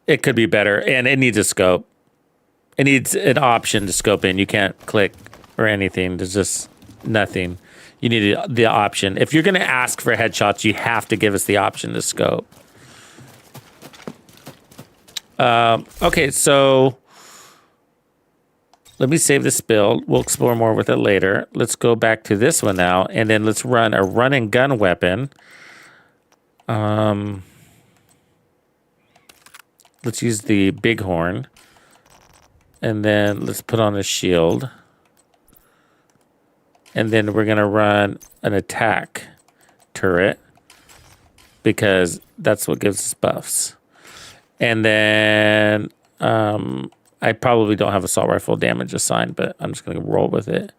it could be better, and it needs a scope. It needs an option to scope in. You can't click or anything. There's just nothing. You need the option. If you're going to ask for headshots, you have to give us the option to scope. Okay, so let me save this build. We'll explore more with it later. Let's go back to this one now, and then let's run a run and gun weapon. Let's use the bighorn. And then let's put on a shield. And then we're going to run an attack turret. Because that's what gives us buffs. And then I probably don't have assault rifle damage assigned, but I'm just going to roll with it.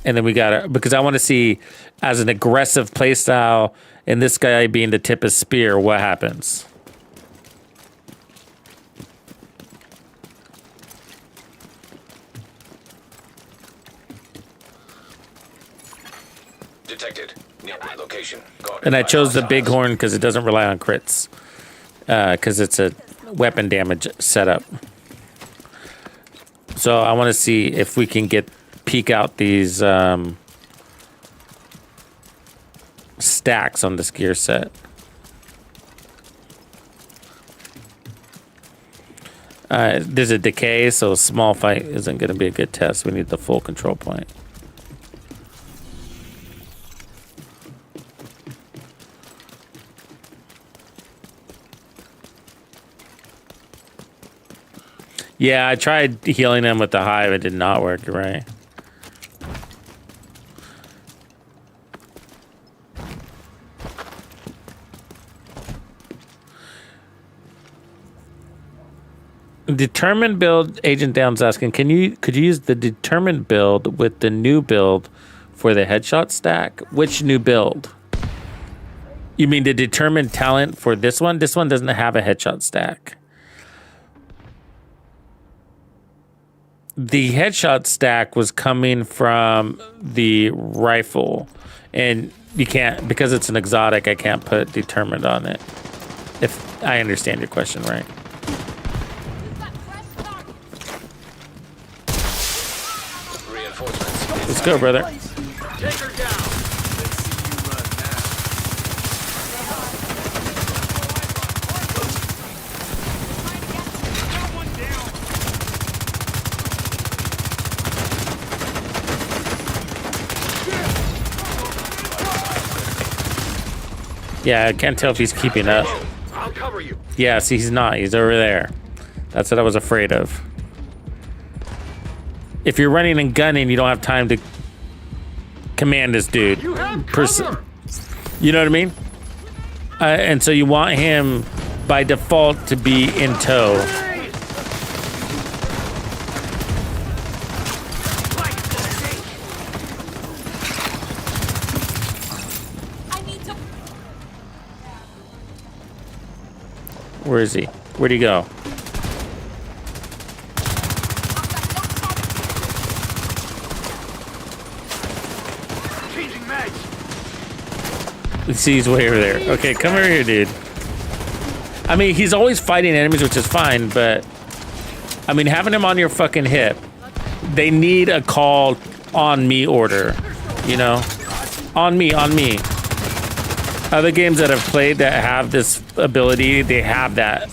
And then we got to, because I want to see as an aggressive playstyle, and this guy being the tip of spear, what happens. Detected. Nearby location. And I chose the bighorn because it doesn't rely on crits. Because it's a weapon damage setup. So I want to see if we can peek out these stacks on this gear set. There's a decay, so a small fight isn't going to be a good test. We need the full control point. Yeah, I tried healing him with the hive. It did not work, right? Determined build, Agent Down's asking, could you use the determined build with the new build for the headshot stack? Which new build? You mean the determined talent for this one? This one doesn't have a headshot stack. the headshot stack was coming from the rifle, and you can't, because it's an exotic, I can't put determined on it. If I understand your question right. Reinforcements. Let's go, brother. Take her down. Yeah, I can't tell if he's keeping up. I'll cover you. Yeah, see, he's not. He's over there. That's what I was afraid of. If you're running and gunning, you don't have time to command this dude. You have cover. You know what I mean? And so you want him, by default, to be in tow. Where is he? Where'd he go? Changing mags. Let's see, he's way over there. Okay, come over here, dude. I mean, he's always fighting enemies, which is fine, but I mean, having him on your fucking hip, they need a call on me order, you know? On me, on me. Other games that I've played that have this ability, they have that.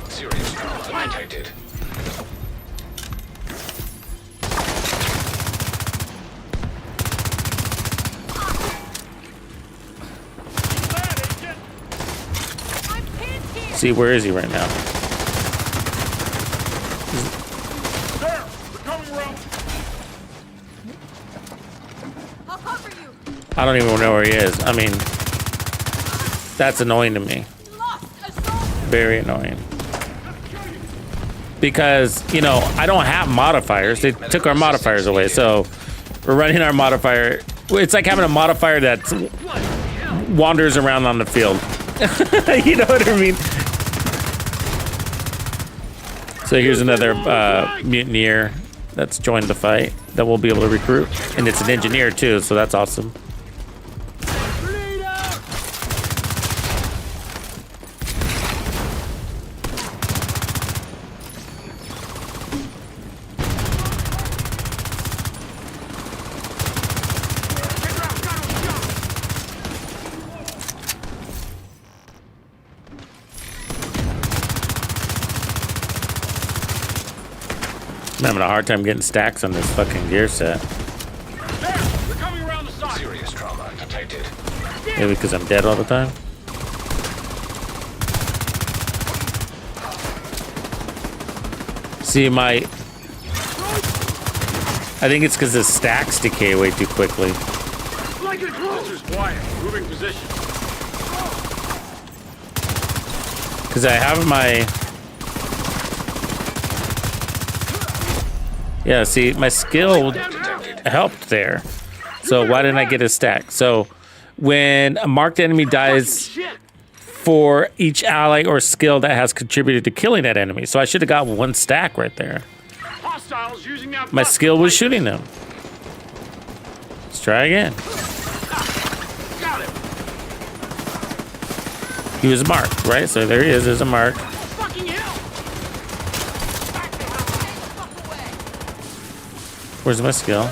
Serious trauma detected. See, where is he right now? Sir, we're coming around. I'll cover you. I don't even know where he is. I mean, that's annoying to me. Very annoying. Because, you know, I don't have modifiers. They took our modifiers away, so we're running our modifier. It's like having a modifier that wanders around on the field. You know what I mean? So here's another mutineer that's joined the fight that we'll be able to recruit. And it's an engineer too, so that's awesome. I'm having a hard time getting stacks on this fucking gear set. We're coming around the side. Serious trauma detected. Maybe because I'm dead all the time. See, I think it's because the stacks decay way too quickly. Like it close. Quiet. Moving position. Because I have my... Yeah, see, my skill helped there. So why didn't I get a stack? So when a marked enemy dies for each ally or skill that has contributed to killing that enemy. So I should have got one stack right there. Hostiles using that My skill was shooting them. Let's try again. Got him. He was marked, right? So there he is, there's a mark. Fucking hell. Where's my skill?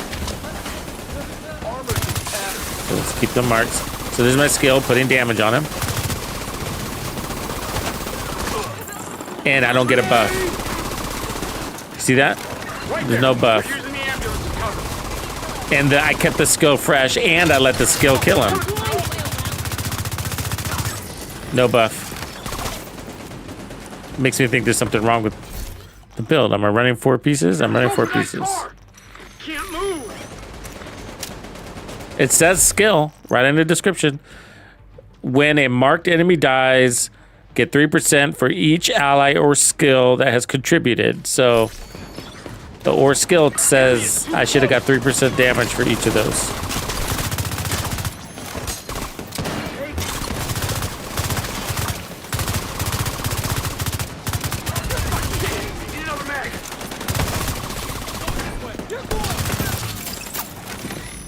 So let's keep the marks. So there's my skill, putting damage on him. And I don't get a buff. See that? There's no buff. And I kept the skill fresh, and I let the skill kill him. No buff. Makes me think there's something wrong with the build. Am I running 4 pieces? I'm running 4 pieces. Can't move. It says skill right in the description. When a marked enemy dies, get 3% for each ally or skill that has contributed. So the or skill says I should have got 3% damage for each of those.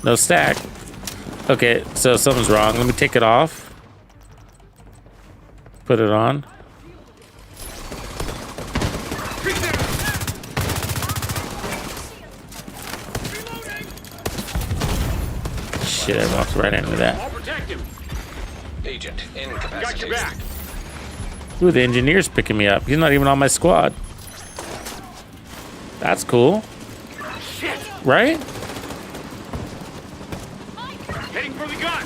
No stack. Okay, so something's wrong. Let me take it off. Put it on. Shit, I walked right into that. I'll protect him. Agent incapacitated. Got your back. Ooh, the engineer's picking me up. He's not even on my squad. That's cool. Shit. Right? Heading for the gun.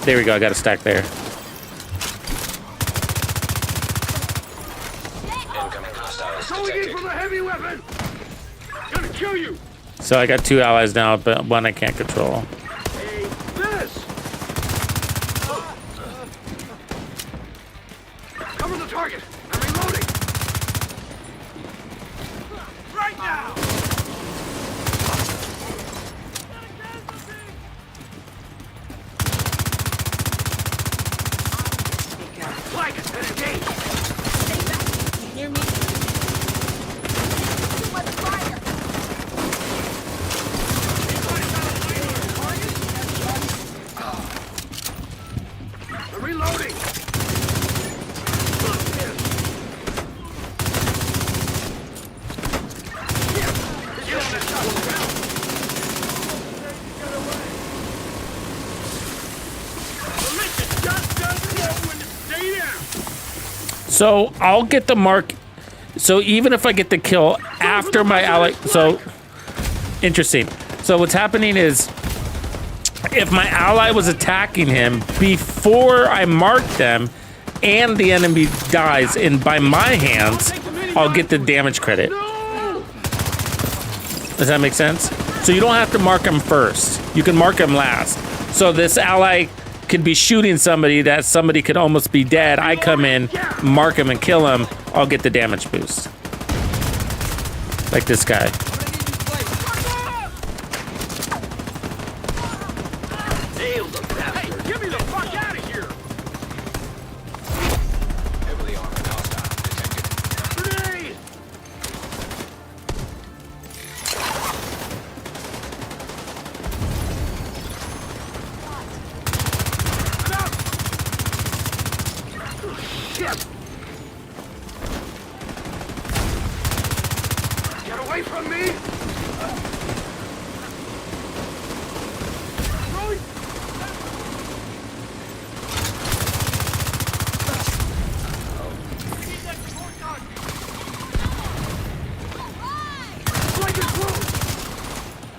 There we go. I got a stack there. Incoming hostiles Going in detected. from a heavy weapon. Gonna kill you. So I got 2 allies now, but one I can't control. Hey, this. Cover the target. I'm reloading. Right now. Flag it and engage. Near me. I'm reloading. So I'll get the mark. So even if I get the kill after my ally, so interesting. So what's happening is, if my ally was attacking him before I mark them, and the enemy dies in by my hands, I'll get the damage credit. Does that make sense? So you don't have to mark him first. You can mark him last. So this ally could be shooting somebody that somebody could almost be dead. I come in, mark him and kill him. I'll get the damage boost. Like this guy. Nailed the bastard. Hey, get me the fuck out of here. Heavily armored hostile detected. Grenade. Shit! Get away from me! Throwing- Flank is close!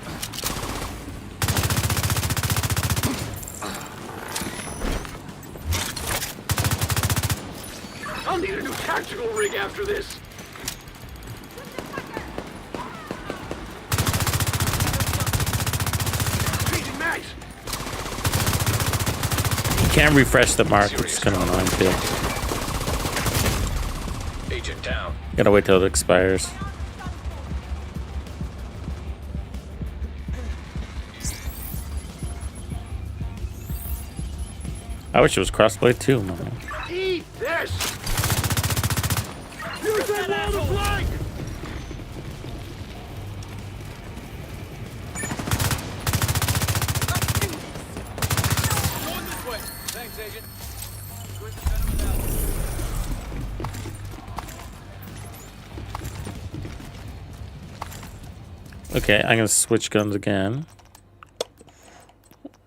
I'll need a new tactical rig after this. Changing mags. You can't refresh the mark, which is kind of annoying too. Agent down. Gotta wait till it expires. I wish it was crossblade too, man. Eat this! Use that wall to flank! Going this way. Thanks, Agent. Okay, I'm gonna switch guns again.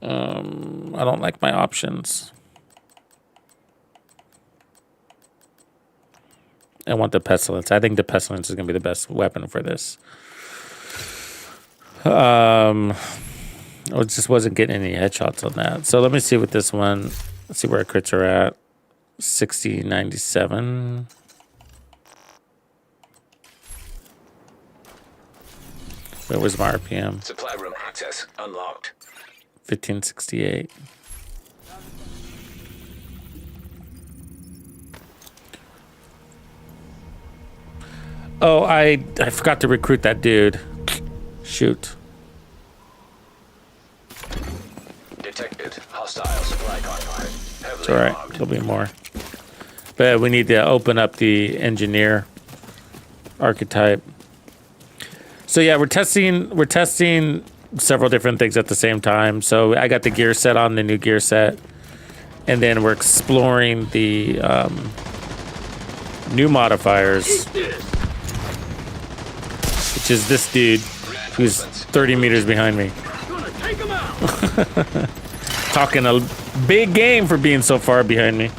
I don't like my options. I want the pestilence. I think the pestilence is gonna be the best weapon for this. I just wasn't getting any headshots on that. So let me see what this one. Let's see where our crits are at. 60, 97. Where was my RPM? Supply room access unlocked. 1568. Oh, I forgot to recruit that dude. Shoot. Detected hostile supply convoy. Heavily It's all right. armed. There'll be more. But we need to open up the engineer archetype. So yeah, we're testing several different things at the same time. So I got the gear set on, the new gear set, and then we're exploring the new modifiers, which is this dude who's 30 meters behind me. Talking a big game for being so far behind me.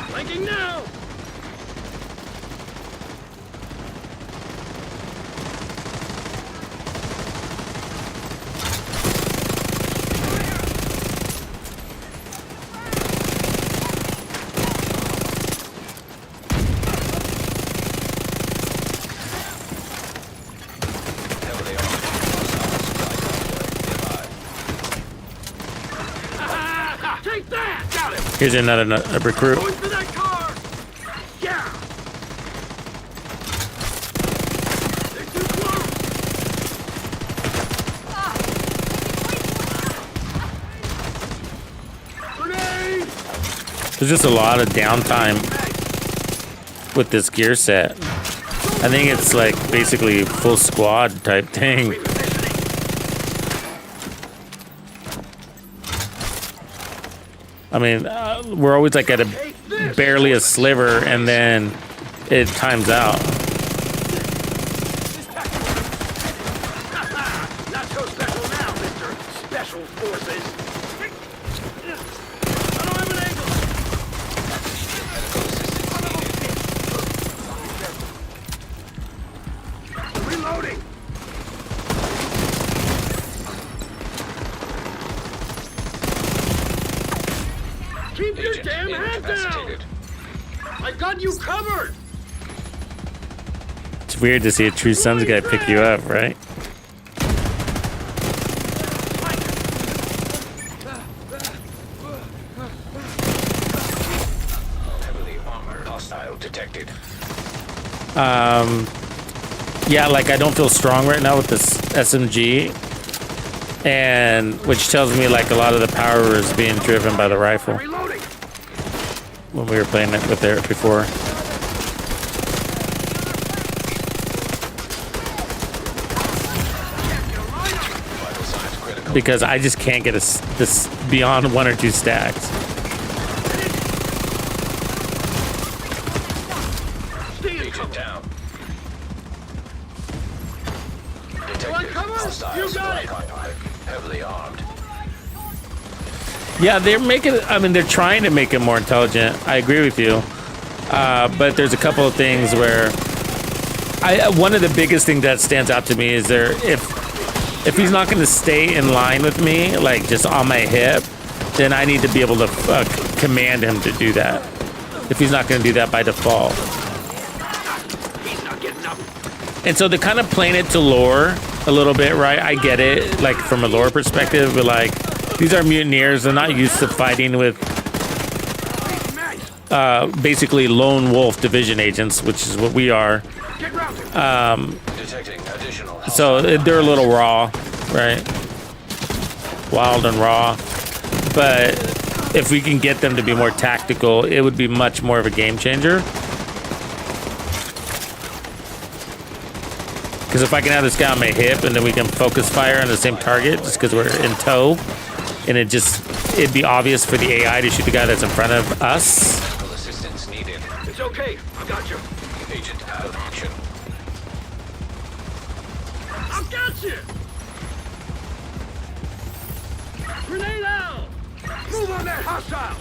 Flanking now. Take that! Got him! Here's another recruit. Going for that car! Yeah! They're too close! Grenade! There's just a lot of downtime with this gear set. I think it's like basically full squad type thing. I mean, we're always like at barely a sliver, and then it times out. Not so special now, Mr. Special Forces. I don't have an angle. Reloading. Keep your damn head down! I got you covered! It's weird to see a true Sons guy pick you up, right? Heavily armored hostile detected. Yeah, like I don't feel strong right now with this SMG, and which tells me like a lot of the power is being driven by the rifle when we were playing it with it before. Because I just can't get this beyond 1 or 2 stacks. Agent down. Detected hostile supply convoy. Heavily armed. Yeah, they're making. I mean, they're trying to make it more intelligent. I agree with you, but there's a couple of things where one of the biggest things that stands out to me is if he's not going to stay in line with me, like just on my hip, then I need to be able to command him to do that. If he's not going to do that by default. And so they're kind of playing it to lore a little bit, right? I get it, like from a lore perspective, but like these are mutineers. They're not used to fighting with basically lone wolf division agents, which is what we are. So they're a little raw, right? Wild and raw. But if we can get them to be more tactical, it would be much more of a game changer. Because if I can have this guy on my hip and then we can focus fire on the same target just because we're in tow, and it'd be obvious for the AI to shoot the guy that's in front of us. Assistance needed. It's okay. I got you. Agent out of action. I got you! Grenade out! Move on that hostile!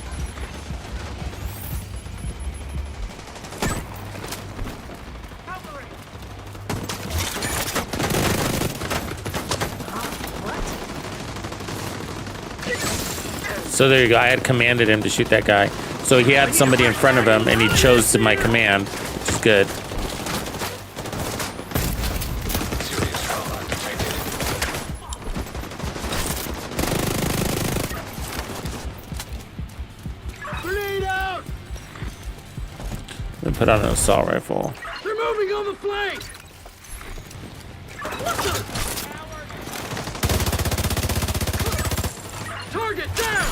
So there you go. I had commanded him to shoot that guy. So he had somebody in front of him, and he chose to my command, which is good. Grenade out! Then put on an assault rifle. They're moving on the flank! What the? Target down!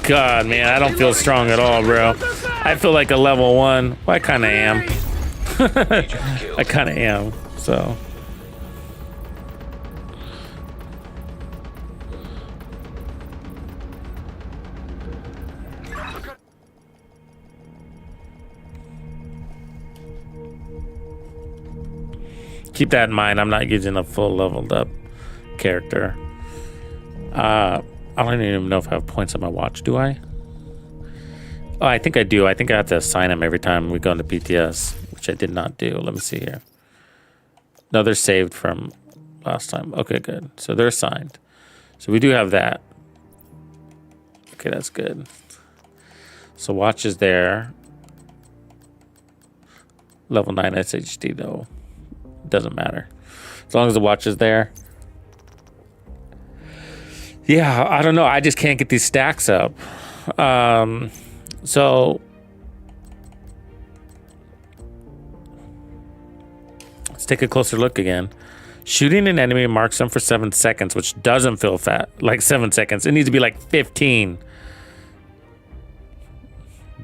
God, man, I don't feel strong at all, bro. I feel like a level 1. Well, I kind of am. I kind of am, so. Keep that in mind. I'm not using a full leveled up character. I don't even know if I have points on my watch. Do I? Oh, I think I do. I think I have to assign them every time we go into PTS, which I did not do. Let me see here. No, they're saved from last time. Okay, good. So they're assigned. So we do have that. Okay, that's good. So watch is there. Level 9 SHD though. Doesn't matter. As long as the watch is there. Yeah, I don't know. I just can't get these stacks up. So let's take a closer look again. Shooting an enemy marks them for 7 seconds, which doesn't feel like 7 seconds. It needs to be like 15.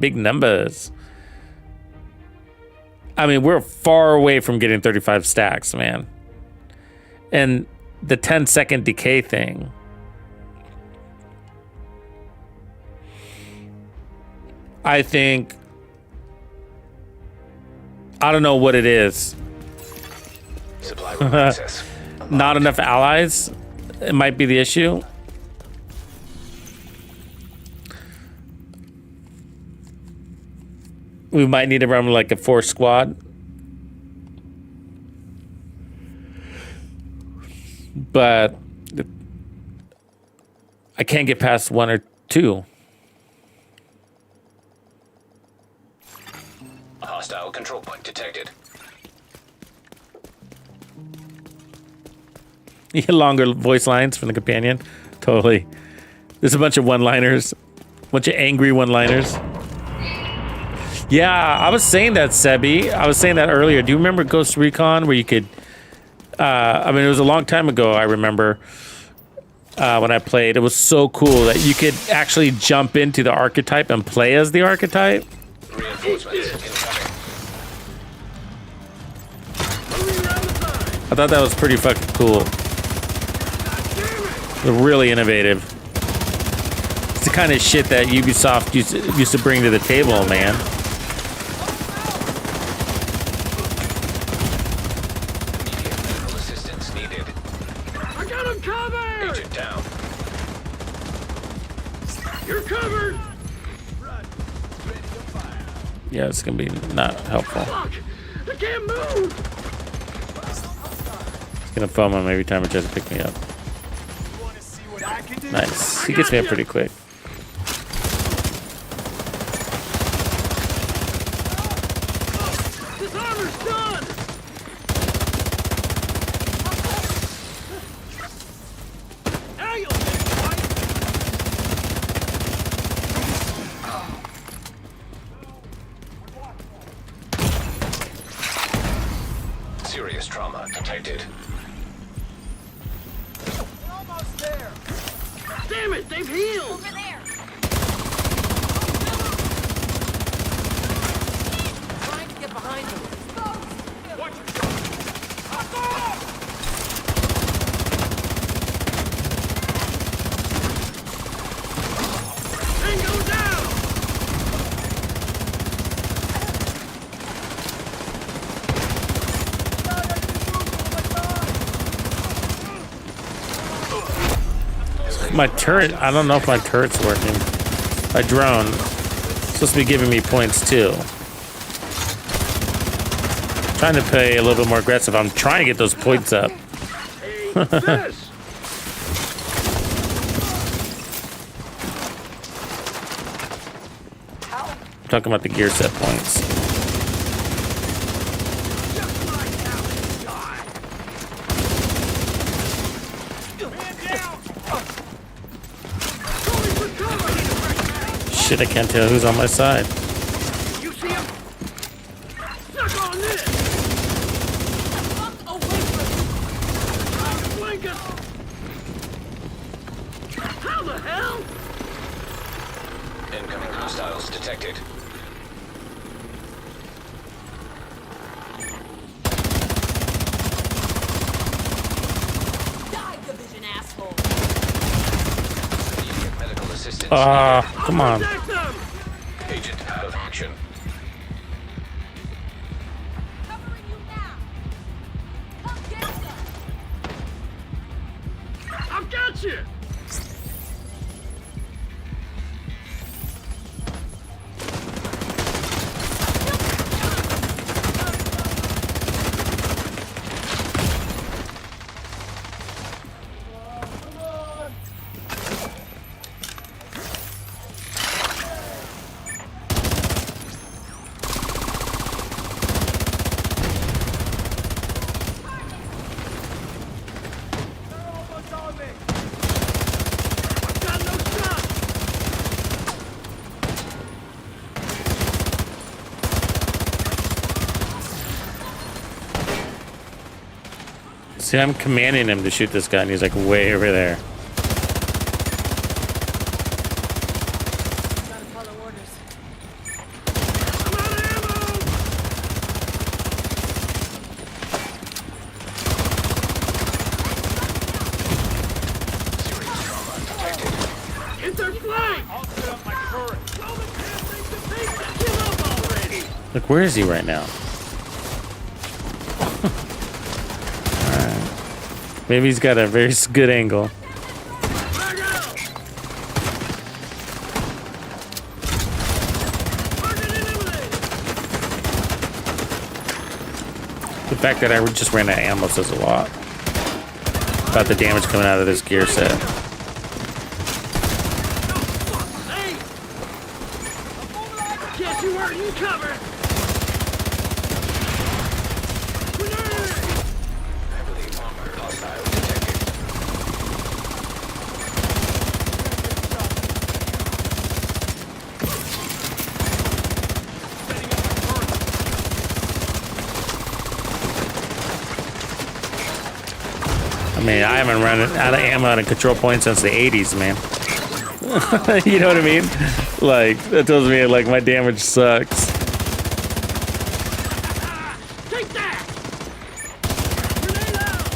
Big numbers. I mean, we're far away from getting 35 stacks, man. And the 10-second decay thing. I think, I don't know what it is. Supply room access. Not enough allies. It might be the issue. We might need to run like a 4 squad. But I can't get past 1 or 2. Hostile control point detected. You get longer voice lines from the companion. Totally. There's a bunch of one-liners. A bunch of angry one-liners. Yeah, I was saying that, Sebi. I was saying that earlier. Do you remember Ghost Recon where you could... I mean, it was a long time ago, I remember, when I played. It was so cool that you could actually jump into the archetype and play as the archetype. Reinforcements incoming. I thought that was pretty fucking cool. Really innovative. It's the kind of shit that Ubisoft used to bring to the table, man. Immediate medical assistance needed. I got him covered! Agent down. You're covered! Yeah, it's gonna be not helpful. Fuck! I can't move! It's gonna foam him every time it tries to pick me up. Nice. He gets me up pretty quick. This armor's done! Now you'll get it, Serious trauma detected. almost there! Damn it, they've healed! Over there! Trying to get behind them. Watch it! Tango down! My turret, I don't know if my turret's working. My drone is supposed to be giving me points too. Trying to play a little bit more aggressive. I'm trying to get those points up. Talking about the gear set points. Shit, I can't tell who's on my side. You see him? Suck on this! Fuck away from me! Trying to flank us! How the hell? Hostiles detected. Die, division asshole. Immediate medical assistance. Come on. Protect them! Agent out of action. Covering you now. Come get them. I've got you. See, I'm commanding him to shoot this guy, and he's like way over there. Gotta follow orders. I'm out of ammo! Serious trauma detected. Hit their flank! I'll set up my turret. Tell the damn thing to take the kill up already! Look, where is he right now? Alright. Maybe he's got a very good angle. Back out! Target eliminated! The fact that I just ran out of ammo says a lot about the damage coming out of this gear set. Hey! Guess you weren't in cover! Grenade! Heavily armored hostile detected. I mean, I haven't run out of ammo out of control points since the 80s, man. You know what I mean? Like, that tells me, like, my damage sucks. Take that! Grenade out!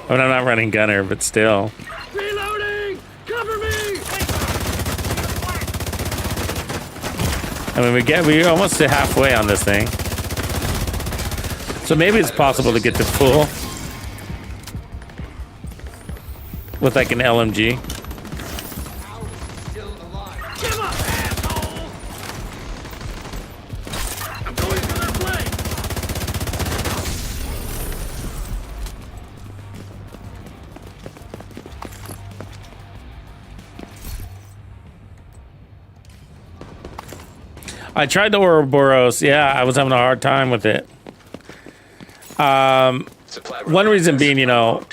I mean, I'm not running gunner, but still. Reloading! Cover me! I mean, we're almost to halfway on this thing. So maybe it's possible to get to full with like an LMG. Give up, asshole! I'm going for their flank! I tried the Ouroboros. Yeah, I was having a hard time with it. One reason being, you know,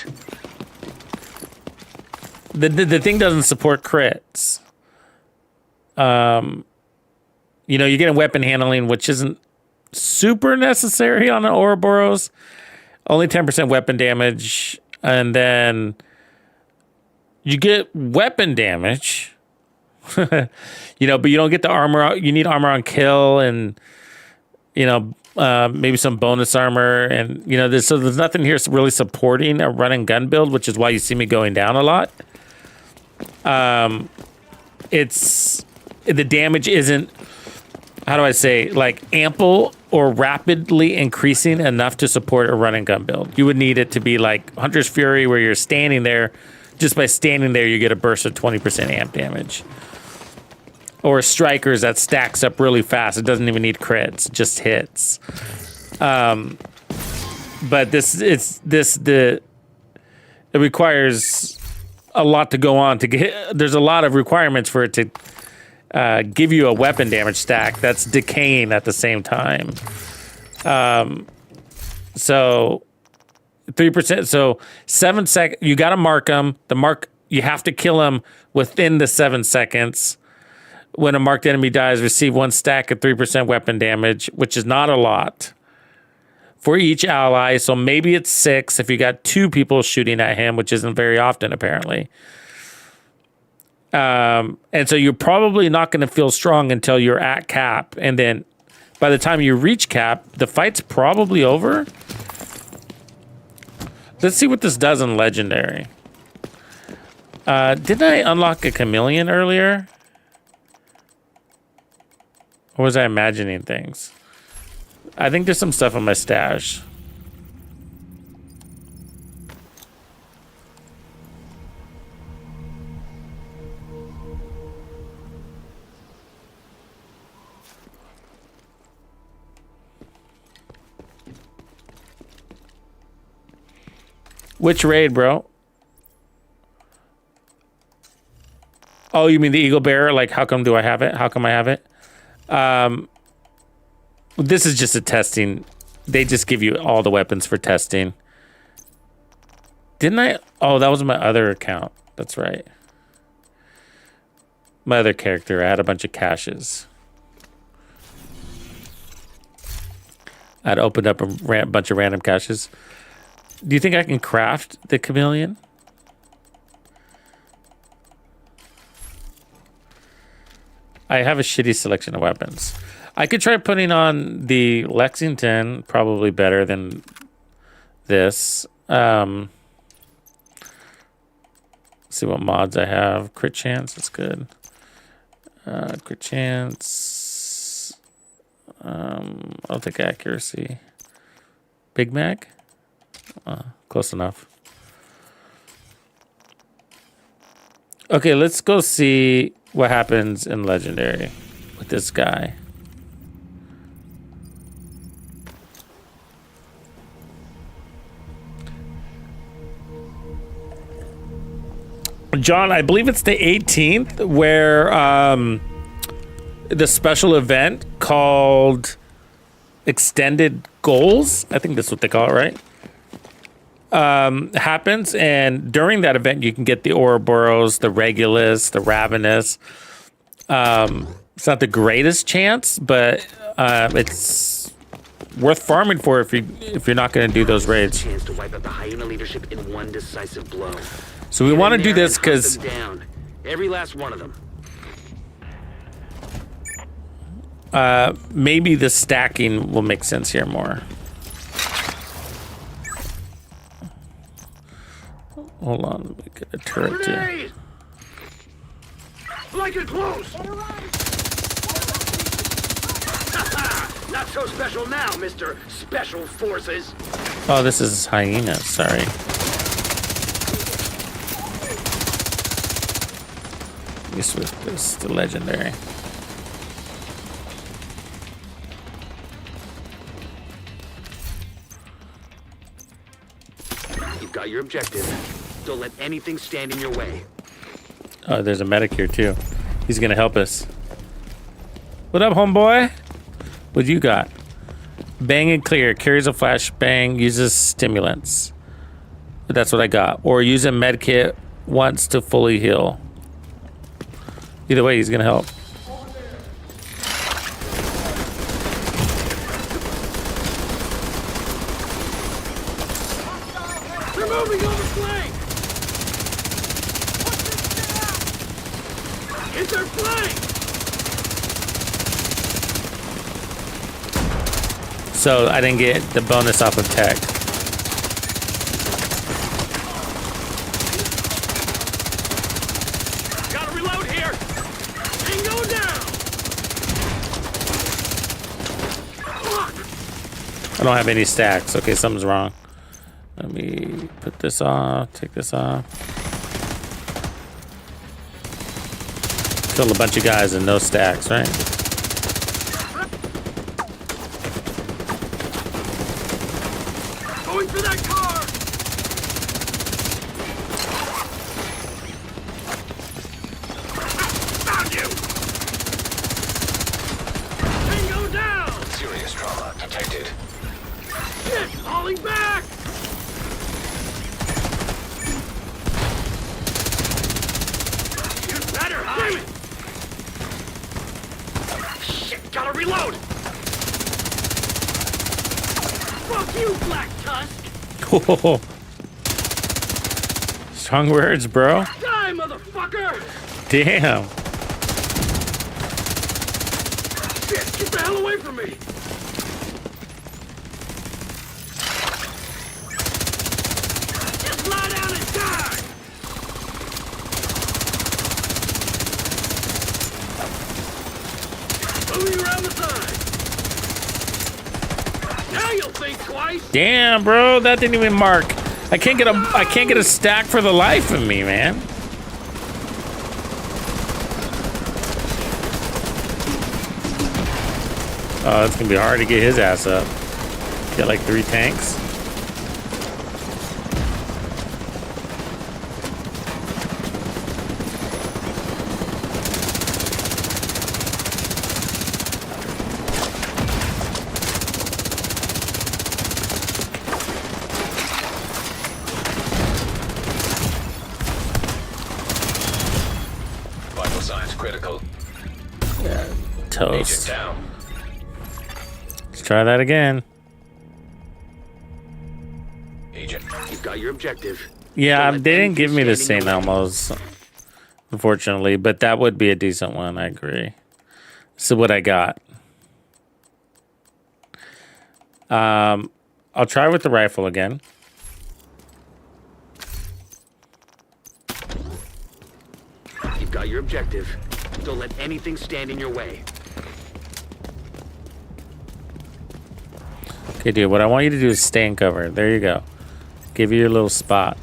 the thing doesn't support crits. You know, you get a weapon handling, which isn't super necessary on an Ouroboros. Only 10% weapon damage, and then you get weapon damage. You know, but you don't get the armor. You need armor on kill, and you know, maybe some bonus armor, and you know, there's nothing here really supporting a run and gun build, which is why you see me going down a lot. It's the damage isn't, how do I say, like ample or rapidly increasing enough to support a run and gun build. You would need it to be like Hunter's Fury, where you're standing there. Just by standing there, you get a burst of 20% amp damage. Or Strikers that stacks up really fast. It doesn't even need crits, just hits. But it requires a lot to go on to get. There's a lot of requirements for it to give you a weapon damage stack that's decaying at the same time. So 3%. So 7 seconds. You got to mark them. You have to kill them within the 7 seconds. When a marked enemy dies, receive 1 stack of 3% weapon damage, which is not a lot for each ally. So maybe it's 6 if you got 2 people shooting at him, which isn't very often apparently. And so you're probably not going to feel strong until you're at cap. And then by the time you reach cap, the fight's probably over. Let's see what this does in Legendary. Didn't I unlock a chameleon earlier? Or was I imagining things? I think there's some stuff in my stash. Which raid, bro? Oh, you mean the Eagle Bearer? Like, how come do I have it? How come I have it? This is just a testing. They just give you all the weapons for testing. Didn't I? Oh, that was my other account. That's right. My other character. I had a bunch of caches. I'd opened up a bunch of random caches. Do you think I can craft the chameleon? I have a shitty selection of weapons. I could try putting on the Lexington, probably better than this. See what mods I have. Crit chance, that's good. Crit chance. I'll take accuracy. Big Mac? Close enough. Okay, let's go see what happens in Legendary with this guy. John, I believe it's the 18th where the special event called Extended Goals, I think that's what they call it, right? Happens, and during that event you can get the Ouroboros, the Regulus, the Ravenous. It's not the greatest chance, but it's worth farming for if you're not going to do those raids. Chance to wipe out the hyena leadership in one decisive blow. So we want to do this because every last one of them. maybe the stacking will make sense here more. Hold on, let me get a turret here. Blanket close! Not so special now, Mr. Special Forces. Oh, this is hyena, sorry. Let me switch this to legendary. You've got your objective. Don't let anything stand in your way. Oh, there's a medic here too. He's gonna help us. What up, homeboy? What you got? Bang and clear. Carries a flashbang. Uses stimulants. That's what I got. Or use a med kit once to fully heal. Either way, he's gonna help. They're moving on the flank! It's their flank! So I didn't get the bonus off of tech. Gotta reload here! Bingo down! I don't have any stacks. Okay, something's wrong. Let me put this off, take this off. Killed a bunch of guys and no stacks, right? Going for that car! Found you! Bingo down! Serious trauma detected. Shit! Falling back! You better hide! Shit! Gotta reload! Fuck you, Black Tusk! Strong words, bro. Die, motherfucker! Damn. Shit, get the hell away from me! Just lie down and die! Moving around the side. Now you'll think twice. Damn, bro, that didn't even mark. I can't get a stack for the life of me, man. Oh, it's gonna be hard to get his ass up. Get like 3 tanks. Vital signs critical. Toast. Agent down. Let's try that again. Agent. You've got your objective. Yeah, Don't let they didn't give me the anything St. stand in your way. Elmo's, unfortunately, but that would be a decent one. I agree. So what I got. I'll try with the rifle again. You've got your objective. Don't let anything stand in your way. Okay, dude, what I want you to do is stay in cover. There you go. Give you your little spot.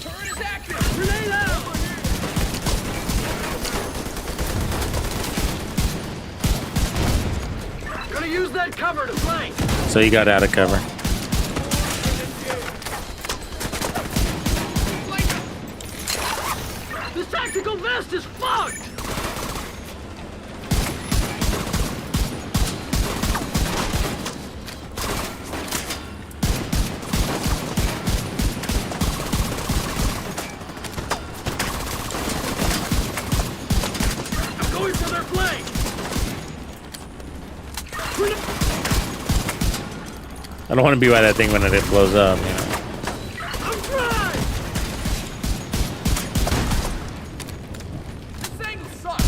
Turret is active! Grenade out! Gonna use that cover to flank! So you got out of cover. This tactical vest is fucked! I'm going for their flank! I don't want to be by that thing when it blows up, you know. I'm trying! This angle sucks!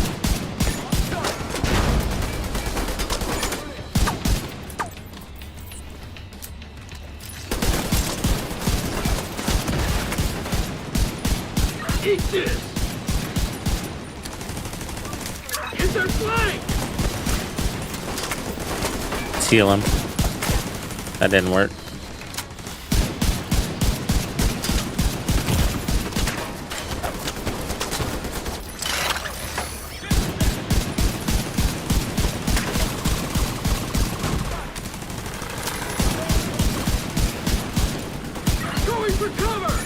Eat this! Hit their flank! Seal him. That didn't work. Going for cover!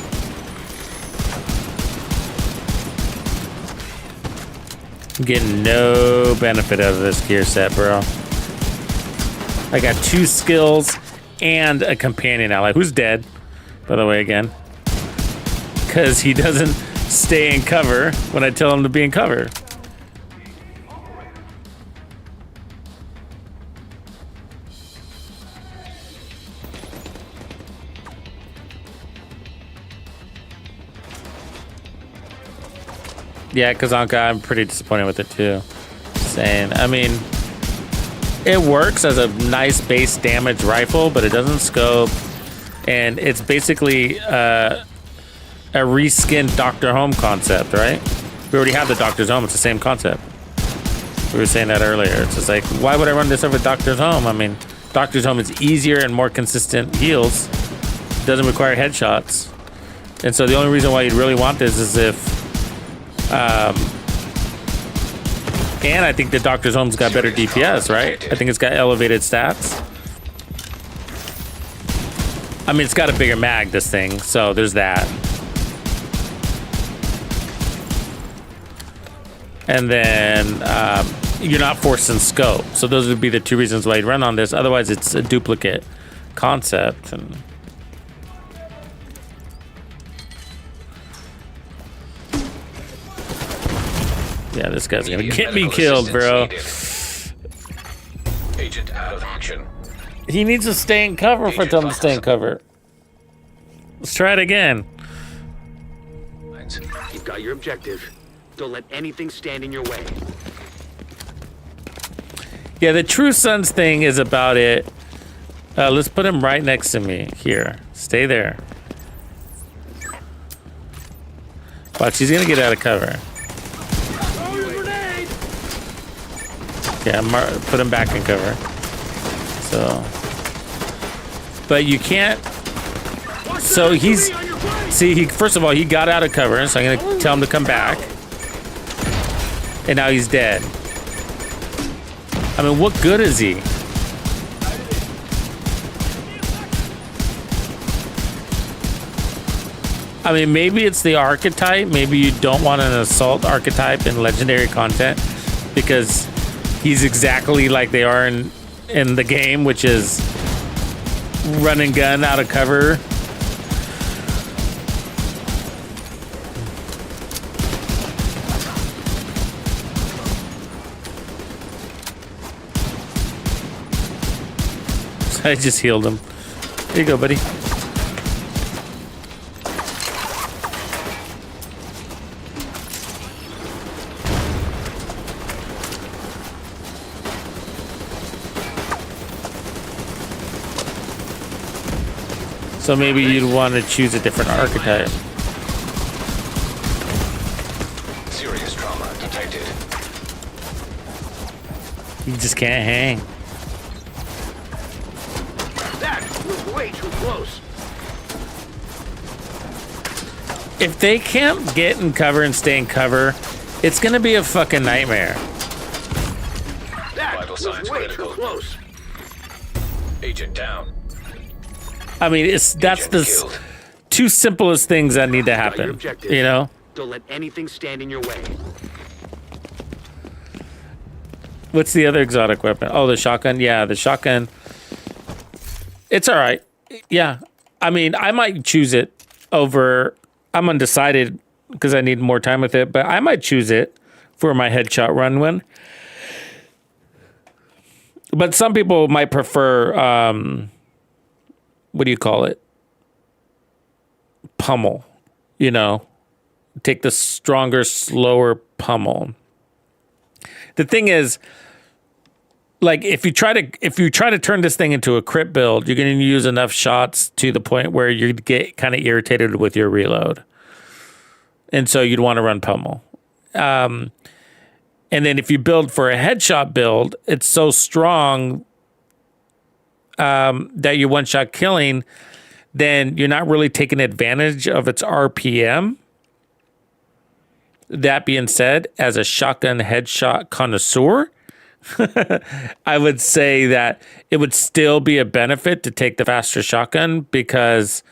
I'm getting no benefit out of this gear set, bro. I got 2 skills and a companion ally who's dead, by the way, again, because he doesn't stay in cover when I tell him to be in cover. Yeah, Kazanka, I'm pretty disappointed with it too. Saying, I mean, it works as a nice base damage rifle, but it doesn't scope, and it's basically a reskinned Dr. Home concept, right? We already have the Doctor's Home. It's the same concept. We were saying that earlier. It's just like, why would I run this over Doctor's Home? I mean, Doctor's Home is easier and more consistent heals. Doesn't require headshots. And so the only reason why you'd really want this is if and I think the Doctor's Home's got better DPS, right? I think it's got elevated stats. I mean, it's got a bigger mag, this thing, so there's that. And then you're not forcing scope. So those would be the 2 reasons why you'd run on this. Otherwise, it's a duplicate concept. And yeah, this guy's gonna get me killed, bro. Agent out of action. He needs to stay in cover for them to stay in cover. Let's try it again. targets. You've got your objective. Don't let anything stand in your way. Yeah, the True Sons thing is about it. Let's put him right next to me. Here. Stay there. Watch, he's gonna get out of cover. Yeah, put him back in cover. So, but you can't. So he's, see, he first of all he got out of cover, so I'm gonna tell him to come back. And now he's dead. I mean, what good is he? I mean, maybe it's the archetype. Maybe you don't want an assault archetype in legendary content because he's exactly like they are in the game, which is run and gun out of cover. I just healed him. Here you go, buddy. So maybe you'd want to choose a different archetype. Serious trauma detected. You just can't hang. That was way too close. If they can't get in cover and stay in cover, it's gonna be a fucking nightmare. That Vital was signs way critical. too close. Agent down. I mean, that's the Killed. two simplest things that need to Got your happen. objective. You know? Don't let anything stand in your way. What's the other exotic weapon? Oh, the shotgun. Yeah, the shotgun. It's all right. Yeah. I mean, I might choose it over. I'm undecided because I need more time with it, but I might choose it for my headshot run one. But some people might prefer, what do you call it? Pummel. You know, take the stronger, slower pummel. The thing is, like, if you try to turn this thing into a crit build, you're going to use enough shots to the point where you get kind of irritated with your reload, and so you'd want to run pummel. And then if you build for a headshot build, it's so strong that you're one shot killing, then you're not really taking advantage of its RPM. That being said, as a shotgun headshot connoisseur, I would say that it would still be a benefit to take the faster shotgun because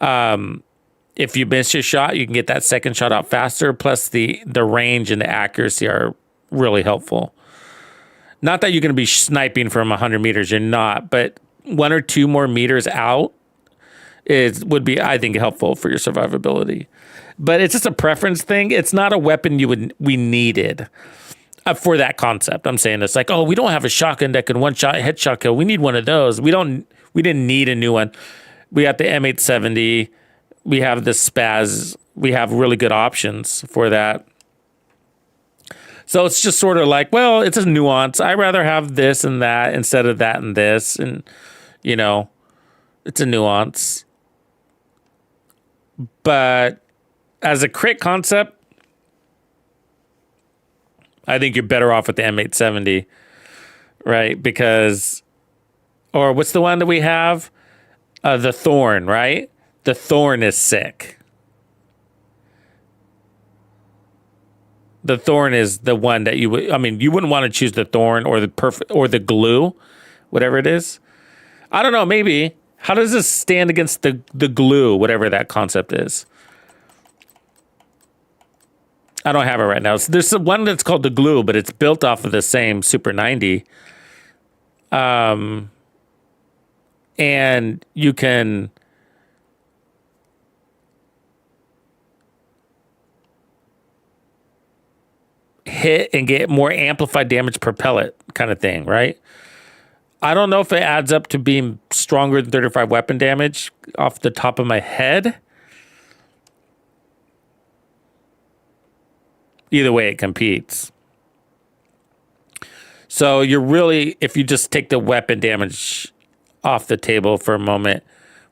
if you miss your shot, you can get that second shot out faster. Plus the range and the accuracy are really helpful. Not that you're going to be sniping from 100 meters. You're not, but 1 or 2 more meters out would be, I think, helpful for your survivability. But it's just a preference thing. It's not a weapon we needed for that concept. I'm saying it's like, oh, we don't have a shotgun that can one shot headshot kill. We need one of those. We didn't need a new one. We got the M870. We have the Spaz. We have really good options for that. So it's just sort of like, well, it's a nuance. I'd rather have this and that instead of that and this. And, you know, it's a nuance. But as a crit concept, I think you're better off with the M870, right? Because, or what's the one that we have? The Thorn, right? The Thorn is sick. The Thorn is the one that you would, I mean, you wouldn't want to choose the Thorn or the glue, whatever it is. I don't know, maybe. How does this stand against the glue, whatever that concept is? I don't have it right now. So there's one that's called the glue, but it's built off of the same Super 90. And you can hit and get more amplified damage per pellet kind of thing, right? I don't know if it adds up to being stronger than 35 weapon damage off the top of my head. Either way, it competes. So you're really, if you just take the weapon damage off the table for a moment,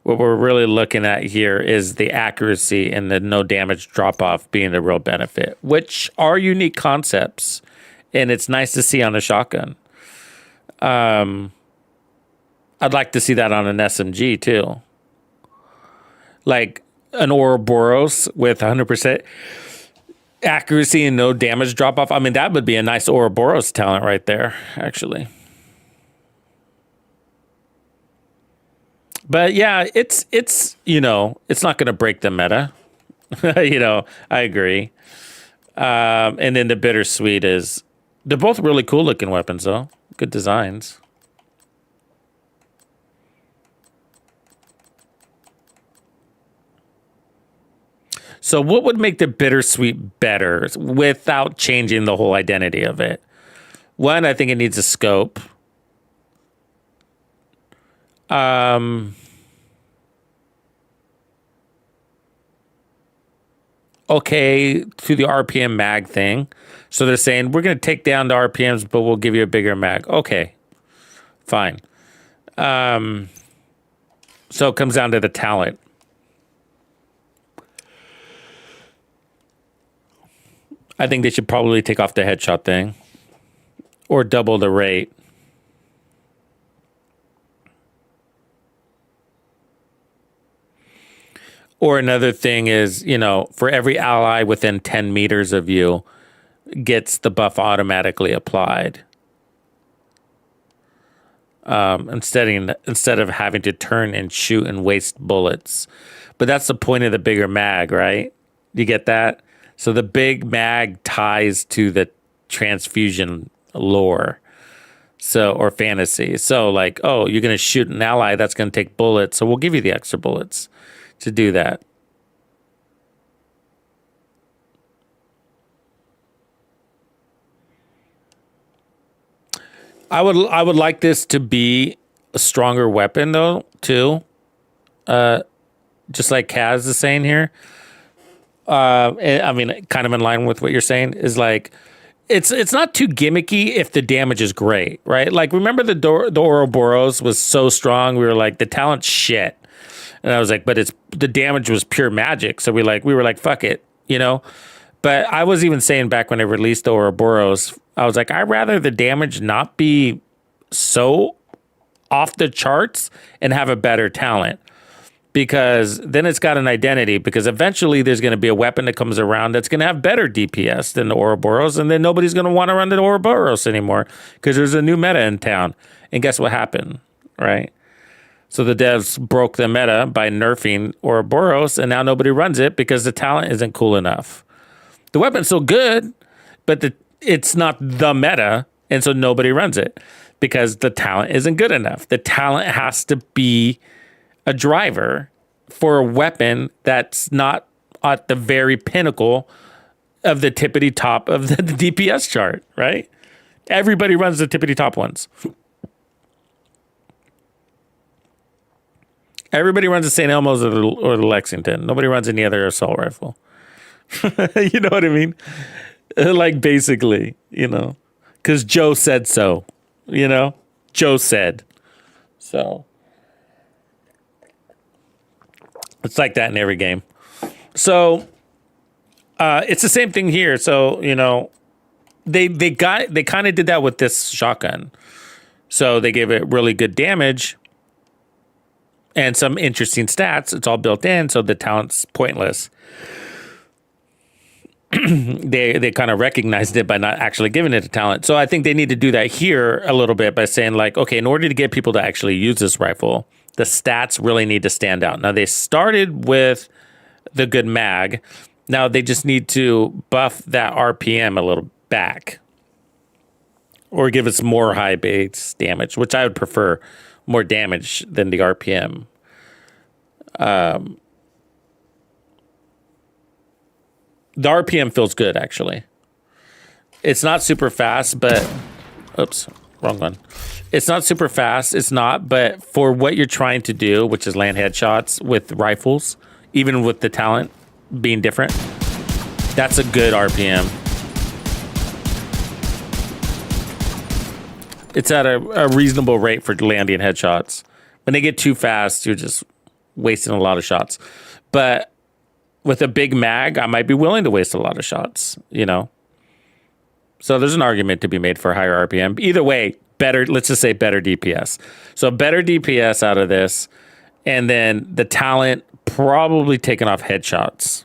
what we're really looking at here is the accuracy and the no damage drop off being the real benefit, which are unique concepts. And it's nice to see on a shotgun. I'd like to see that on an SMG too. Like an Ouroboros with 100% accuracy and no damage drop off. I mean, that would be a nice Ouroboros talent right there, actually. But yeah, it's you know, it's not going to break the meta. You know, I agree. And then the bittersweet is, they're both really cool looking weapons though. Good designs. So what would make the bittersweet better without changing the whole identity of it? One, I think it needs a scope. Okay, to the RPM mag thing. So they're saying, we're going to take down the RPMs, but we'll give you a bigger mag. Okay, fine. So it comes down to the talent. I think they should probably take off the headshot thing or double the rate. Or another thing is, you know, for every ally within 10 meters of you gets the buff automatically applied. Instead of having to turn and shoot and waste bullets. But that's the point of the bigger mag, right? You get that? So the big mag ties to the transfusion lore. So, or fantasy. So like, oh, you're going to shoot an ally that's going to take bullets. So we'll give you the extra bullets to do that. I would like this to be a stronger weapon though, too. Just like Kaz is saying here. I mean, kind of in line with what you're saying is like, it's not too gimmicky if the damage is great, right? Like, remember the Ouroboros was so strong. We were like, the talent's shit. And I was like, but the damage was pure magic. So we were like, fuck it, you know? But I was even saying back when they released the Ouroboros, I was like, I'd rather the damage not be so off the charts and have a better talent. Because then it's got an identity, because eventually there's going to be a weapon that comes around that's going to have better DPS than the Ouroboros, and then nobody's going to want to run the Ouroboros anymore because there's a new meta in town. And guess what happened, right? So the devs broke the meta by nerfing Ouroboros, and now nobody runs it because the talent isn't cool enough. The weapon's still good, but it's not the meta, and so nobody runs it because the talent isn't good enough. The talent has to be a driver for a weapon that's not at the very pinnacle of the tippity top of the DPS chart, right? Everybody runs the tippity top ones. Everybody runs the St. Elmo's or the Lexington. Nobody runs any other assault rifle. You know what I mean? Like, basically, you know, because Joe said so, you know? Joe said. So it's like that in every game. So it's the same thing here. So, you know, they kind of did that with this shotgun. So they gave it really good damage and some interesting stats. It's all built in, so the talent's pointless. They kind of recognized it by not actually giving it a talent. So I think they need to do that here a little bit by saying, like, okay, in order to get people to actually use this rifle, the stats really need to stand out. Now, they started with the good mag. Now they just need to buff that RPM a little back or give us more high base damage, which I would prefer more damage than the RPM. The RPM feels good, actually. It's not super fast, but... Oops, wrong one. It's not super fast, it's not, but for what you're trying to do, which is land headshots with rifles, even with the talent being different, that's a good RPM. It's at a reasonable rate for landing headshots. When they get too fast, you're just wasting a lot of shots. But with a big mag, I might be willing to waste a lot of shots, you know? So there's an argument to be made for higher RPM. Either way, better, let's just say better DPS. So better DPS out of this, and then the talent probably taking off headshots.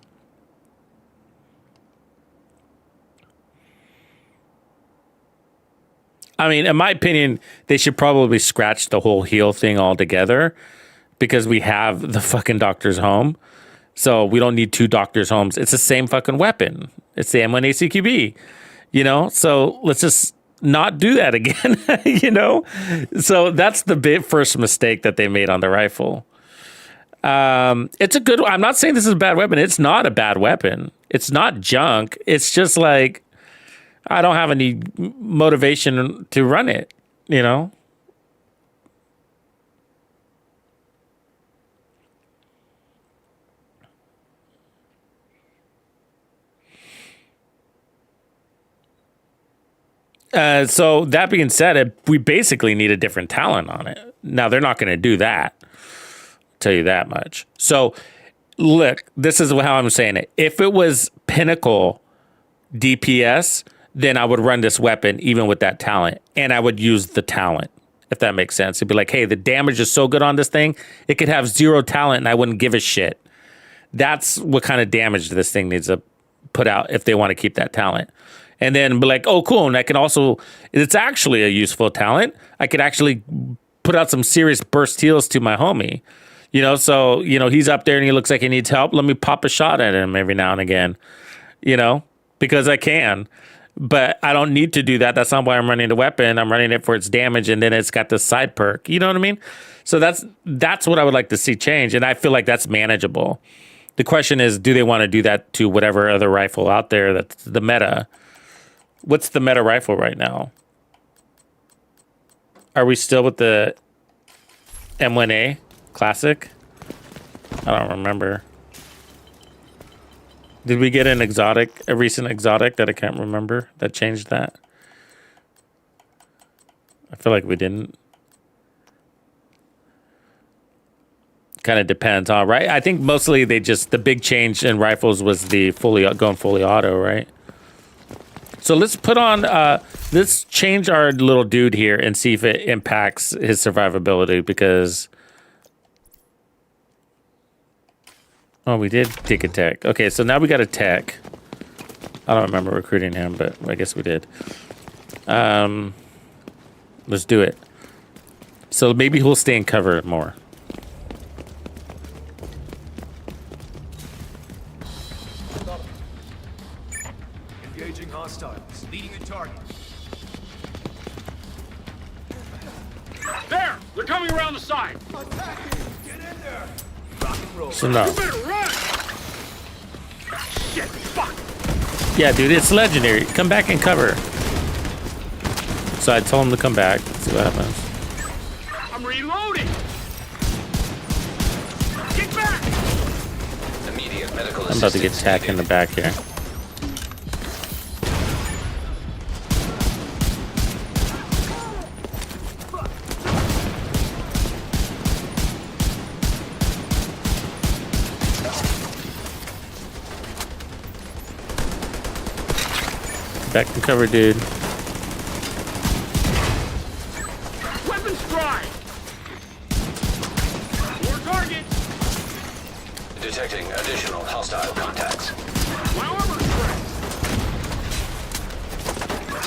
I mean, in my opinion, they should probably scratch the whole heal thing altogether because we have the fucking doctor's home. So we don't need 2 doctor's homes. It's the same fucking weapon. It's the M1 ACQB, you know? So let's just not do that again, you know? So that's the first mistake that they made on the rifle. It's a good, I'm not saying this is a bad weapon. It's not a bad weapon. It's not junk. It's just like, I don't have any motivation to run it, you know? So that being said, we basically need a different talent on it. Now, they're not going to do that. I'll tell you that much. So, look, this is how I'm saying it. If it was pinnacle DPS, then I would run this weapon even with that talent, and I would use the talent, if that makes sense. It'd be like, hey, the damage is so good on this thing, it could have 0 talent, and I wouldn't give a shit. That's what kind of damage this thing needs to put out if they want to keep that talent. And then be like, oh, cool, and I can also, it's actually a useful talent. I could actually put out some serious burst heals to my homie. You know, so, you know, he's up there and he looks like he needs help. Let me pop a shot at him every now and again, you know, because I can. But I don't need to do that. That's not why I'm running the weapon. I'm running it for its damage, and then it's got this side perk. You know what I mean? So that's what I would like to see change, and I feel like that's manageable. The question is, do they want to do that to whatever other rifle out there that's the meta? What's the meta rifle right now? Are we still with the M1A Classic? I don't remember. Did we get a recent exotic that I can't remember that changed that? I feel like we didn't. Kind of depends, huh? Right? I think mostly the big change in rifles was the going fully auto, right? So let's put on, let's change our little dude here and see if it impacts his survivability, because... Oh, we did take a tech. Okay, so now we got a tech. I don't remember recruiting him, but I guess we did. Let's do it. So maybe he'll stay in cover more. Engaging hostiles. Leading a target. There! They're coming around the side! Get in there! Rock and roll. So no. You better run! Shit, fuck! Yeah, dude, it's legendary. Come back and cover. So I told him to come back. Let's see what happens. I'm reloading! Get back! Immediate medical I'm about to get assistance tacked in the needed. back here. Back in cover, dude. Weapons dry! More targets! Detecting additional hostile contacts. My armor's fresh!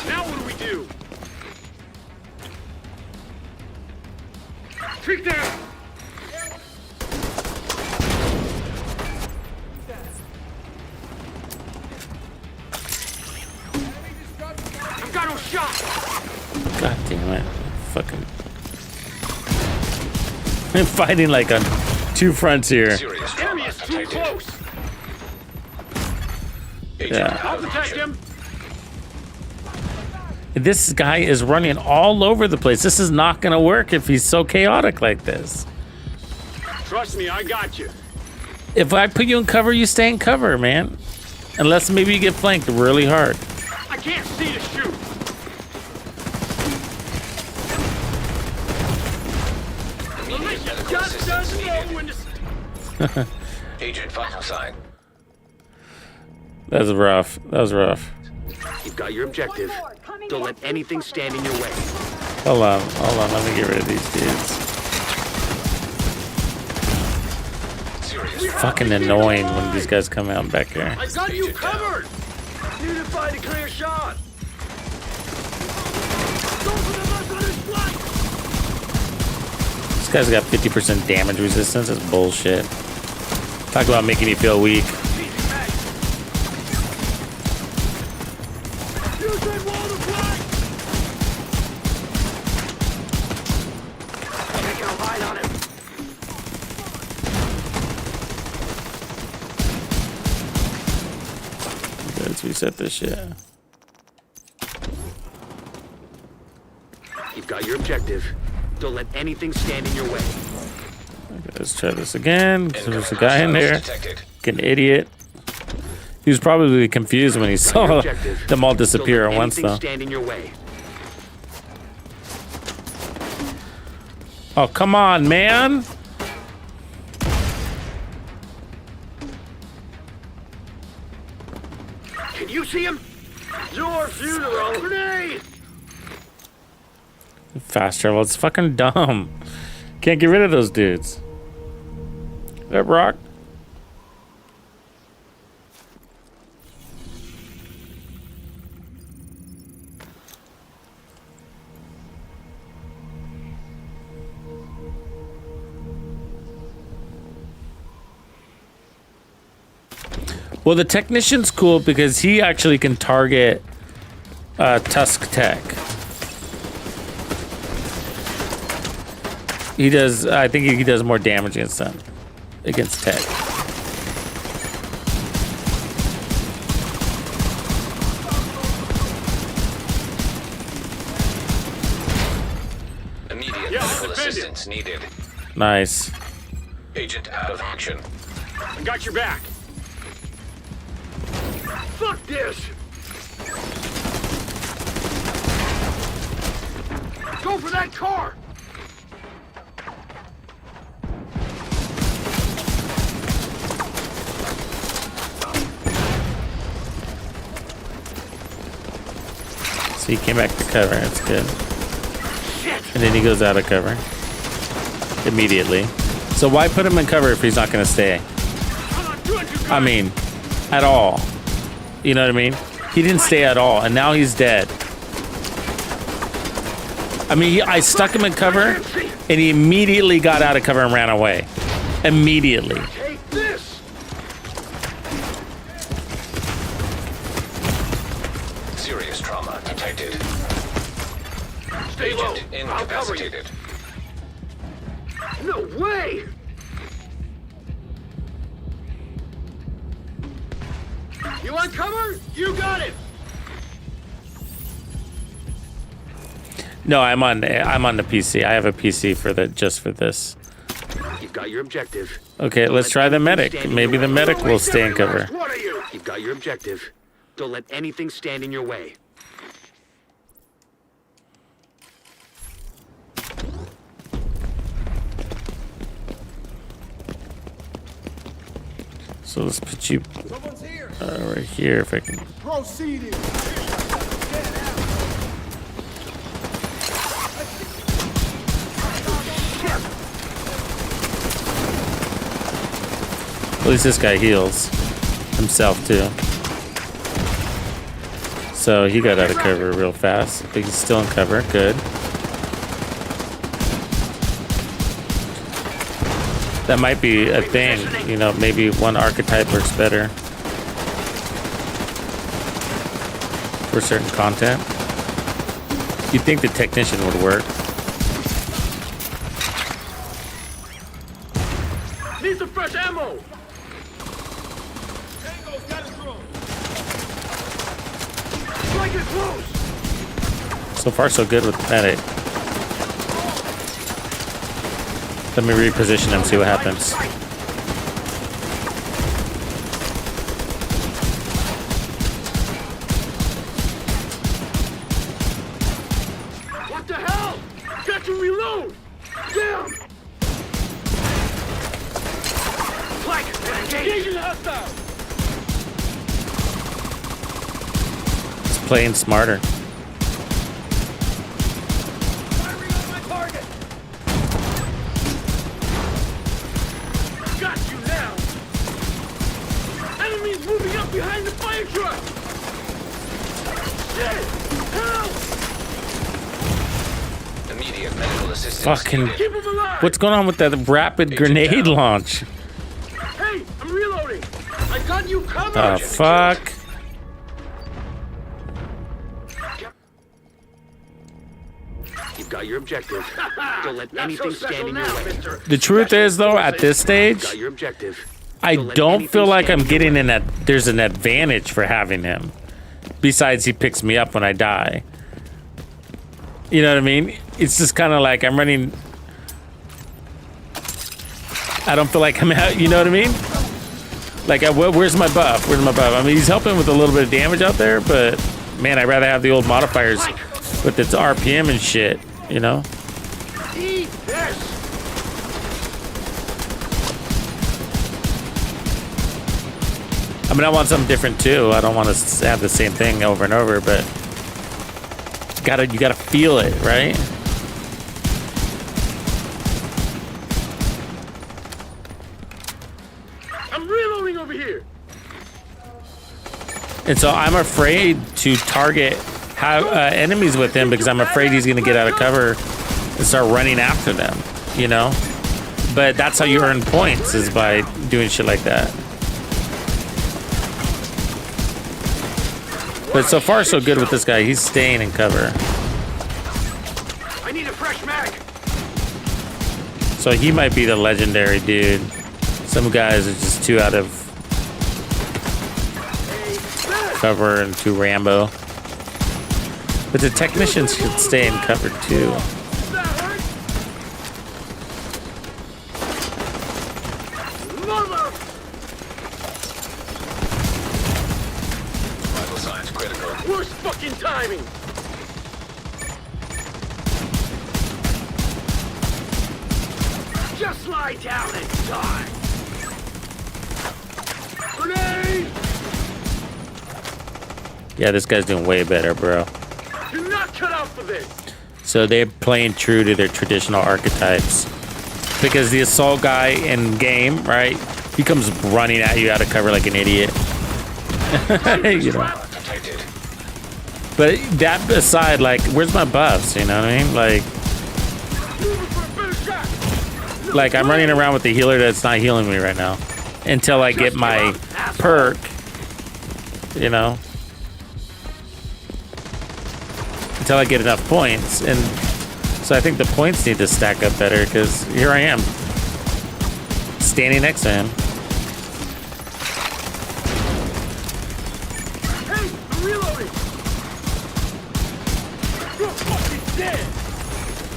Now what do we do? Take that! I've got no shot! God damn it. Fucking. I'm fighting like on 2 fronts here. Serious Enemy trauma is too detected. close! Agent Yeah. I'll out of protect mission. him! This guy is running all over the place. This is not going to work if he's so chaotic like this. Trust me, I got you. If I put you in cover, you stay in cover, man. Unless maybe you get flanked really hard. I can't see to shoot. assistance needed. when to... Agent final sign. That's rough. That was rough. You've got your objective. Don't let anything stand in your way. Hold on. Let me get rid of these dudes. Serious. It's fucking annoying when these guys come out back here. I got you covered! Need to find a clear shot! Go for the left on his flank! This guy's got 50% damage resistance. That's bullshit. Talk about making you feel weak. You said wall to flank! Take out line on him. Let's reset this shit. You've got your objective. Don't let anything stand in your way. Okay, let's try this again. So there's a guy in Hostiles there. detected. Like an idiot. He was probably confused when he saw them all disappear at once, though. Stand in your way. Oh, come on, man. Can you see him? Your funeral! Grenade! Fast travel. It's fucking dumb. Can't get rid of those dudes. That rock. Well, the technician's cool because he actually can target Tusk Tech. He does. I think he does more damage against them, against Tech. Immediate medical assistance needed. Nice. Agent out of action. I got your back. Fuck this! Go for that car! So he came back to cover. That's good. And then he goes out of cover immediately. So why put him in cover if he's not going to stay? I mean, at all. You know what I mean? He didn't stay at all, and now he's dead. I mean, I stuck him in cover, and he immediately got out of cover and ran away. Immediately. Take this! Serious trauma detected. Stay low. Agent I'll cover you. incapacitated. No way! You want cover? You got it! No, I'm on the PC. I have a PC for just for this. You've got your objective. Okay, let's try the medic. Maybe the medic will stay in cover. What are you? You've got your objective. Don't let anything stand in your way. So let's put you right here if I can. Proceeding. At least this guy heals himself too. So he got out of cover real fast, but he's still in cover. Good. That might be a thing, you know, maybe one archetype works better for certain content. You'd think the technician would work. Need some fresh ammo! Strike it close! So far, so good with the medic. Let me reposition him, see what happens. What the hell? Got to reload! Damn! Engaging hostile. He's playing smarter. Firing on my target. Got you now. Enemies moving up behind the fire truck. Shit! Help! Immediate medical assistance. Fucking. needed. Keep him alive. What's going on with that rapid grenade down. launch? Hey, I'm reloading. I got you covered. Oh, fuck. You've got your objective. Don't let Not anything so stand in your special way. now, mister. The truth is, though, at this stage, Got your objective. I Don't let don't anything feel like stand I'm in your getting way. in that. There's an advantage for having him. Besides, he picks me up when I die. You know what I mean? It's just kind of like I'm running. I don't feel like I'm out. You know what I mean? Like, where's my buff? Where's my buff? I mean, he's helping with a little bit of damage out there, but man, I'd rather have the old modifiers with its RPM and shit. You know? Eat this. I mean, I want something different too. I don't want to have the same thing over and over, but you gotta feel it, right? I'm reloading over here. And so I'm afraid to target enemies with him because I'm afraid he's gonna get out of cover and start running after them, you know? But that's how you earn points, is by doing shit like that. But so far so good with this guy. He's staying in cover. I need a fresh mag. So he might be the legendary dude. Some guys are just too out of cover and too Rambo. But the technicians should stay in cover too. That hurt. Mother. Vital signs critical. Worst fucking timing. Just lie down and die. Grenade. Yeah, this guy's doing way better, bro. You're not cut out for this. So they're playing true to their traditional archetypes. Because the assault guy in game, right? He comes running at you out of cover like an idiot. You know. Protected. But that aside, like, where's my buffs? You know what I mean? Like I'm running around with the healer that's not healing me right now. Until I get my perk. You know? Until I get enough points. And so I think the points need to stack up better, because here I am. Standing next to him. Hey, I'm reloading. You're fucking dead.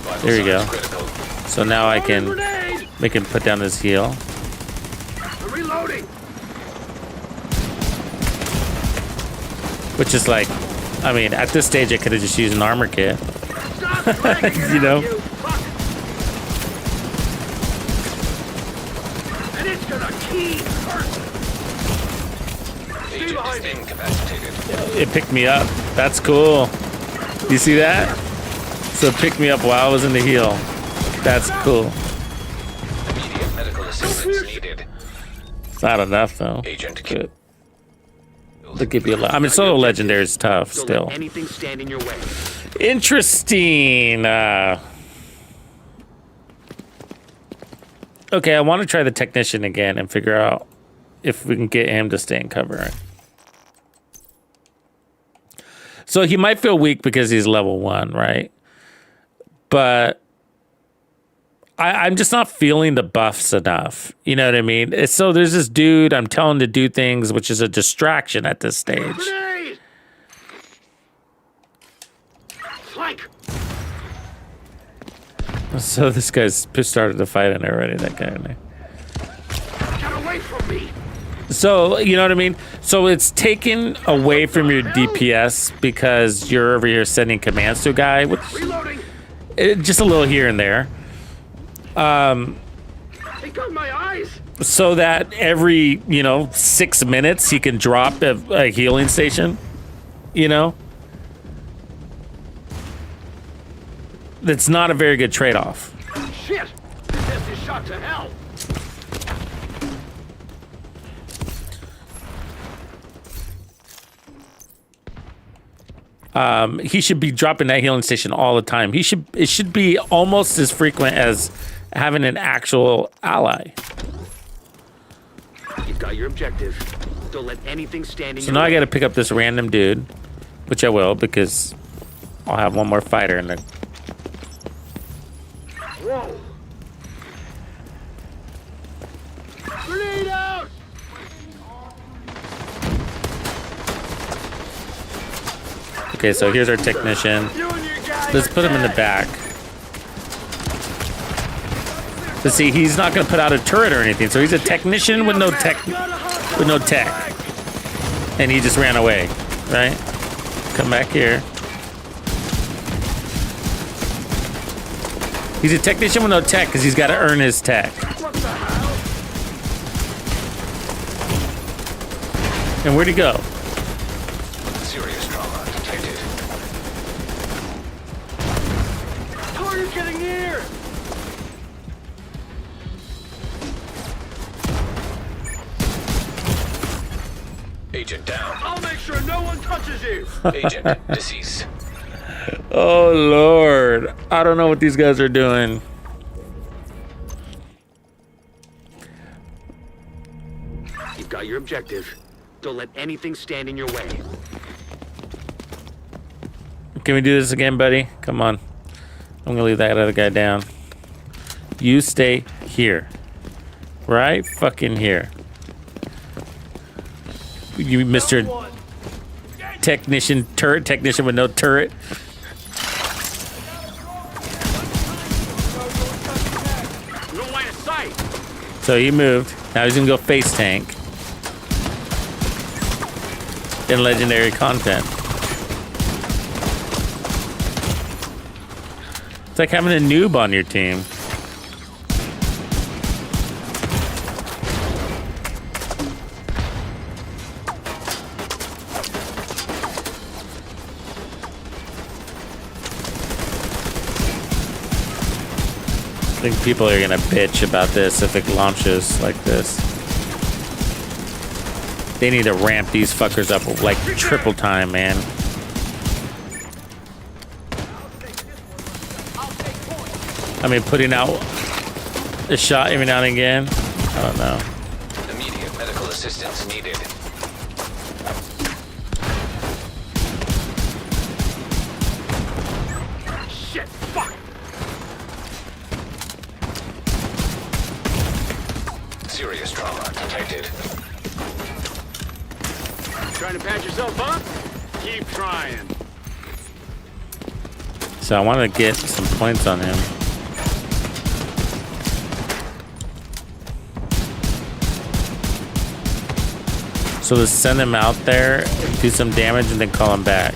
Vital There you go. signs critical. So now I can Grenade. make him put down his heal. I'm reloading. Which is like, I mean, at this stage I could have just used an armor kit. Stop dragging it You know? out, you fuck. And it's gonna keep hurting. Agent is incapacitated. It picked me up. That's cool. You see that? So it picked me up while I was in the heal. That's cool. Immediate medical assistance needed. It's not enough though. Agent Good. They'll give you a lot. I mean, solo legendary is tough Don't still. let anything stand in your way. Interesting. Okay, I want to try the technician again and figure out if we can get him to stay in cover. So he might feel weak because he's level 1, right? But I'm just not feeling the buffs enough. You know what I mean? So there's this dude I'm telling to do things, which is a distraction at this stage. Grenade. Flank. So this guy's started to fight in already, that guy in there. Get away from me. So, you know what I mean? So it's taken away from your DPS because you're over here sending commands to a guy, which Reloading. just a little here and there. They got my eyes. so that every 6 minutes he can drop a healing station. That's not a very good trade-off. Shit! This is shot to hell! He should be dropping that healing station all the time. It should be almost as frequent as having an actual ally. You've got your objective. Don't let anything stand in So your now I way. got to pick up this random dude, which I will because I'll have one more fighter in the. Whoa! Grenade out! Okay, so here's our technician. Let's put him in the back. But see, he's not going to put out a turret or anything, so he's a technician with no tech, and he just ran away, right? Come back here. He's a technician with no tech because he's got to earn his tech. And where'd he go? Serious trauma detected. Target's getting near! Agent down. I'll make sure no one touches you! Agent deceased. Oh, Lord. I don't know what these guys are doing. You've got your objective. Don't let anything stand in your way. Can we do this again, buddy? Come on. I'm gonna leave that other guy down. You stay here. Right fucking here. You Mr. Technician, turret technician with no turret. No line of sight! So he moved. Now he's gonna go face tank. In legendary content. It's like having a noob on your team. I think people are gonna bitch about this if it launches like this. They need to ramp these fuckers up like triple time, man. I mean, putting out a shot every now and again. I don't know. Immediate medical assistance needed. Shit! Fuck! Serious trauma detected. Trying to patch yourself up? Keep trying. So I want to get some points on him. So let's send him out there, do some damage, and then call him back.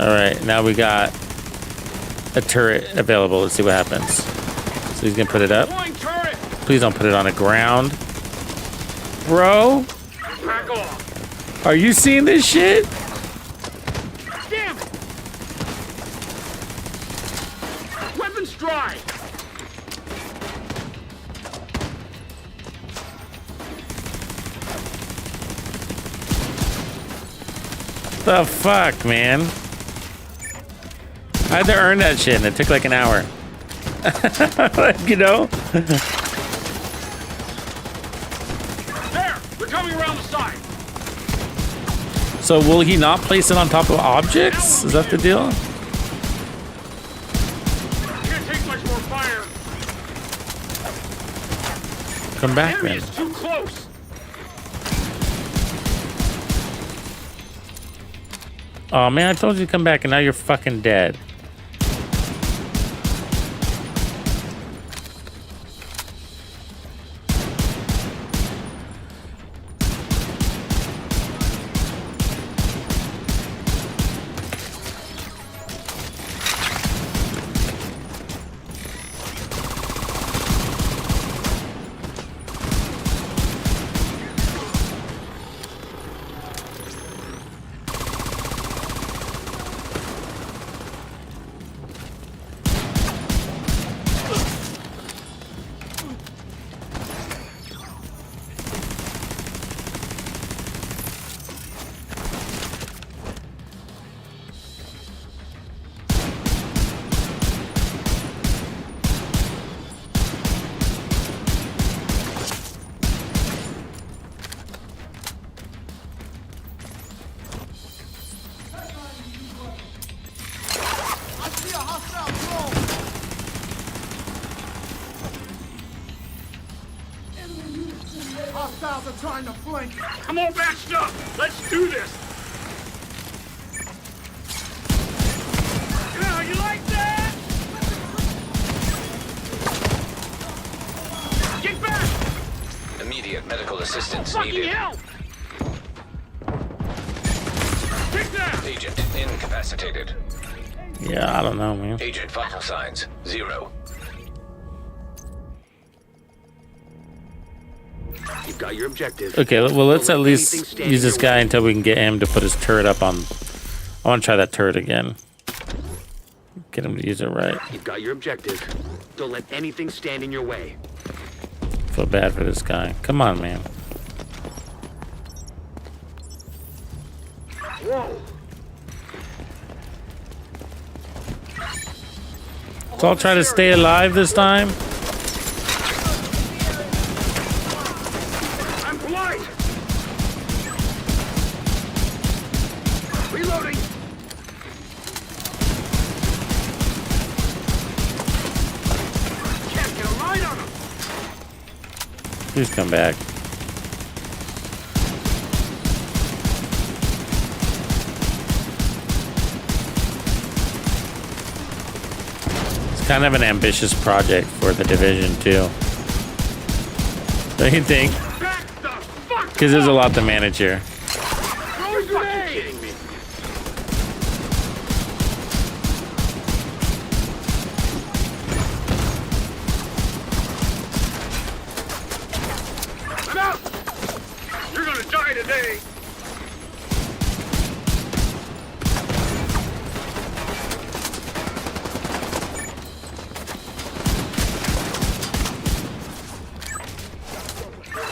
All right, now we got a turret available. Let's see what happens. So he's gonna put it up. Please don't put it on the ground. Bro, Back off! are you seeing this shit? Damn it! Weapons dry! The fuck, man? I had to earn that shit, and it took like an hour. You know? There! They're coming around the side! So will he not place it on top of objects? Is that the deal? Can't take much more fire! Come back Enemy then. is too close! Oh man, I told you to come back and now you're fucking dead. are trying to flank. Come on, matched up. Let's do this. Yeah, you like that? Get back! Immediate medical assistance Fucking needed. hell! Take that! Agent incapacitated. Yeah, I don't know, man. Agent vital signs 0. You've got your objective. Okay, well, let's at least use this guy until we can get him to put his turret up on. I want to try that turret again. Get him to use it right. You've got your objective. Don't let anything stand in your way. Feel bad for this guy. Come on, man. Whoa! So I'll try to stay alive this time. I'm blind! Reloading! Can't get a line on him! Please come back. It's kind of an ambitious project for the Division too. Don't you think? Because there's a lot to manage here. Are you fucking kidding me? I'm out! You're gonna die today!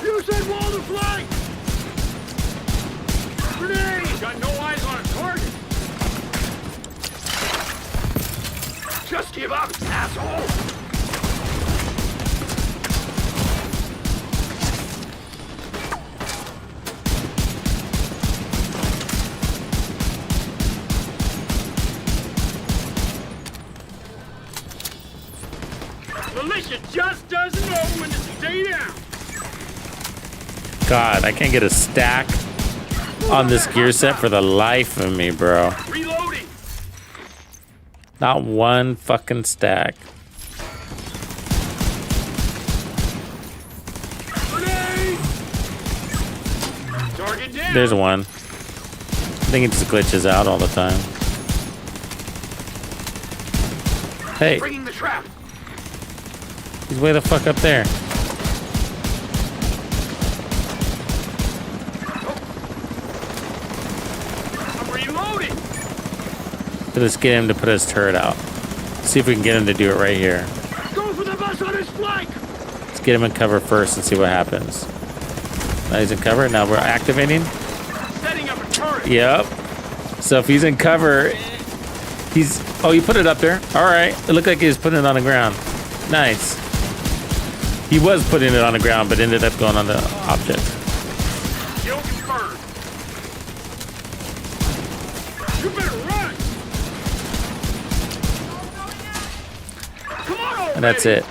You said wall to flank! Grenade! Got no eyes on a target! Just give up, asshole! Militia just doesn't know when to stay down! God, I can't get a stack on this gear set for the life of me, bro. Reloading! Not one fucking stack. Grenade! Target down! There's one. I think it just glitches out all the time. Hey, Bringing the trap! he's way the fuck up there. I'm reloading! Let's get him to put his turret out. See if we can get him to do it right here. Go for the bus on his flank! Let's get him in cover first and see what happens. Now he's in cover. Now we're activating. Setting up a turret! Yep. So if he's in cover, he's... Oh, you put it up there. All right. It looked like he was putting it on the ground. Nice. He was putting it on the ground, but ended up going on the object. Kill confirmed! You better run! Come on, old And that's lady. it.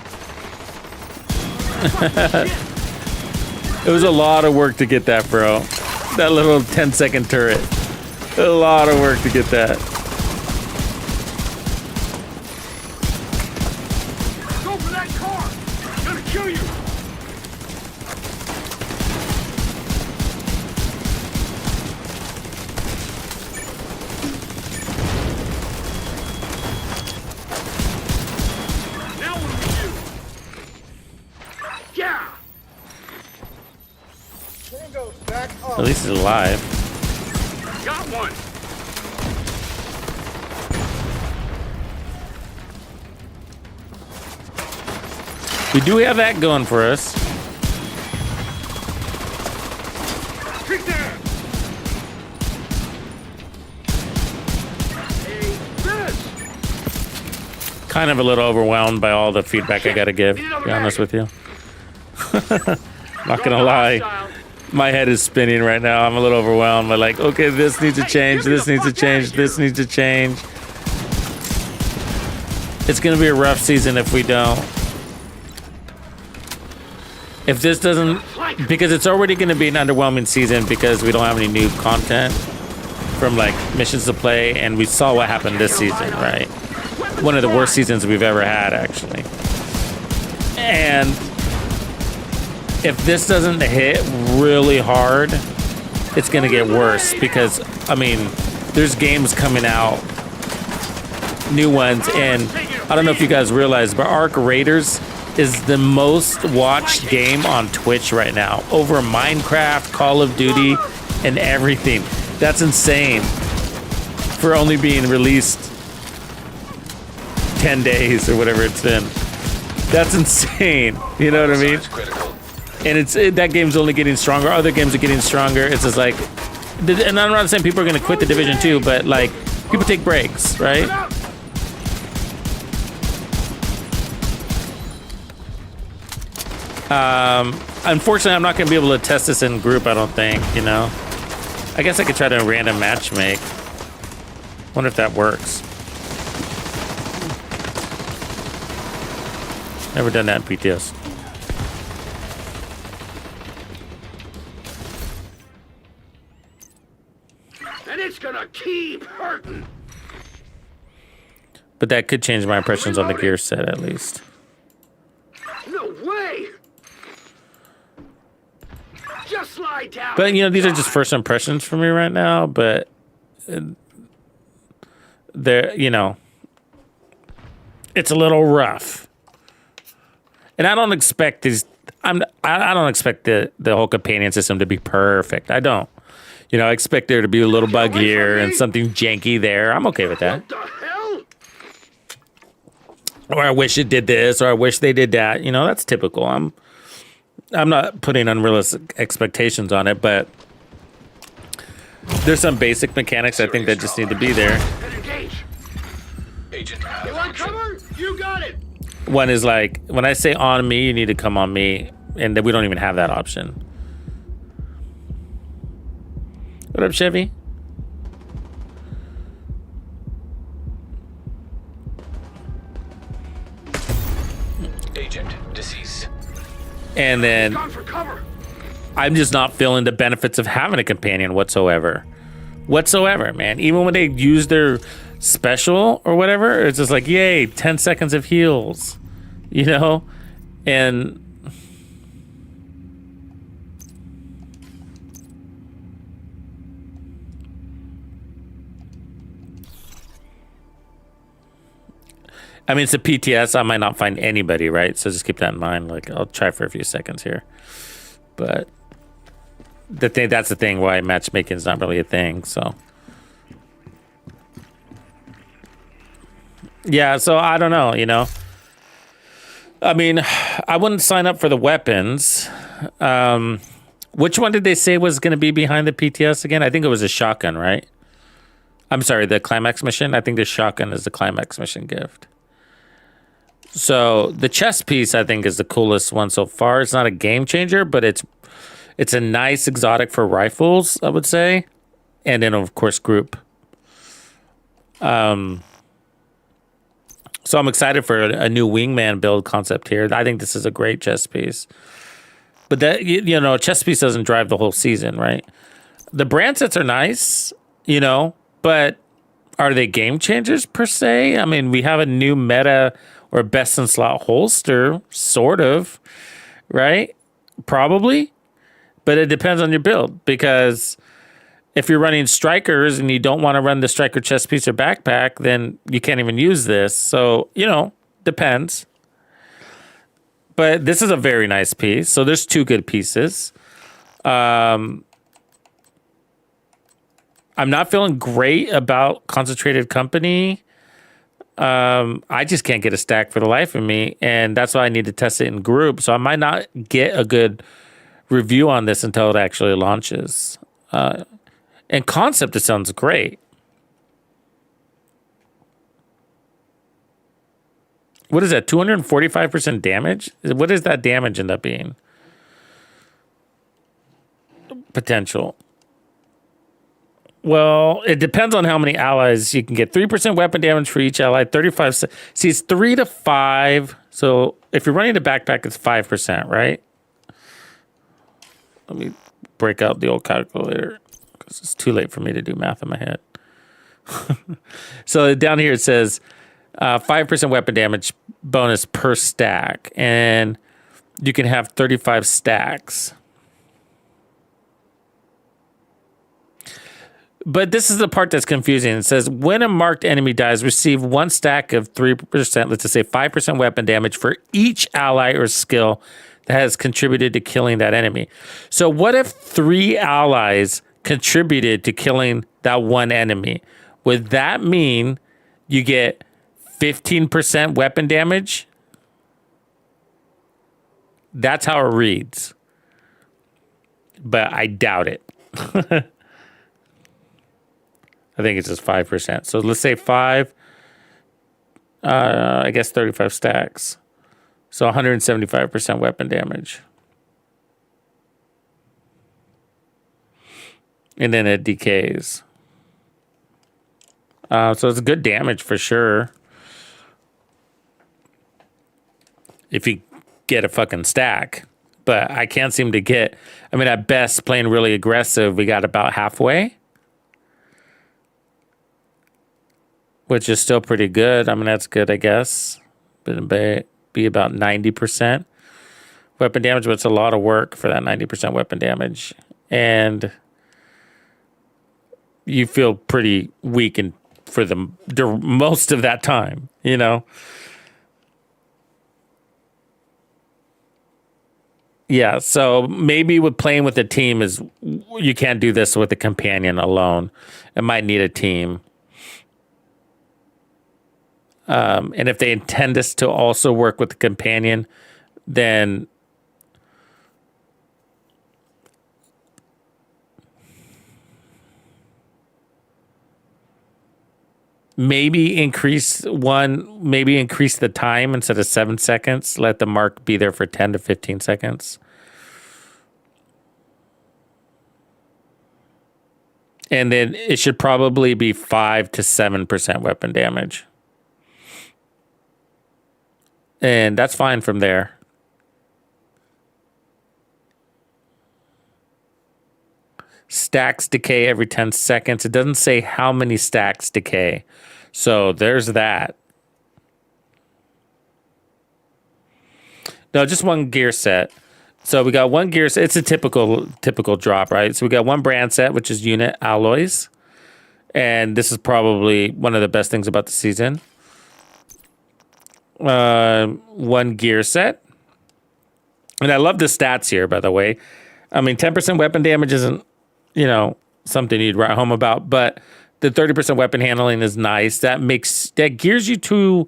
It was a lot of work to get that, bro. That little 10-second turret. A lot of work to get that. Go for that car! Gonna kill you! Now what do we do? Yeah! At least he's alive. Got one! We do have that going for us. Kick that! Hey, this! Kind of a little overwhelmed by all the feedback I gotta give, to be honest with you. Not gonna lie. My head is spinning right now. I'm a little overwhelmed. I'm like, okay, this needs to change. This needs to change. This needs to change. It's gonna be a rough season if we don't. If this doesn't, because it's already going to be an underwhelming season because we don't have any new content from like missions to play, and we saw what happened this season, right? One of the worst seasons we've ever had, actually. And if this doesn't hit really hard, it's going to get worse because, I mean, there's games coming out, new ones, and I don't know if you guys realize, but Ark Raiders is the most watched game on Twitch right now, over Minecraft, Call of Duty, and everything. That's insane for only being released 10 days or whatever it's been. That's insane. You know what I mean? And that game's only getting stronger. Other games are getting stronger. It's just like, and I'm not saying people are going to quit the Division 2, but like, people take breaks, right? Unfortunately, I'm not going to be able to test this in group, I don't think, you know? I guess I could try to random match make. Wonder if that works. Never done that in PTS. And it's gonna keep hurting. But that could change my impressions on the gear set, at least. No way. Just slide down. But, you know, these are just first impressions for me right now, but they're, you know, it's a little rough. And I don't expect these, I don't expect the whole companion system to be perfect. I don't. You know, I expect there to be a little bug here and something janky there. I'm okay with that. What the hell? Or I wish it did this, or I wish they did that. You know, that's typical. I'm not putting unrealistic expectations on it, but there's some basic mechanics I think that just need to be there. Agent, You want cover? You got it. One is like, when I say on me, you need to come on me, and we don't even have that option. What up, Chevy? Agent, deceased. And then I'm just not feeling the benefits of having a companion whatsoever. Whatsoever, man. Even when they use their special or whatever, it's just like, yay, 10 seconds of heals, you know? And I mean, it's a PTS. I might not find anybody, right? So just keep that in mind. Like, I'll try for a few seconds here. But that's the thing why matchmaking is not really a thing, so. Yeah, so I don't know, you know. I mean, I wouldn't sign up for the weapons. Which one did they say was going to be behind the PTS again? I think it was a shotgun, right? I'm sorry, the climax mission. I think the shotgun is the climax mission gift. So the chest piece, I think, is the coolest one so far. It's not a game changer, but it's a nice exotic for rifles, I would say. And then, of course, group. So I'm excited for a new wingman build concept here. I think this is a great chest piece. But that, you know, chest piece doesn't drive the whole season, right? The brand sets are nice, you know, but are they game changers per se? I mean, we have a new meta or best in slot holster, sort of, right? Probably. But it depends on your build, because if you're running strikers and you don't want to run the striker chest piece or backpack, then you can't even use this. So, you know, depends. But this is a very nice piece. So there's two good pieces. I'm not feeling great about Concentrated Company. I just can't get a stack for the life of me, and that's why I need to test it in group. So I might not get a good review on this until it actually launches. And concept, it sounds great. What is that, 245% damage? What does that damage end up being? Potential. Well, it depends on how many allies you can get. 3% weapon damage for each ally, 35. See, it's 3 to 5. So if you're running the backpack, it's 5%, right? Let me break out the old calculator because it's too late for me to do math in my head. So down here it says 5% weapon damage bonus per stack, and you can have 35 stacks. But this is the part that's confusing. It says when a marked enemy dies, receive 1 stack of 3%, let's just say 5% weapon damage for each ally or skill that has contributed to killing that enemy. So what if 3 allies contributed to killing that one enemy? Would that mean you get 15% weapon damage? That's how it reads. But I doubt it. I think it's just 5%. So let's say 5, I guess 35 stacks. So 175% weapon damage. And then it decays. So it's good damage for sure. If you get a fucking stack. But I can't seem to get, I mean, at best, playing really aggressive, we got about halfway. Which is still pretty good. I mean, that's good, I guess. But it'd be about 90% weapon damage, but it's a lot of work for that 90% weapon damage. And you feel pretty weak for the most of that time, you know? Yeah, so maybe with playing with a team is you can't do this with a companion alone. It might need a team. And if they intend us to also work with the companion, then maybe increase the time instead of 7 seconds. Let the mark be there for 10 to 15 seconds. And then it should probably be 5 to 7% weapon damage. And that's fine from there. Stacks decay every 10 seconds. It doesn't say how many stacks decay. So there's that. No, just one gear set. So we got one gear set. It's a typical drop, right? So we got one brand set, which is unit alloys. And this is probably one of the best things about the season. One gear set. And I love the stats here, by the way. I mean, 10% weapon damage isn't, something you'd write home about, but the 30% weapon handling is nice. That gears you to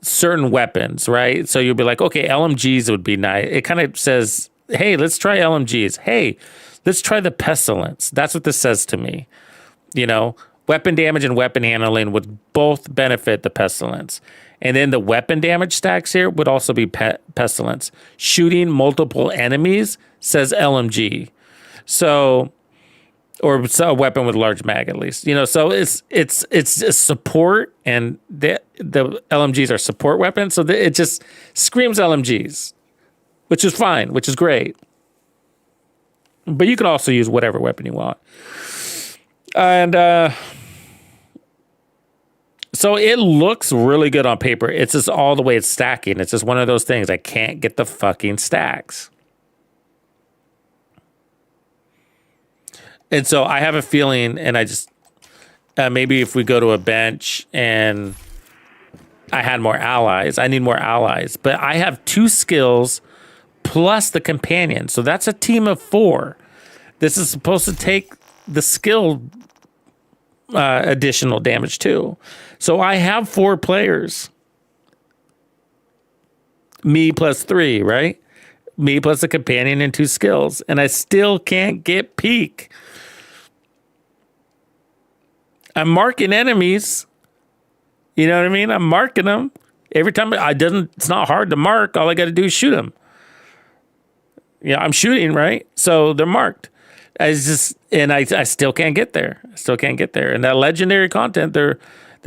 certain weapons, right? So you'll be like, okay, LMGs would be nice. It kind of says, hey, let's try LMGs. Hey, let's try the pestilence. That's what this says to me. Weapon damage and weapon handling would both benefit the pestilence. And then the weapon damage stacks here would also be pestilence. Shooting multiple enemies says LMG. So, or a weapon with large mag at least. So it's a support, and the LMGs are support weapons. So it just screams LMGs, which is fine, which is great. But you can also use whatever weapon you want. And so it looks really good on paper. It's just all the way it's stacking. It's just one of those things. I can't get the fucking stacks. And so I have a feeling, and I just, maybe if we go to a bench and I had more allies, I need more allies. But I have 2 skills plus the companion. So that's a team of 4. This is supposed to take the skill additional damage too. So I have 4 players. Me plus 3, right? Me plus a companion and 2 skills. And I still can't get peak. I'm marking enemies. You know what I mean? I'm marking them. Every time it's not hard to mark. All I got to do is shoot them. I'm shooting, right? So they're marked. I still can't get there. And that legendary content, the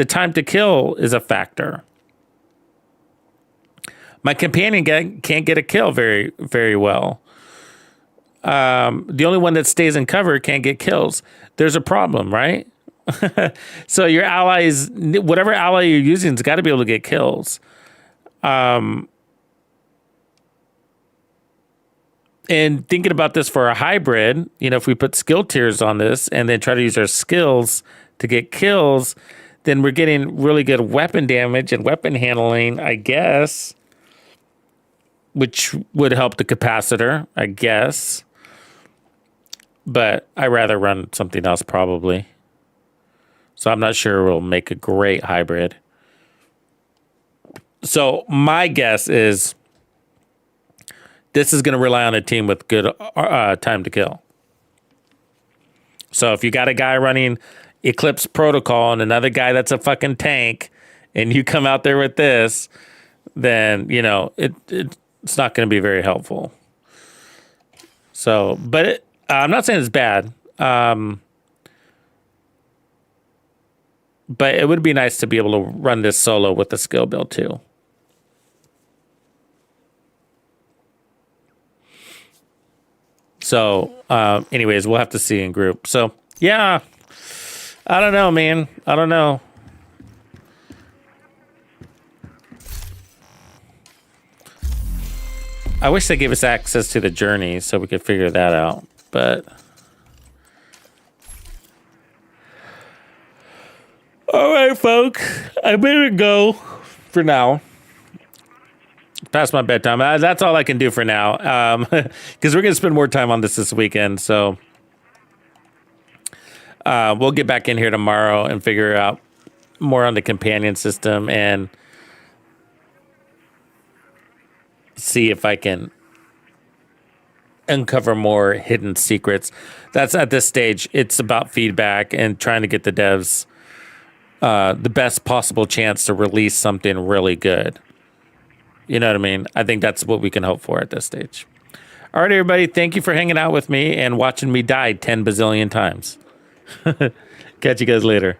time to kill is a factor. My companion can't get a kill very, very well. the only one that stays in cover can't get kills. There's a problem, right? So your allies, whatever ally you're using, has got to be able to get kills. And thinking about this for a hybrid, you know, if we put skill tiers on this and then try to use our skills to get kills, then we're getting really good weapon damage and weapon handling, I guess, which would help the capacitor, I guess. But I'd rather run something else probably. So I'm not sure we'll make a great hybrid. So my guess is this is going to rely on a team with good time to kill. So if you got a guy running Eclipse Protocol and another guy that's a fucking tank, and you come out there with this, then, you know, it's not going to be very helpful. So, but I'm not saying it's bad. But it would be nice to be able to run this solo with the skill build too. So, anyways, we'll have to see in group. So, yeah, I don't know, man. I don't know. I wish they gave us access to the journey so we could figure that out, but all right, folks, I better go for now. Past my bedtime. That's all I can do for now, because we're going to spend more time on this weekend. So we'll get back in here tomorrow and figure out more on the companion system and see if I can uncover more hidden secrets. That's at this stage. It's about feedback and trying to get the devs the best possible chance to release something really good. You know what I mean? I think that's what we can hope for at this stage. All right, everybody. Thank you for hanging out with me and watching me die 10 bazillion times. Catch you guys later.